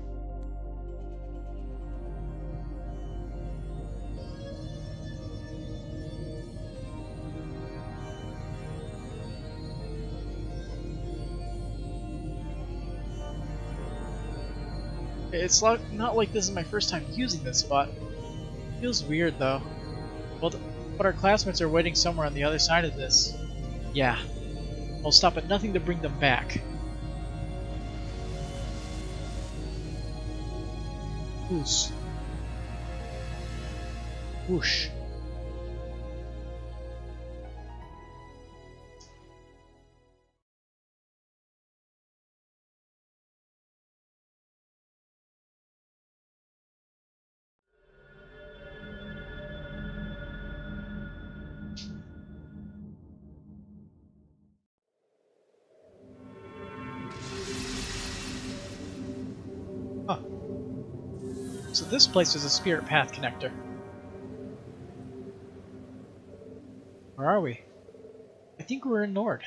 It's not like this is my first time using this spot. Feels weird though. Well, but our classmates are waiting somewhere on the other side of this. Yeah. I'll stop at nothing to bring them back. Whoosh. Whoosh. Huh. So this place is a Spirit Path connector. Where are we? I think we're in Nord.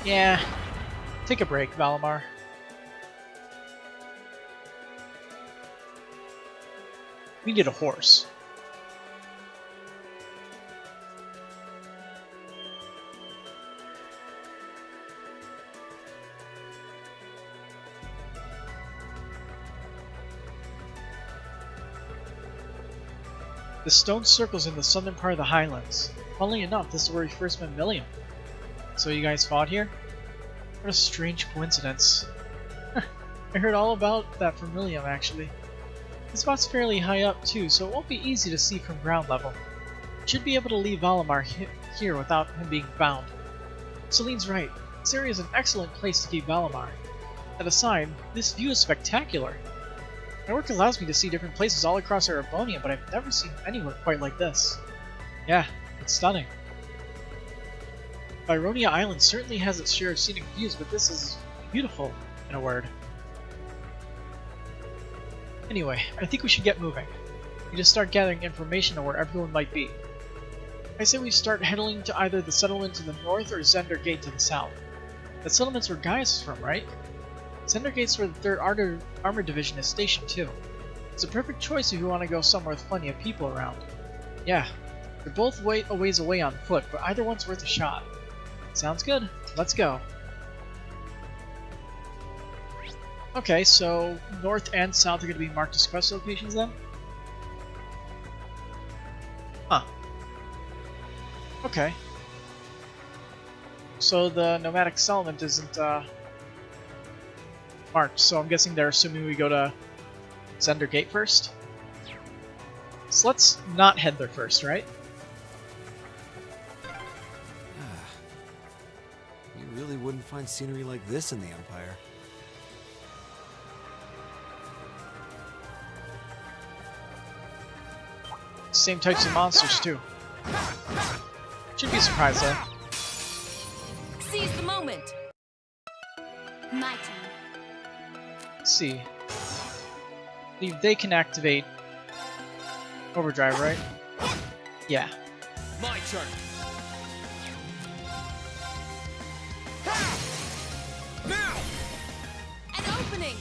Yeah. Take a break, Valimar. We need a horse. The stone circle's in the southern part of the highlands. Funnily enough, this is where we first met Milliam. So you guys fought here? What a strange coincidence. I heard all about that from Milliam, actually. The spot's fairly high up too, so it won't be easy to see from ground level. Should be able to leave Valimar here without him being found. Celine's right. This area is an excellent place to keep Valimar. That aside, this view is spectacular. My work allows me to see different places all across Erebonia, but I've never seen anywhere quite like this. Yeah, it's stunning. Byronia Island certainly has its share of scenic views, but this is beautiful, in a word. Anyway, I think we should get moving. We just start gathering information on where everyone might be. I say we start heading to either the settlement to the north or Zender Gate to the south. The settlement's where Gaius is from, right? Zender Gate's where the 3rd Armored Division is stationed too. It's a perfect choice if you want to go somewhere with plenty of people around. Yeah, they're both a ways away on foot, but either one's worth a shot. Sounds good. Let's go. Okay, so north and south are going to be marked as quest locations then? Huh. Okay. So the nomadic settlement isn't marked, so I'm guessing they're assuming we go to Zender Gate first? So let's not head there first, right? You really wouldn't find scenery like this in the Empire. Same types of monsters too. Should be surprised though. Seize the moment. My turn. Let's see. They can activate overdrive, right? Yeah. My turn. Now! An opening!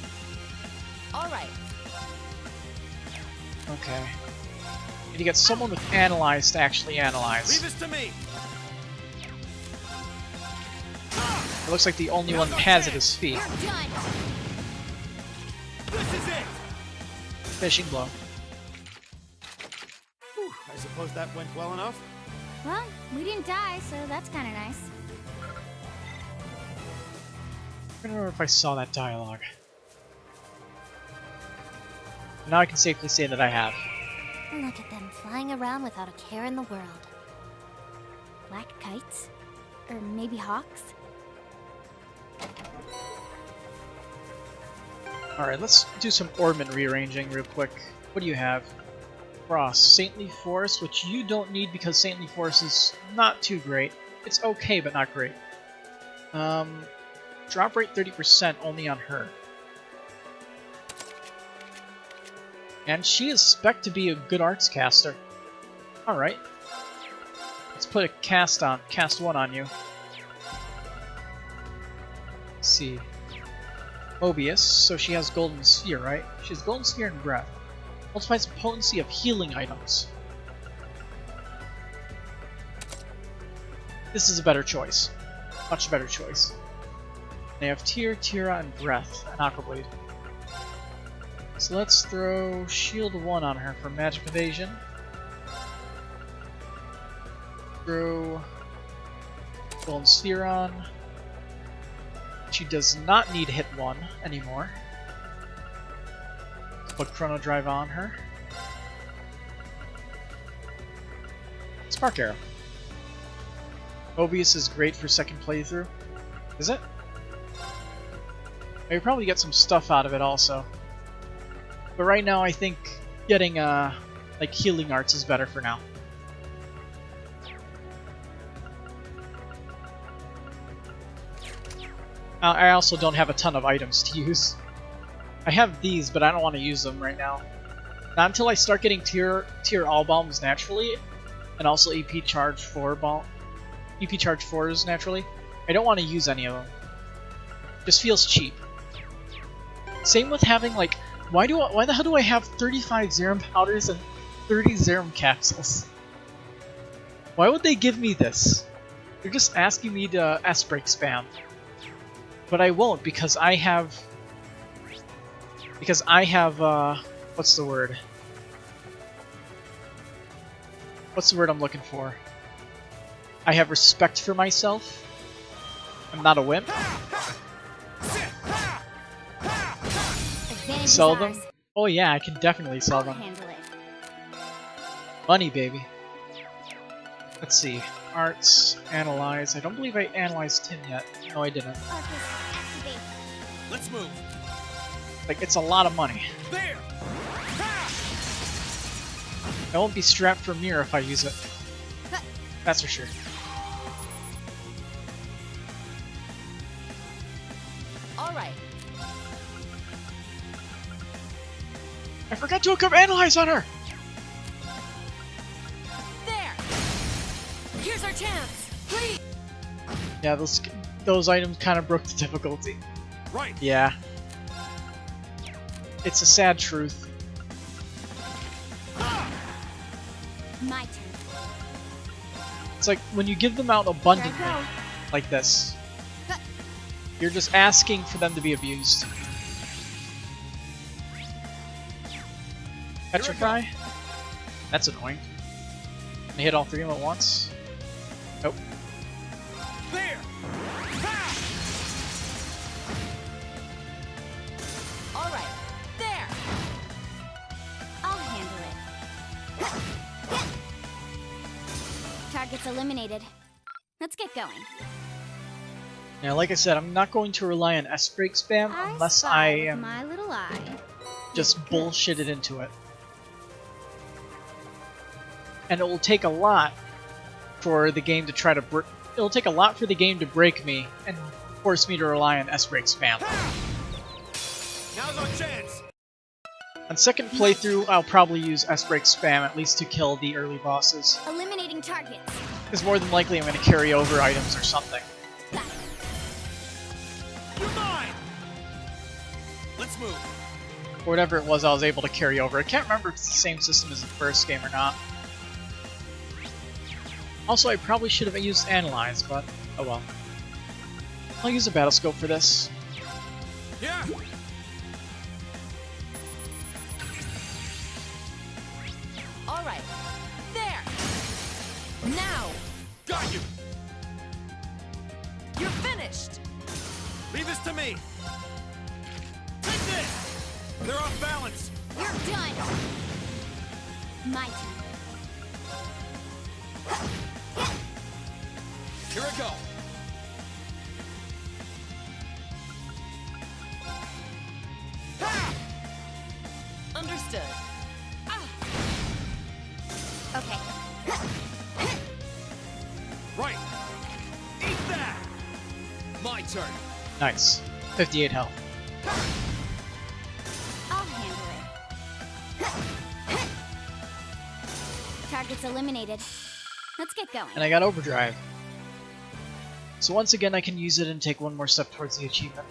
Alright. Okay. Need to get someone with Analyze to actually analyze. Leave this to me! It looks like the only one that has it is Fee. You're done. This is it! Fishing blow. Whew, I suppose that went well enough. Well, we didn't die, so that's kind of nice. I don't remember if I saw that dialogue. Now I can safely say that I have. Look at them flying around without a care in the world. Black kites? Or maybe hawks? Alright, let's do some orbment rearranging real quick. What do you have? Cross Saintly Forest, which you don't need because Saintly Forest is not too great. It's okay, but not great. Drop rate 30% only on her. And she is spec'd to be a good arts caster. Alright. Let's put a cast 1 on you. Let's see. Mobius, so she has Golden Sphere, right? She has Golden Sphere and Breath. Multiplies the potency of healing items. This is a better choice. Much better choice. They have Tear, Tira, and Breath, and Aqua Blade. So let's throw Shield 1 on her for Magic Evasion. Throw Golden Sphere on. She does not need Hit 1 anymore. Put Chrono Drive on her. Spark Arrow. Mobius is great for second playthrough. Is it? I could probably get some stuff out of it also. But right now I think getting like healing arts is better for now. I also don't have a ton of items to use. I have these, but I don't want to use them right now. Not until I start getting tier all bombs naturally, and also EP charge 4s naturally. I don't want to use any of them. Just feels cheap. Same with having like, why the hell do I have 35 Zerum powders and 30 Zerum capsules? Why would they give me this? They're just asking me to S-break spam. But I won't because I have what's the word? What's the word I'm looking for? I have respect for myself. I'm not a wimp. Sell them? Oh yeah, I can definitely sell them. Money, baby. Let's see. Arts, analyze. I don't believe I analyzed Tim yet. No, I didn't. Let's move. Like, it's a lot of money. There. I won't be strapped for mirror if I use it. That's for sure. Alright. I forgot to hook up analyze on her! There! Here's our chance! Please! Yeah, those items kind of broke the difficulty. Right. Yeah. It's a sad truth. My turn. It's like when you give them out abundantly, like this, you're just asking for them to be abused. Petrify? That's annoying. Can I hit all 3 of them at once? Nope. There. All right. There. I'll handle it. Target's eliminated. Let's get going. Now, like I said, I'm not going to rely on S-break spam unless I am my little eye. just bullshitted into it. And it will take a lot for the game to try to it'll take a lot for the game to break me and force me to rely on S-break spam. Now's our chance. On second playthrough, I'll probably use S-break spam at least to kill the early bosses. Eliminating targets. Because more than likely I'm going to carry over items or something. You're mine. Let's move. Or whatever it was I was able to carry over. I can't remember if it's the same system as the first game or not. Also, I probably should have used Analyze, but oh well. I'll use a battle scope for this. Yeah. All right. There. Now. Got you. You're finished. Leave this to me. Take this. They're off balance. You're done. My turn. Here I go. Understood. turn. Nice. 58 health. I'll handle it. Target's eliminated. Let's get going. And I got overdrive. So once again I can use it and take one more step towards the achievement.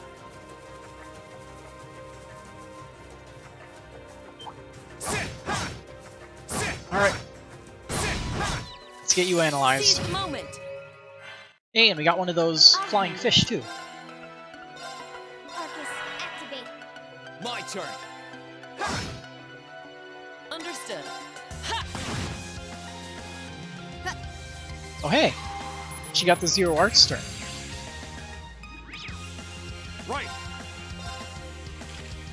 Alright. Let's get you analyzed. Seize the moment. And we got one of those flying fish too. Focus, activate. My turn. Understood. Oh hey! She got the Zero Arcs turn. Right.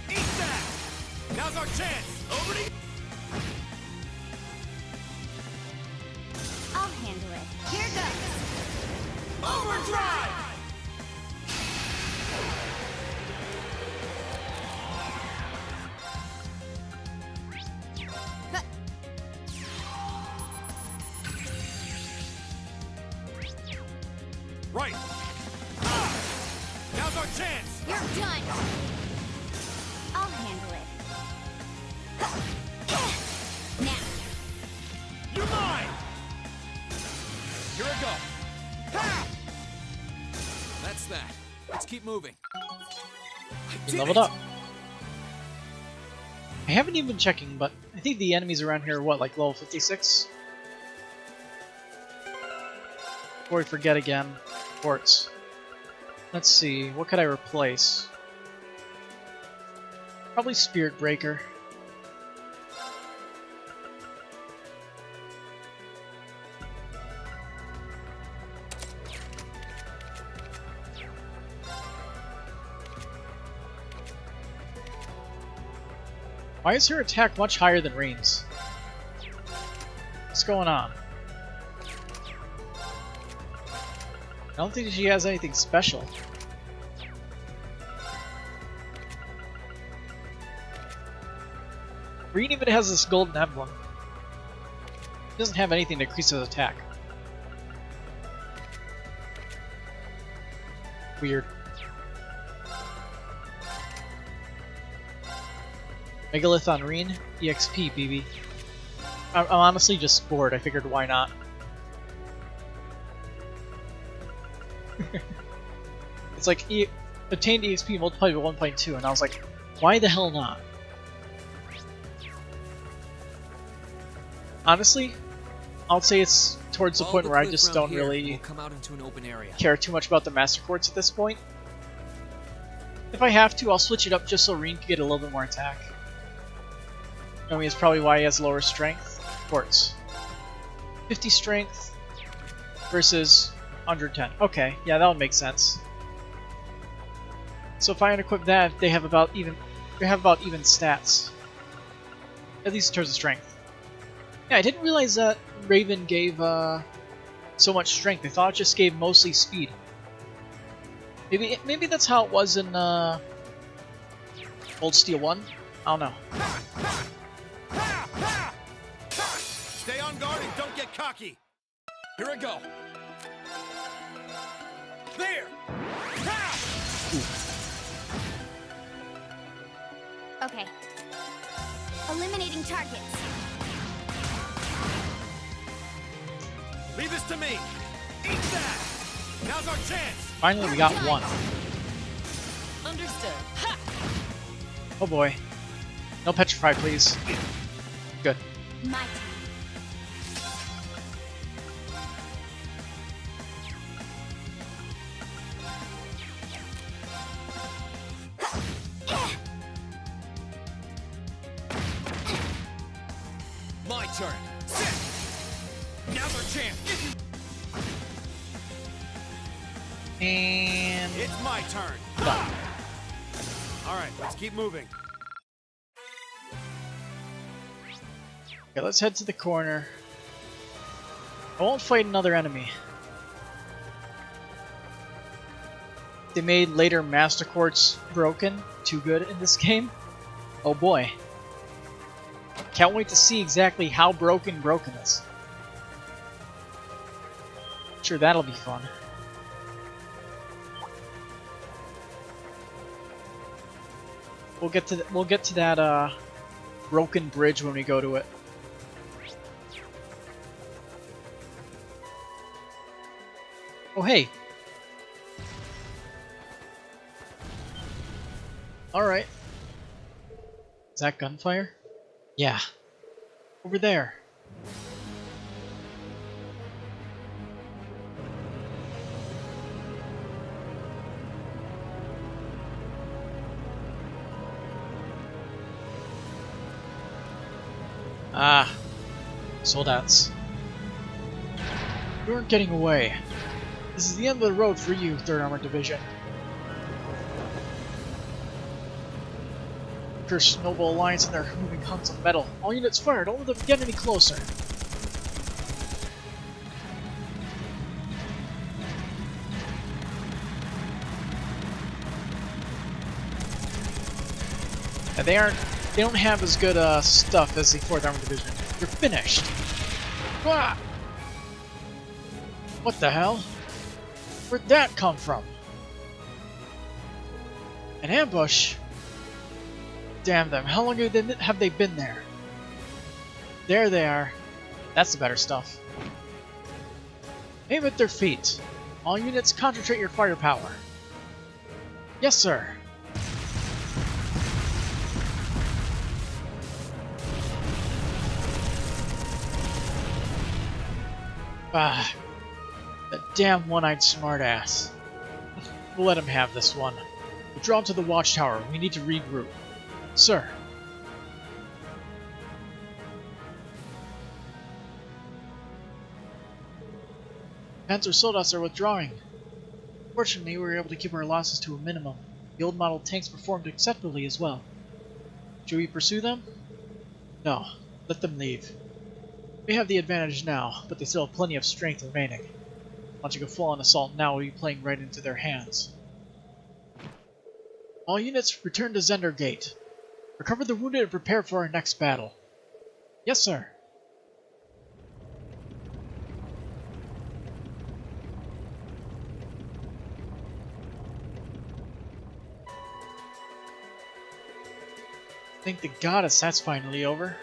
Eat that! Now's our chance! Over to you! I'll handle it. Here goes. Overdrive! Right. Now's our chance! You're done. I'll handle it. Now. You're mine! Here I go. That's that. Let's keep moving. You leveled up. I haven't even been checking, but I think the enemies around here are what, like level 56? Before I forget again, quartz. Let's see, what could I replace? Probably Spirit Breaker. Why is her attack much higher than Reen's? What's going on? I don't think she has anything special. Reen even has this golden emblem. He doesn't have anything to increase his attack. Weird. Megalith on Reen, EXP, BB. I'm honestly just bored. I figured why not. It's like obtained EXP multiplied by 1.2, and I was like, why the hell not? Honestly, I'll say it's towards the point where I just don't really come out into an open area. care too much about the Master Quartz at this point. If I have to, I'll switch it up just so Reen can get a little bit more attack. I mean, it's probably why he has lower strength. Quartz. 50 strength versus 110. Okay, yeah, that would make sense. So if I unequip that, they have about even stats. At least in terms of strength. Yeah, I didn't realize that Raven gave so much strength. I thought it just gave mostly speed. Maybe that's how it was in Old Steel 1. I don't know. Stay on guard and don't get cocky. Here I go. There. Okay. Eliminating targets. Leave this to me. Eat that. Now's our chance. Finally, we got one. Understood. Oh boy. No petrify, please. Good. My turn. My turn. Now's our chance. And It's my turn. done. All right, let's keep moving. Okay, let's head to the corner. I won't fight another enemy. They made later Master Quartz broken too good in this game. Oh boy. Can't wait to see exactly how broken is. Sure, that'll be fun. We'll get to that broken bridge when we go to it. Oh hey. All right. Is that gunfire? Yeah. Over there. Ah, soldats. You aren't getting away. This is the end of the road for you, 3rd Armored Division. Cursed Noble Alliance and their moving hunks of metal. All units fire, don't let them get any closer. And they don't have as good stuff as the 4th Armored Division. You're finished. Ah! What the hell? Where'd that come from? An ambush? Damn them, how long have they been there? There they are. That's the better stuff. Aim at their feet. All units concentrate your firepower. Yes, sir. Ah, that damn one-eyed smartass. We'll let him have this one. Withdraw to the watchtower. We need to regroup. Sir. Panzer soldiers are withdrawing. Fortunately, we were able to keep our losses to a minimum. The old model tanks performed acceptably as well. Should we pursue them? No. Let them leave. We have the advantage now, but they still have plenty of strength remaining. Launching a full-on assault now will be playing right into their hands. All units return to Zender Gate. Recover the wounded and prepare for our next battle. Yes, sir. Thank the goddess that's finally over.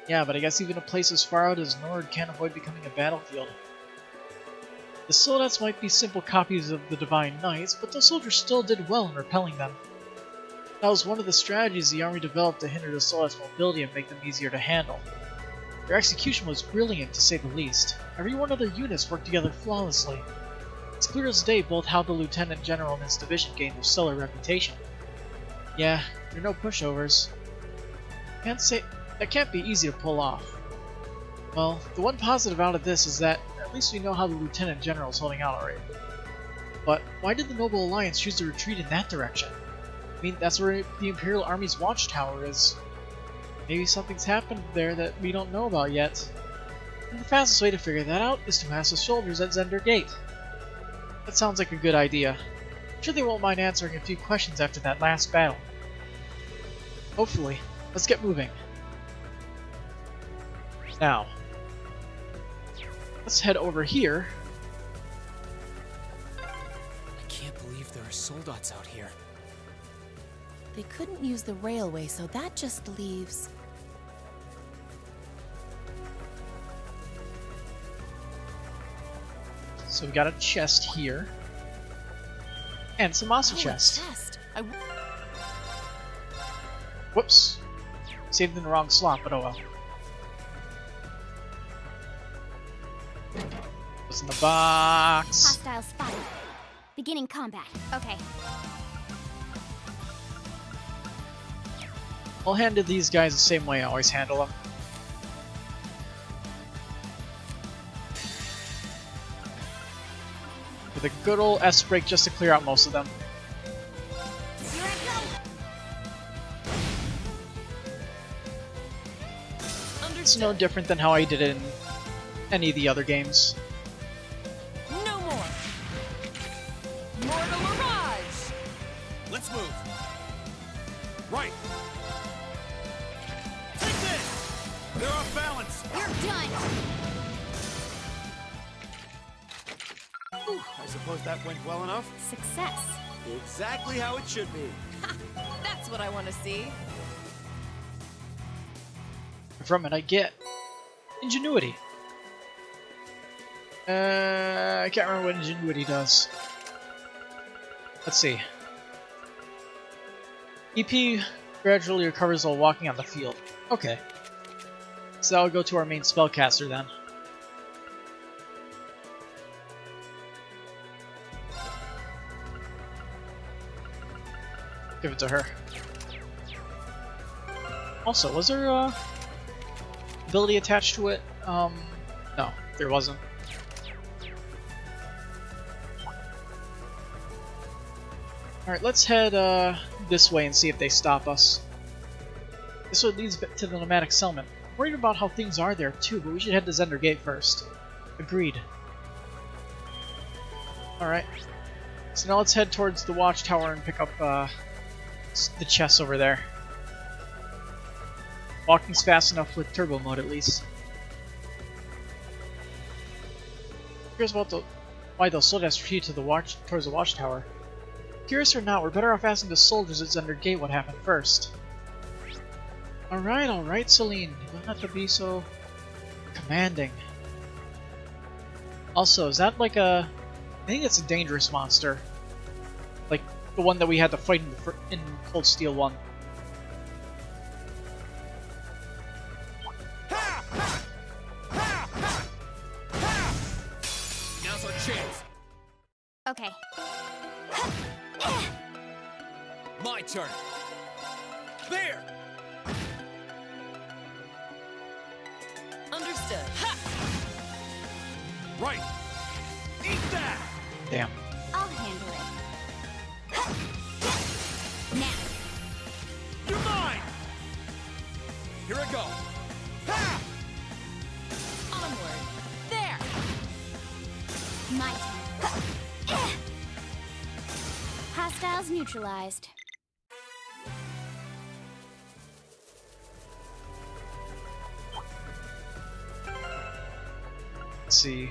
Yeah, but I guess even a place as far out as Nord can't avoid becoming a battlefield. The soldats might be simple copies of the Divine Knights, but those soldiers still did well in repelling them. That was one of the strategies the army developed to hinder the soldats' mobility and make them easier to handle. Their execution was brilliant, to say the least. Every one of their units worked together flawlessly. It's clear as day both how the Lieutenant General and his division gained their stellar reputation. Yeah, they're no pushovers. That can't be easy to pull off. Well, the one positive out of this is that at least we know how the Lieutenant General is holding out already. But why did the Noble Alliance choose to retreat in that direction? I mean, that's where the Imperial Army's watchtower is. Maybe something's happened there that we don't know about yet. And the fastest way to figure that out is to ask the soldiers at Zender Gate. That sounds like a good idea. I'm sure they won't mind answering a few questions after that last battle. Hopefully. Let's get moving. Now, let's head over here. I can't believe there are soldats out here. They couldn't use the railway, so that just leaves... So we got a chest here. And some Masa chest. Whoops. Saved in the wrong slot, but oh well. What's in the box? Hostile spotted. Beginning combat. Okay. I'll handle these guys the same way I always handle them. With a good old S-brake just to clear out most of them. It's no different than how I did it in any of the other games. No more! Mortal arrives! Let's move. Right. Take this! They're off balance. You're done! I suppose that went well enough. Success. Exactly how it should be. That's what I want to see. From it, I get ingenuity. I can't remember what ingenuity does. Let's see. EP gradually recovers while walking on the field. Okay. So that'll go to our main spellcaster then. Give it to her. Also, was there a ability attached to it? No, there wasn't. Alright, let's head this way and see if they stop us. This one leads to the nomadic settlement. I'm worried about how things are there too, but we should head to Zender Gate first. Agreed. Alright. So now let's head towards the watchtower and pick up the chests over there. Walking's fast enough with turbo mode at least. Curious about why those soldiers retreated to towards the watchtower. Curious or not, we're better off asking the soldiers at Zender Gate what happened first. Alright, Celine. You don't have to be so commanding. Also, is that like a... I think it's a dangerous monster. Like the one that we had to fight in Cold Steel 1. Now's our chance. Okay. My turn. There. Understood. Right. Eat that. Damn. I'll handle it. Now. You're mine. Here I go. Onward. There. My turn. Hostiles neutralized. Let's see.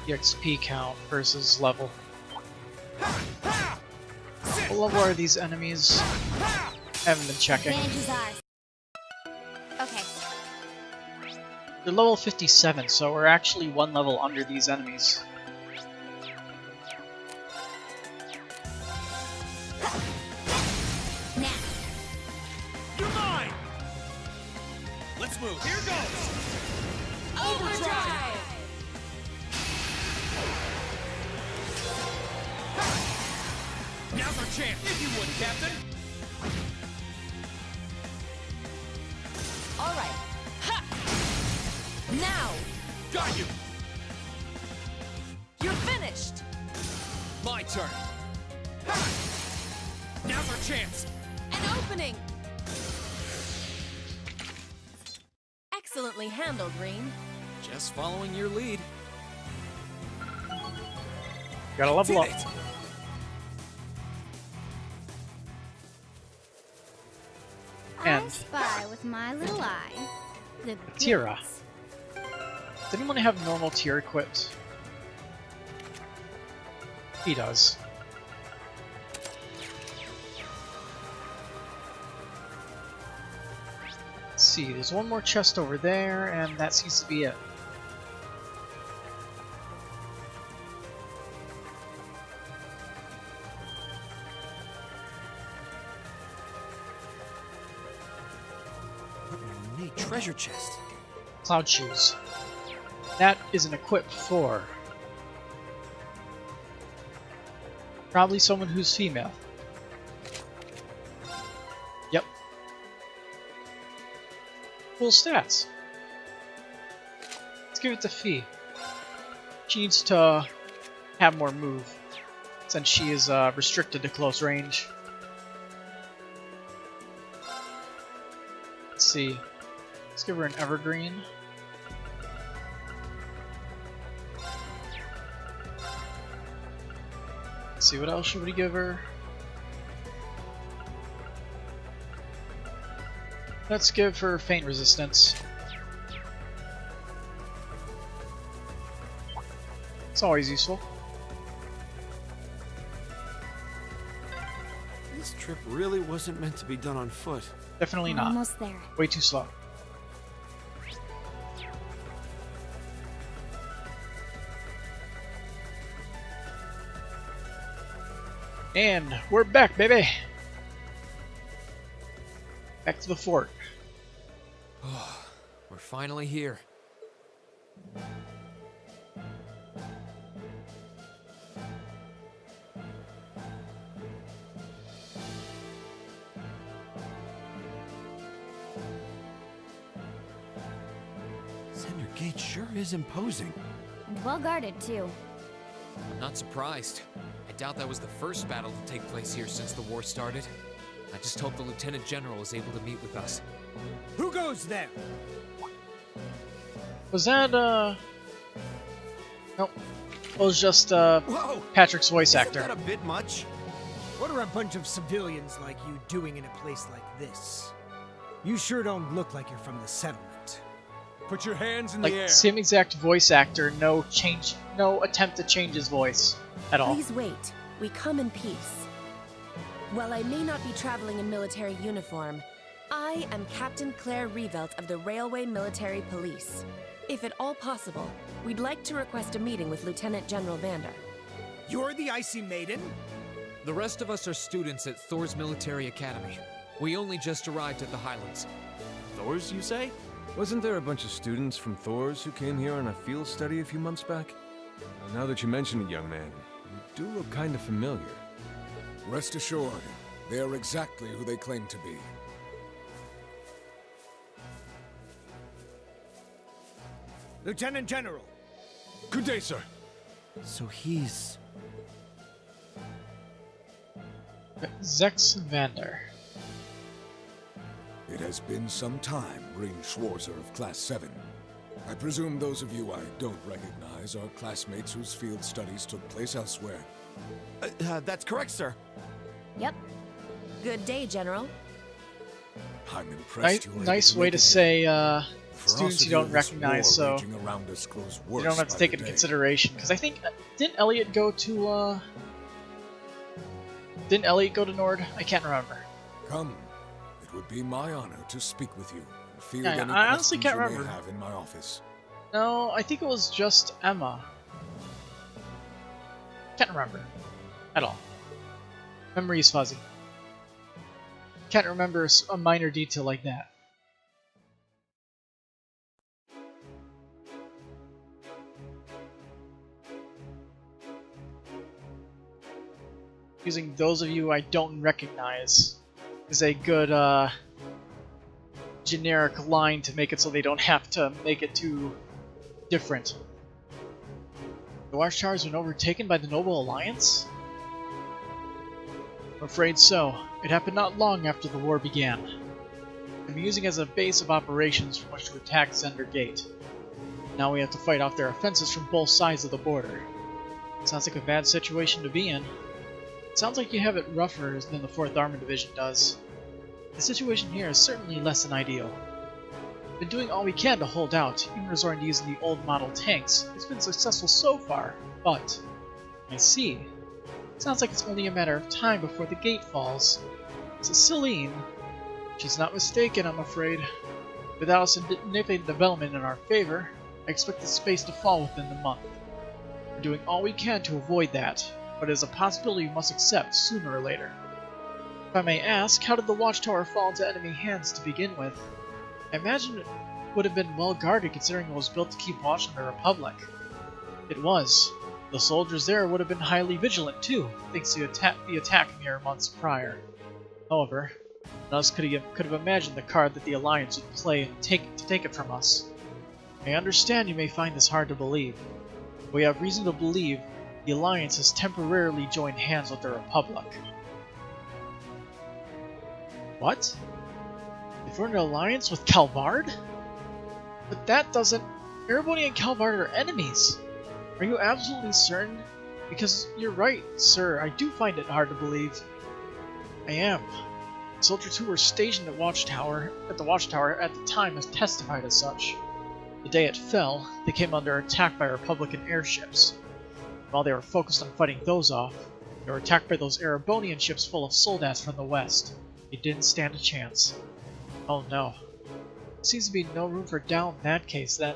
The XP count versus level. What level are these enemies? I haven't been checking. Advantage is ours. Okay. They're level 57, so we're actually one level under these enemies. Now. You're mine. Let's move. Here goes. Overdrive! Now's our chance. If you would, Captain. All right. Ha! Now! Got you. You're finished! My turn. Now's our chance. An opening! Excellently handled, Reen. Just following your lead. Gotta level up. Did it. I And spy with my little eye. The Tira. goods. Does anyone have normal tier equipped? He does. Let's see, there's one more chest over there, and that seems to be it. Ornate treasure chest. Cloud shoes. That isn't equipped for. Probably someone who's female. Yep. Cool stats. Let's give it to Fee. She needs to have more move, since she is restricted to close range. Let's see. Let's give her an evergreen. Let's see, what else should we give her? Let's give her feint resistance. It's always useful. This trip really wasn't meant to be done on foot. Definitely We're not. almost there. Way too slow. And we're back, baby! Back to the fort. We're finally here. Cinder Gate sure is imposing. And well guarded, too. I'm not surprised. I doubt that was the first battle to take place here since the war started. I just hope the Lieutenant General is able to meet with us. Who goes there? Was that, Nope. It was just, Whoa! Patrick's voice actor. Isn't that a bit much? What are a bunch of civilians like you doing in a place like this? You sure don't look like you're from the settlement. Put your hands in Like, the air. same exact voice actor, no attempt to change his voice at all. Please wait. We come in peace. While I may not be traveling in military uniform, I am Captain Claire Revelt of the Railway Military Police. If at all possible, we'd like to request a meeting with Lieutenant General Vander. You're the Icy Maiden? The rest of us are students at Thor's Military Academy. We only just arrived at the Highlands. Thor's, you say? Wasn't there a bunch of students from Thor's who came here on a field study a few months back? Now that you mention it, young man, you do look kind of familiar. Rest assured, they are exactly who they claim to be. Lieutenant General. Good day, sir. So he's... Zex Vander. It has been some time, Ring Schwarzer of Class 7. I presume those of you I don't recognize are classmates whose field studies took place elsewhere. That's correct, sir. Yep. Good day, General. I'm impressed you were able Nice way make to it say, here. students you Ferocity of don't this recognize, war so raging around us grows you worse don't have to by take the into day. consideration. Because I think, didn't Elliot go to, Didn't Elliot go to Nord? I can't remember. Come, it would be my honor to speak with you and field Yeah, any I honestly questions can't you may remember. have in my office. No, I think it was just Emma. Can't remember. At all. Memory's fuzzy. Can't remember a minor detail like that. Using those of you I don't recognize is a good, generic line to make it so they don't have to make it too different. The Watchtower has been overtaken by the Noble Alliance? I'm afraid so. It happened not long after the war began. I'm using it as a base of operations from which to attack Zender Gate. Now we have to fight off their offenses from both sides of the border. Sounds like a bad situation to be in. It sounds like you have it rougher than the 4th Armored Division does. The situation here is certainly less than ideal. We've been doing all we can to hold out, even resorting to using the old model tanks. It's been successful so far, but... I see. Sounds like it's only a matter of time before the gate falls. So Celine... She's not mistaken, I'm afraid. Without a significant development in our favor, I expect the space to fall within the month. We're doing all we can to avoid that, but it is a possibility we must accept sooner or later. If I may ask, how did the Watchtower fall into enemy hands to begin with? I imagine it would have been well guarded considering it was built to keep watch on the Republic. It was. The soldiers there would have been highly vigilant too, thanks to the attack mere months prior. However, none of us could have imagined the card that the Alliance would play to take it from us. I understand you may find this hard to believe. But we have reason to believe the Alliance has temporarily joined hands with the Republic. What? They formed an alliance with Calvard? But that doesn't... Erebony and Calvard are enemies! Are you absolutely certain? Because you're right, sir, I do find it hard to believe. I am. Soldiers who were stationed at the Watchtower at the time have testified as such. The day it fell, they came under attack by Republican airships. While they were focused on fighting those off, they were attacked by those Erebonian ships full of soldats from the west. They didn't stand a chance. Oh no. Seems to be no room for doubt in that case then.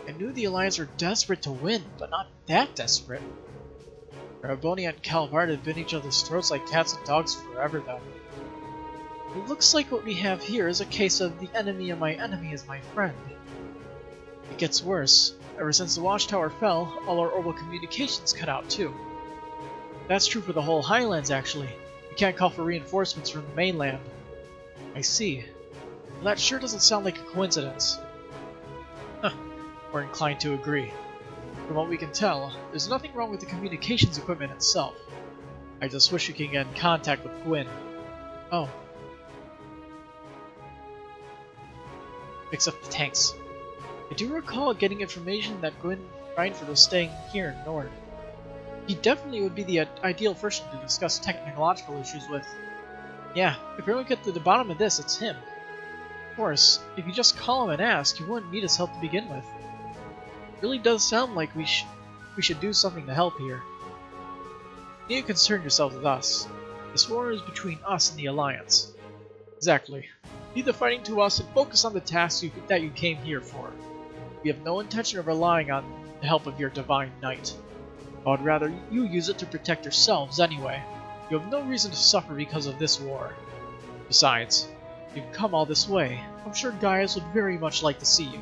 I knew the Alliance were desperate to win, but not that desperate. Erebonian and Calvard have been each other's throats like cats and dogs forever though. It looks like what we have here is a case of the enemy of my enemy is my friend. It gets worse. Ever since the watchtower fell, all our orbital communications cut out too. That's true for the whole Highlands actually. We can't call for reinforcements from the mainland. I see. Well, that sure doesn't sound like a coincidence. Huh. We're inclined to agree. From what we can tell, there's nothing wrong with the communications equipment itself. I just wish we could get in contact with Gwyn. Oh. Fix up the tanks. I do recall getting information that Gwyn Reinford was staying here in Nord. He definitely would be the ideal person to discuss technological issues with. Yeah, if we're going to get to the bottom of this, it's him. Of course, if you just call him and ask, he wouldn't need his help to begin with. It really does sound like we should do something to help here. You need to concern yourself with us. This war is between us and the Alliance. Exactly. Leave the fighting to us and focus on the tasks that you came here for. We have no intention of relying on the help of your divine knight. I would rather you use it to protect yourselves anyway. You have no reason to suffer because of this war. Besides, you've come all this way. I'm sure Gaius would very much like to see you.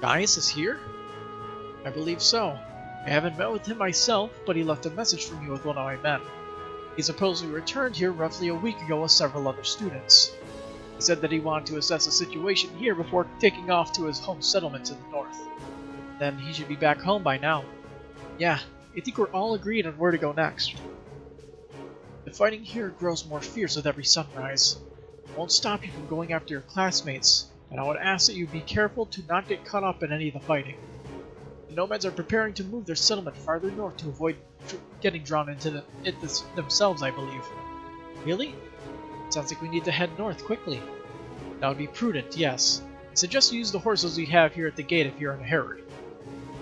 Gaius is here? I believe so. I haven't met with him myself, but he left a message for me with one of my men. He supposedly returned here roughly a week ago with several other students. He said that he wanted to assess the situation here before taking off to his home settlement to the north. Then he should be back home by now. Yeah, I think we're all agreed on where to go next. The fighting here grows more fierce with every sunrise. It won't stop you from going after your classmates, and I would ask that you be careful to not get caught up in any of the fighting. The nomads are preparing to move their settlement farther north to avoid getting drawn into it themselves, I believe. Really? Sounds like we need to head north quickly. That would be prudent, yes. I suggest you use the horses we have here at the gate if you're in a hurry.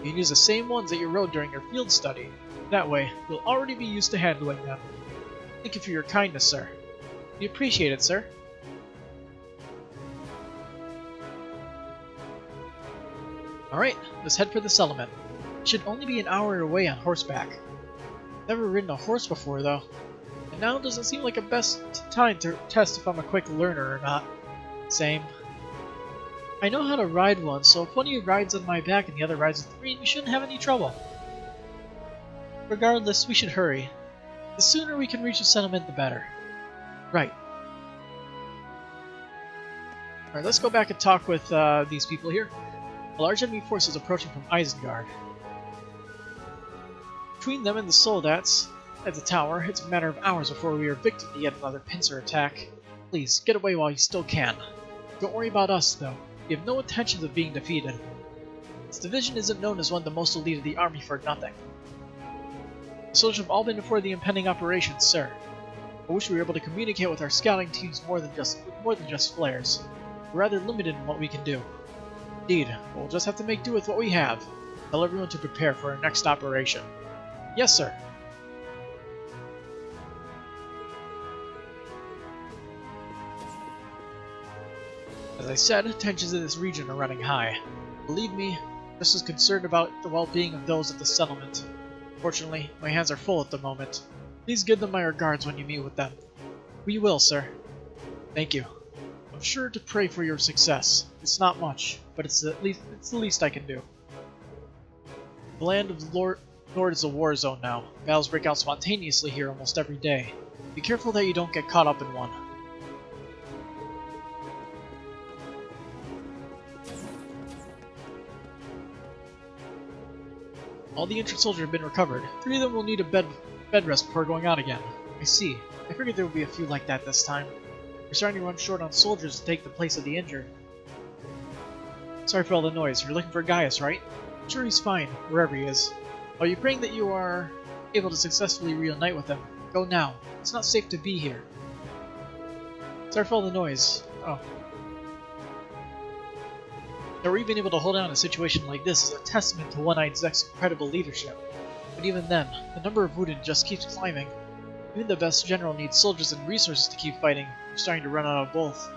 You can use the same ones that you rode during your field study. That way, you'll already be used to handling them. Thank you for your kindness, sir. We appreciate it, sir. Alright, let's head for the settlement. It should only be an hour away on horseback. Never ridden a horse before, though. And now doesn't seem like a best time to test if I'm a quick learner or not. Same. I know how to ride one, so if one of you rides on my back and the other rides with me, we shouldn't have any trouble. Regardless, we should hurry. The sooner we can reach the settlement, the better. Right. Alright, let's go back and talk with these people here. A large enemy force is approaching from Isengard. Between them and the soldats at the tower, it's a matter of hours before we are victim to yet another pincer attack. Please, get away while you still can. Don't worry about us, though. We have no intentions of being defeated. This division isn't known as one of the most elite of the army for nothing. The soldiers have all been before the impending operation, sir. I wish we were able to communicate with our scouting teams more than just flares. We're rather limited in what we can do. Indeed, we'll just have to make do with what we have. Tell everyone to prepare for our next operation. Yes, sir. As I said, tensions in this region are running high. Believe me, I'm just as concerned about the well-being of those at the settlement. Fortunately, my hands are full at the moment. Please give them my regards when you meet with them. We will, sir. Thank you. I'm sure to pray for your success. It's not much, but it's the least I can do. The land of the Nord is a war zone now. Battles break out spontaneously here almost every day. Be careful that you don't get caught up in one. All the injured soldiers have been recovered. 3 of them will need a bed rest before going out again. I see. I figured there would be a few like that this time. We're starting to run short on soldiers to take the place of the injured. Sorry for all the noise. You're looking for Gaius, right? I'm sure he's fine, wherever he is. Are you praying that you are able to successfully reunite with him? Go now. It's not safe to be here. Sorry for all the noise. Oh. That we're even able to hold down a situation like this is a testament to One-Eyed Zek's incredible leadership. But even then, the number of wounded just keeps climbing. Even the best general needs soldiers and resources to keep fighting. We're starting to run out of both.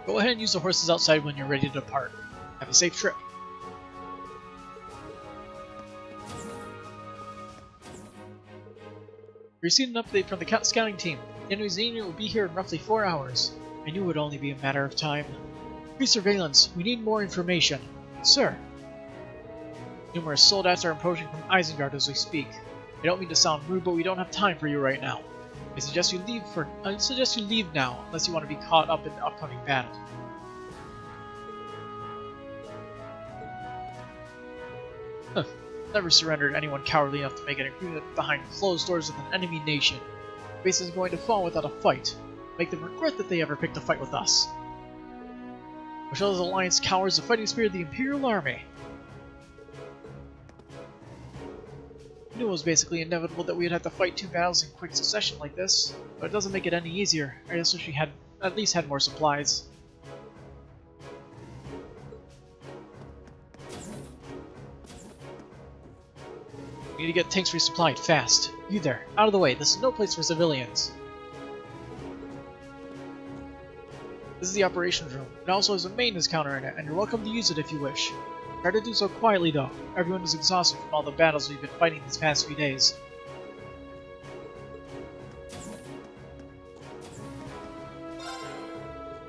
Go ahead and use the horses outside when you're ready to depart. Have a safe trip. We received an update from the scouting team. The enemy's unit will be here in roughly 4 hours. I knew it would only be a matter of time. Increase surveillance. We need more information. Sir. Numerous soldats are approaching from Isengard as we speak. I don't mean to sound rude, but we don't have time for you right now. I suggest you leave now, unless you want to be caught up in the upcoming battle. Huh. Never surrendered anyone cowardly enough to make an agreement behind closed doors with an enemy nation. The base is going to fall without a fight. Make them regret that they ever picked a fight with us. We'll show the Alliance cowards the fighting spirit of the Imperial Army. I knew it was basically inevitable that we'd have to fight 2 battles in quick succession like this, but it doesn't make it any easier. I just wish we had at least had more supplies. We need to get tanks resupplied, fast. You there, out of the way, this is no place for civilians. This is the operations room. It also has a maintenance counter in it, and you're welcome to use it if you wish. Try to do so quietly though. Everyone is exhausted from all the battles we've been fighting these past few days.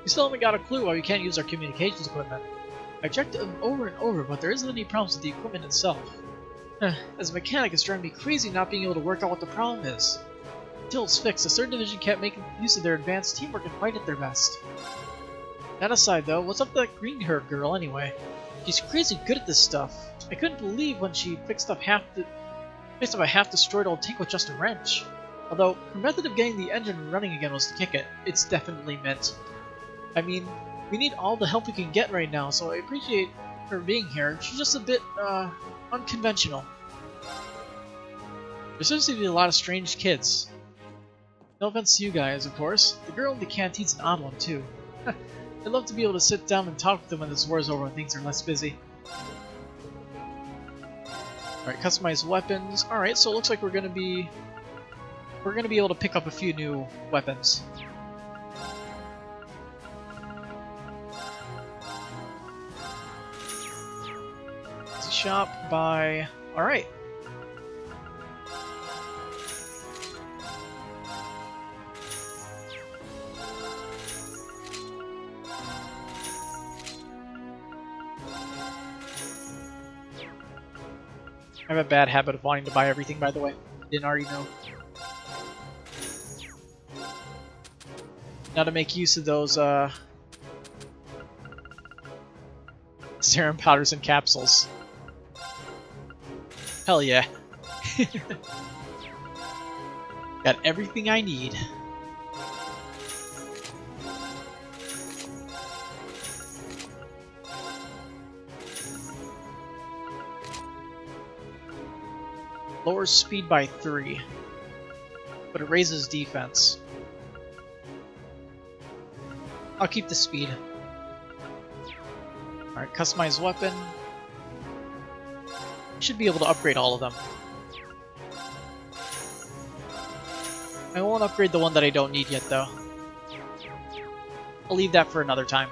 We still haven't got a clue why we can't use our communications equipment. I checked them over and over, but there isn't any problems with the equipment itself. As a mechanic, it's driving me crazy not being able to work out what the problem is. Until it's fixed, the third division can't make use of their advanced teamwork and fight at their best. That aside though, what's up with that green-haired girl anyway? She's crazy good at this stuff. I couldn't believe when she fixed up a half-destroyed old tank with just a wrench. Although, her method of getting the engine running again was to kick it. It's definitely meant. I mean, we need all the help we can get right now, so I appreciate her being here. She's just a bit, unconventional. There seems to be a lot of strange kids. No offense to you guys, of course. The girl in the canteen's an odd one, too. I'd love to be able to sit down and talk with them when this war's over and things are less busy. Alright, customize weapons. Alright, so it looks like we're gonna be able to pick up a few new weapons. Shop, buy. Alright. I have a bad habit of wanting to buy everything, by the way. Didn't already know. Now to make use of those, serum powders and capsules. Hell yeah. Got everything I need. Lowers speed by 3, but it raises defense. I'll keep the speed. Alright, customize weapon. Should be able to upgrade all of them. I won't upgrade the one that I don't need yet, though. I'll leave that for another time.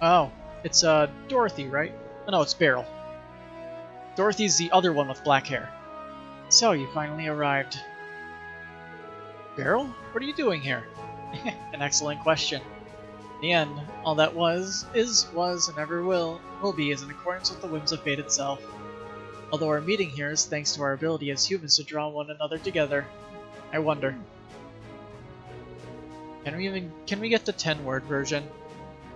Oh, it's Dorothy, right? Oh, no, it's Beryl. Dorothy's the other one with black hair. So, you finally arrived. Beryl? What are you doing here? An excellent question. In the end, all that was, and never will be is in accordance with the whims of fate itself. Although our meeting here is thanks to our ability as humans to draw one another together. I wonder. Can we get the 10-word version?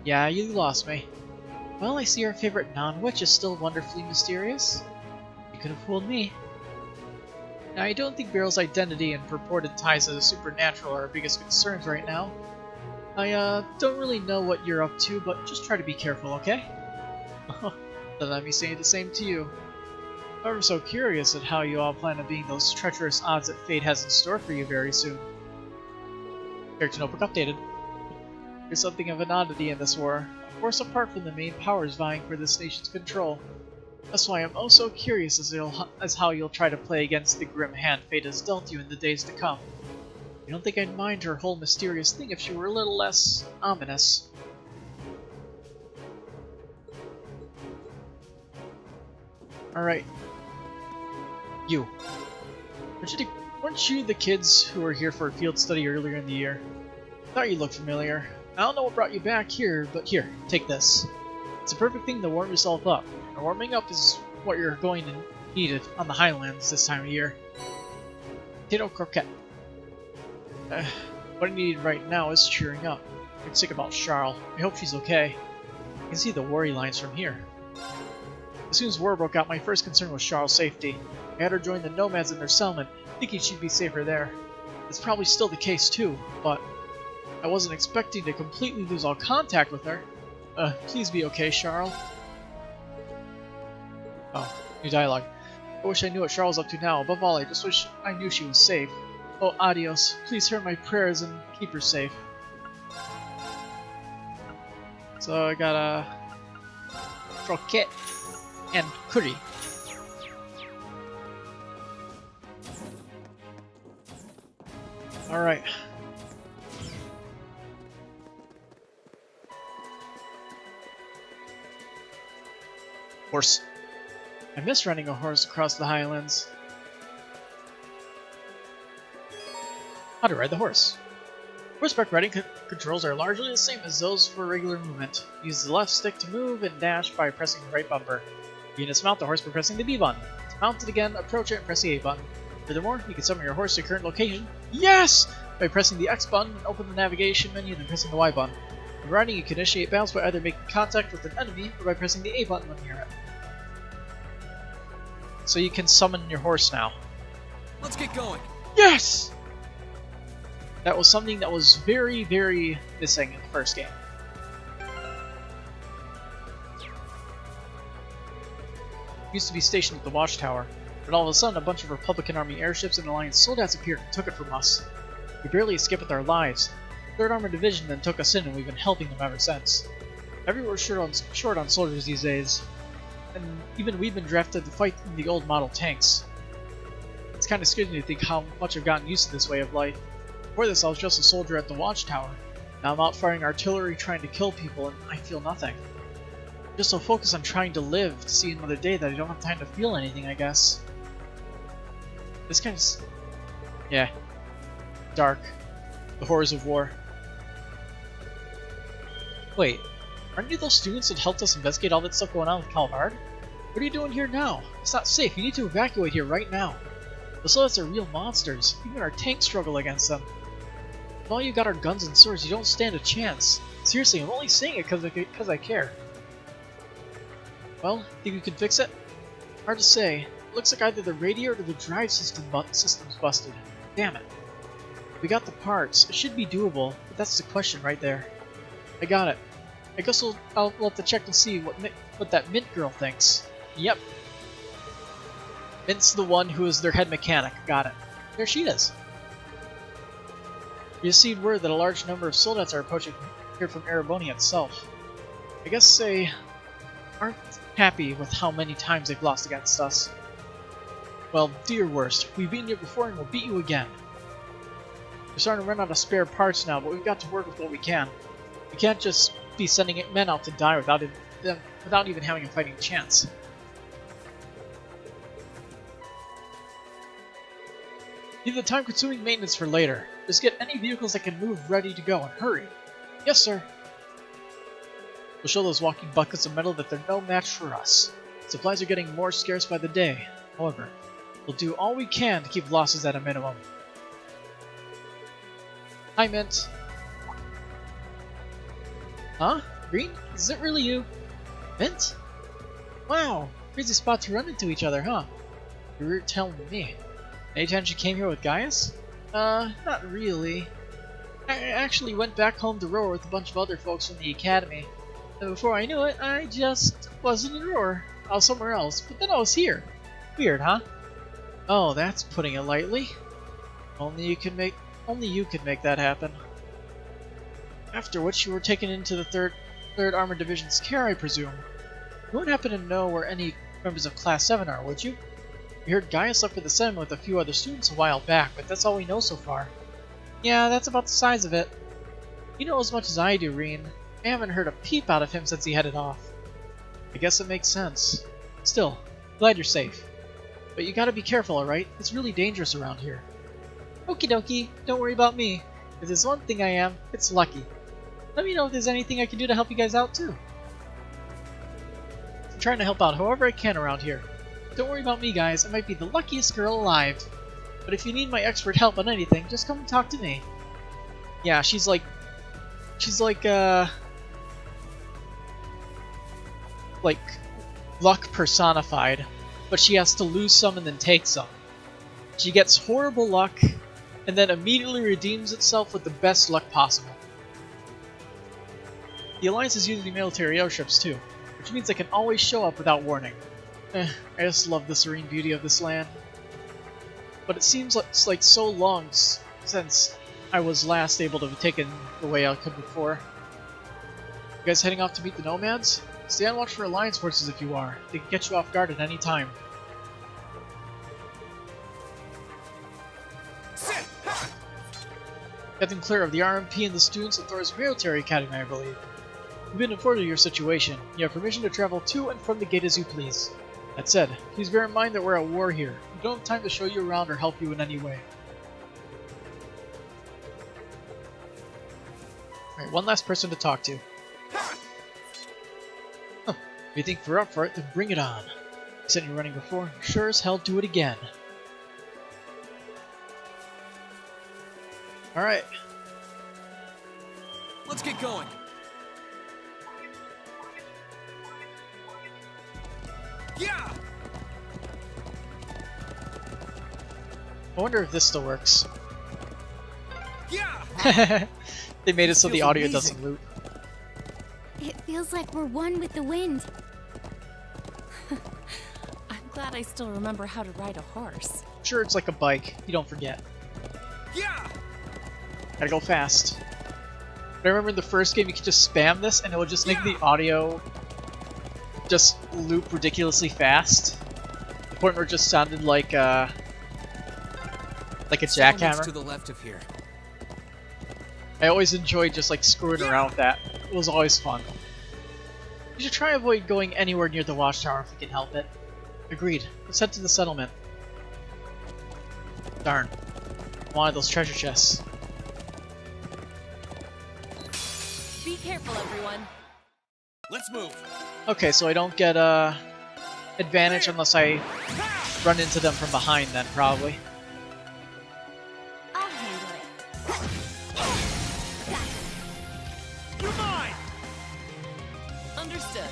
Yeah, you lost me. Well, I see our favorite non-witch is still wonderfully mysterious. You could have fooled me. Now, I don't think Beryl's identity and purported ties to the supernatural are our biggest concerns right now. I, don't really know what you're up to, but just try to be careful, okay? Then let me say the same to you. I'm ever so curious at how you all plan on beating those treacherous odds that fate has in store for you very soon. Character notebook updated. There's something of an oddity in this war, a force apart from the main powers vying for this nation's control. That's why I'm oh so curious as how you'll try to play against the grim hand fate has dealt you in the days to come. I don't think I'd mind her whole mysterious thing if she were a little less ominous. Alright. You. Weren't you the kids who were here for a field study earlier in the year? Thought you looked familiar. I don't know what brought you back here, but here, take this. It's a perfect thing to warm yourself up. And warming up is what you're going to need on the Highlands this time of year. Potato croquette. What I need right now is cheering up. I'm sick about Charles. I hope she's okay. I can see the worry lines from here. As soon as war broke out, my first concern was Charles' safety. I had her join the nomads in their settlement, thinking she'd be safer there. It's probably still the case too, but I wasn't expecting to completely lose all contact with her. Please be okay, Charles. Oh, new dialogue. I wish I knew what Charles is up to now. Above all, I just wish I knew she was safe. Oh, adios. Please hear my prayers and keep her safe. So I got a croquette and curry. Alright. Horse. I miss riding a horse across the Highlands. How to ride the horse. Horseback riding controls are largely the same as those for regular movement. Use the left stick to move and dash by pressing the right bumper. You can dismount the horse by pressing the B button. To mount it again, approach it and press the A button. Furthermore, you can summon your horse to current location. Yes! By pressing the X button and open the navigation menu, then pressing the Y button. When riding, you can initiate battles by either making contact with an enemy or by pressing the A button when near it. So you can summon your horse now. Let's get going. Yes! That was something that was very, very missing in the first game. Used to be stationed at the watchtower, but all of a sudden a bunch of Republican Army airships and Alliance soldiers appeared and took it from us. We barely escaped with our lives. The 3rd Armored Division then took us in and we've been helping them ever since. Everywhere short on soldiers these days, and even we've been drafted to fight in the old model tanks. It's kinda scary to think how much I've gotten used to this way of life. Before this I was just a soldier at the watchtower. Now I'm out firing artillery trying to kill people and I feel nothing. I'm just so focused on trying to live to see another day that I don't have time to feel anything, I guess. This kind of... yeah. Dark. The horrors of war. Wait, aren't you those students that helped us investigate all that stuff going on with Calvard? What are you doing here now? It's not safe. You need to evacuate here right now. The Soviets are real monsters. Even our tanks struggle against them. If all you got are guns and swords, you don't stand a chance. Seriously, I'm only saying it because I care. Well, think we can fix it? Hard to say. It looks like either the radio or the drive system's busted. Damn it. We got the parts. It should be doable, but that's the question right there. I got it. I guess I'll have to check to see what that Mint girl thinks. Yep. Mint's the one who is their head mechanic. Got it. There she is. We received word that a large number of soldats are approaching here from Erebonia itself. I guess they aren't happy with how many times they've lost against us. Well, do your worst. We've beaten you before and we'll beat you again. We're starting to run out of spare parts now, but we've got to work with what we can. We can't just be sending men out to die without even having a fighting chance. Leave the time-consuming maintenance for later. Just get any vehicles that can move ready to go and hurry. Yes, sir. We'll show those walking buckets of metal that they're no match for us. Supplies are getting more scarce by the day. However, we'll do all we can to keep losses at a minimum. Hi, Mint. Huh? Green? Is it really you? Mint? Wow, crazy spot to run into each other, huh? You were telling me. Any chance you came here with Gaius? Not really. I actually went back home to Roar with a bunch of other folks from the academy. And before I knew it, I just wasn't in Roar. I was somewhere else, but then I was here. Weird, huh? Oh, that's putting it lightly. Only you could make that happen. After which you were taken into the third Armored Division's care, I presume. You wouldn't happen to know where any members of Class 7 are, would you? We heard Gaius left for the settlement with a few other students a while back, but that's all we know so far. Yeah, that's about the size of it. You know as much as I do, Reen. I haven't heard a peep out of him since he headed off. I guess it makes sense. Still, glad you're safe. But you gotta be careful, alright? It's really dangerous around here. Okie dokie, don't worry about me. If there's one thing I am, it's lucky. Let me know if there's anything I can do to help you guys out too. I'm trying to help out however I can around here. Don't worry about me, guys. I might be the luckiest girl alive. But if you need my expert help on anything, just come and talk to me. Yeah, she's like luck personified, but she has to lose some and then take some. She gets horrible luck and then immediately redeems itself with the best luck possible. The Alliance is using military airships too, which means they can always show up without warning. I just love the serene beauty of this land. But it seems like so long since I was last able to have taken the way I could before. You guys heading off to meet the nomads? Stay on watch for Alliance forces if you are. They can catch you off guard at any time. Captain Claire of the RMP and the students at Thor's Military Academy, I believe. You've been informed of your situation. You have permission to travel to and from the gate as you please. That said, please bear in mind that we're at war here. We don't have time to show you around or help you in any way. Alright, one last person to talk to. Huh. If you think we're up for it, then bring it on. You said you're running before, sure as hell do it again. Alright. Let's get going. Yeah! I wonder if this still works. Yeah! They made it so the Feels audio amazing. doesn't loop. It feels like we're one with the wind. I'm glad I still remember how to ride a horse. Sure, it's like a bike. You don't forget. Yeah! Gotta go fast. But I remember in the first game you could just spam this and it would just make the audio just loop ridiculously fast. The point where it just sounded like a jackhammer. To the left of here. I always enjoyed just like screwing around with that. It was always fun. You should try and avoid going anywhere near the watchtower if we can help it. Agreed. Let's head to the settlement. Darn. I wanted those treasure chests. Be careful, everyone. Let's move. Okay, so I don't get advantage unless I run into them from behind then, probably. I'll handle it. You're mine! Understood.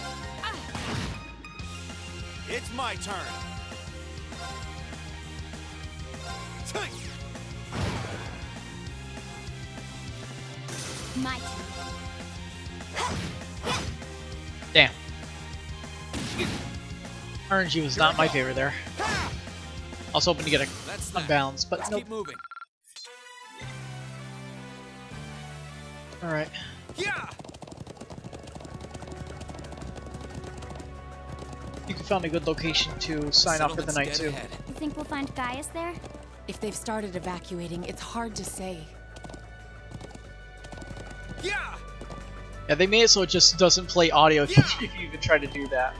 It's my turn. My turn. Damn. RNG was not my favorite there. I was hoping to get a unbalance, but Let's nope. keep moving. Alright. Yeah! You can find a good location to sign off for the night, too. You think we'll find Gaius there? If they've started evacuating, it's hard to say. Yeah! Yeah, they made it so it just doesn't play audio if you even try to do that.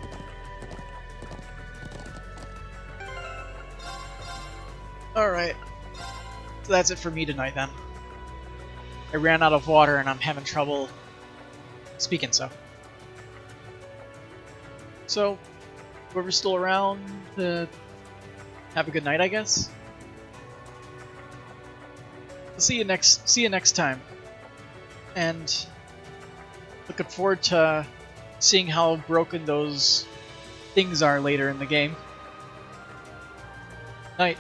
Alright. So that's it for me tonight, then. I ran out of water and I'm having trouble speaking, so whoever's still around, have a good night, I guess. I'll see you next time. And looking forward to seeing how broken those things are later in the game. Night.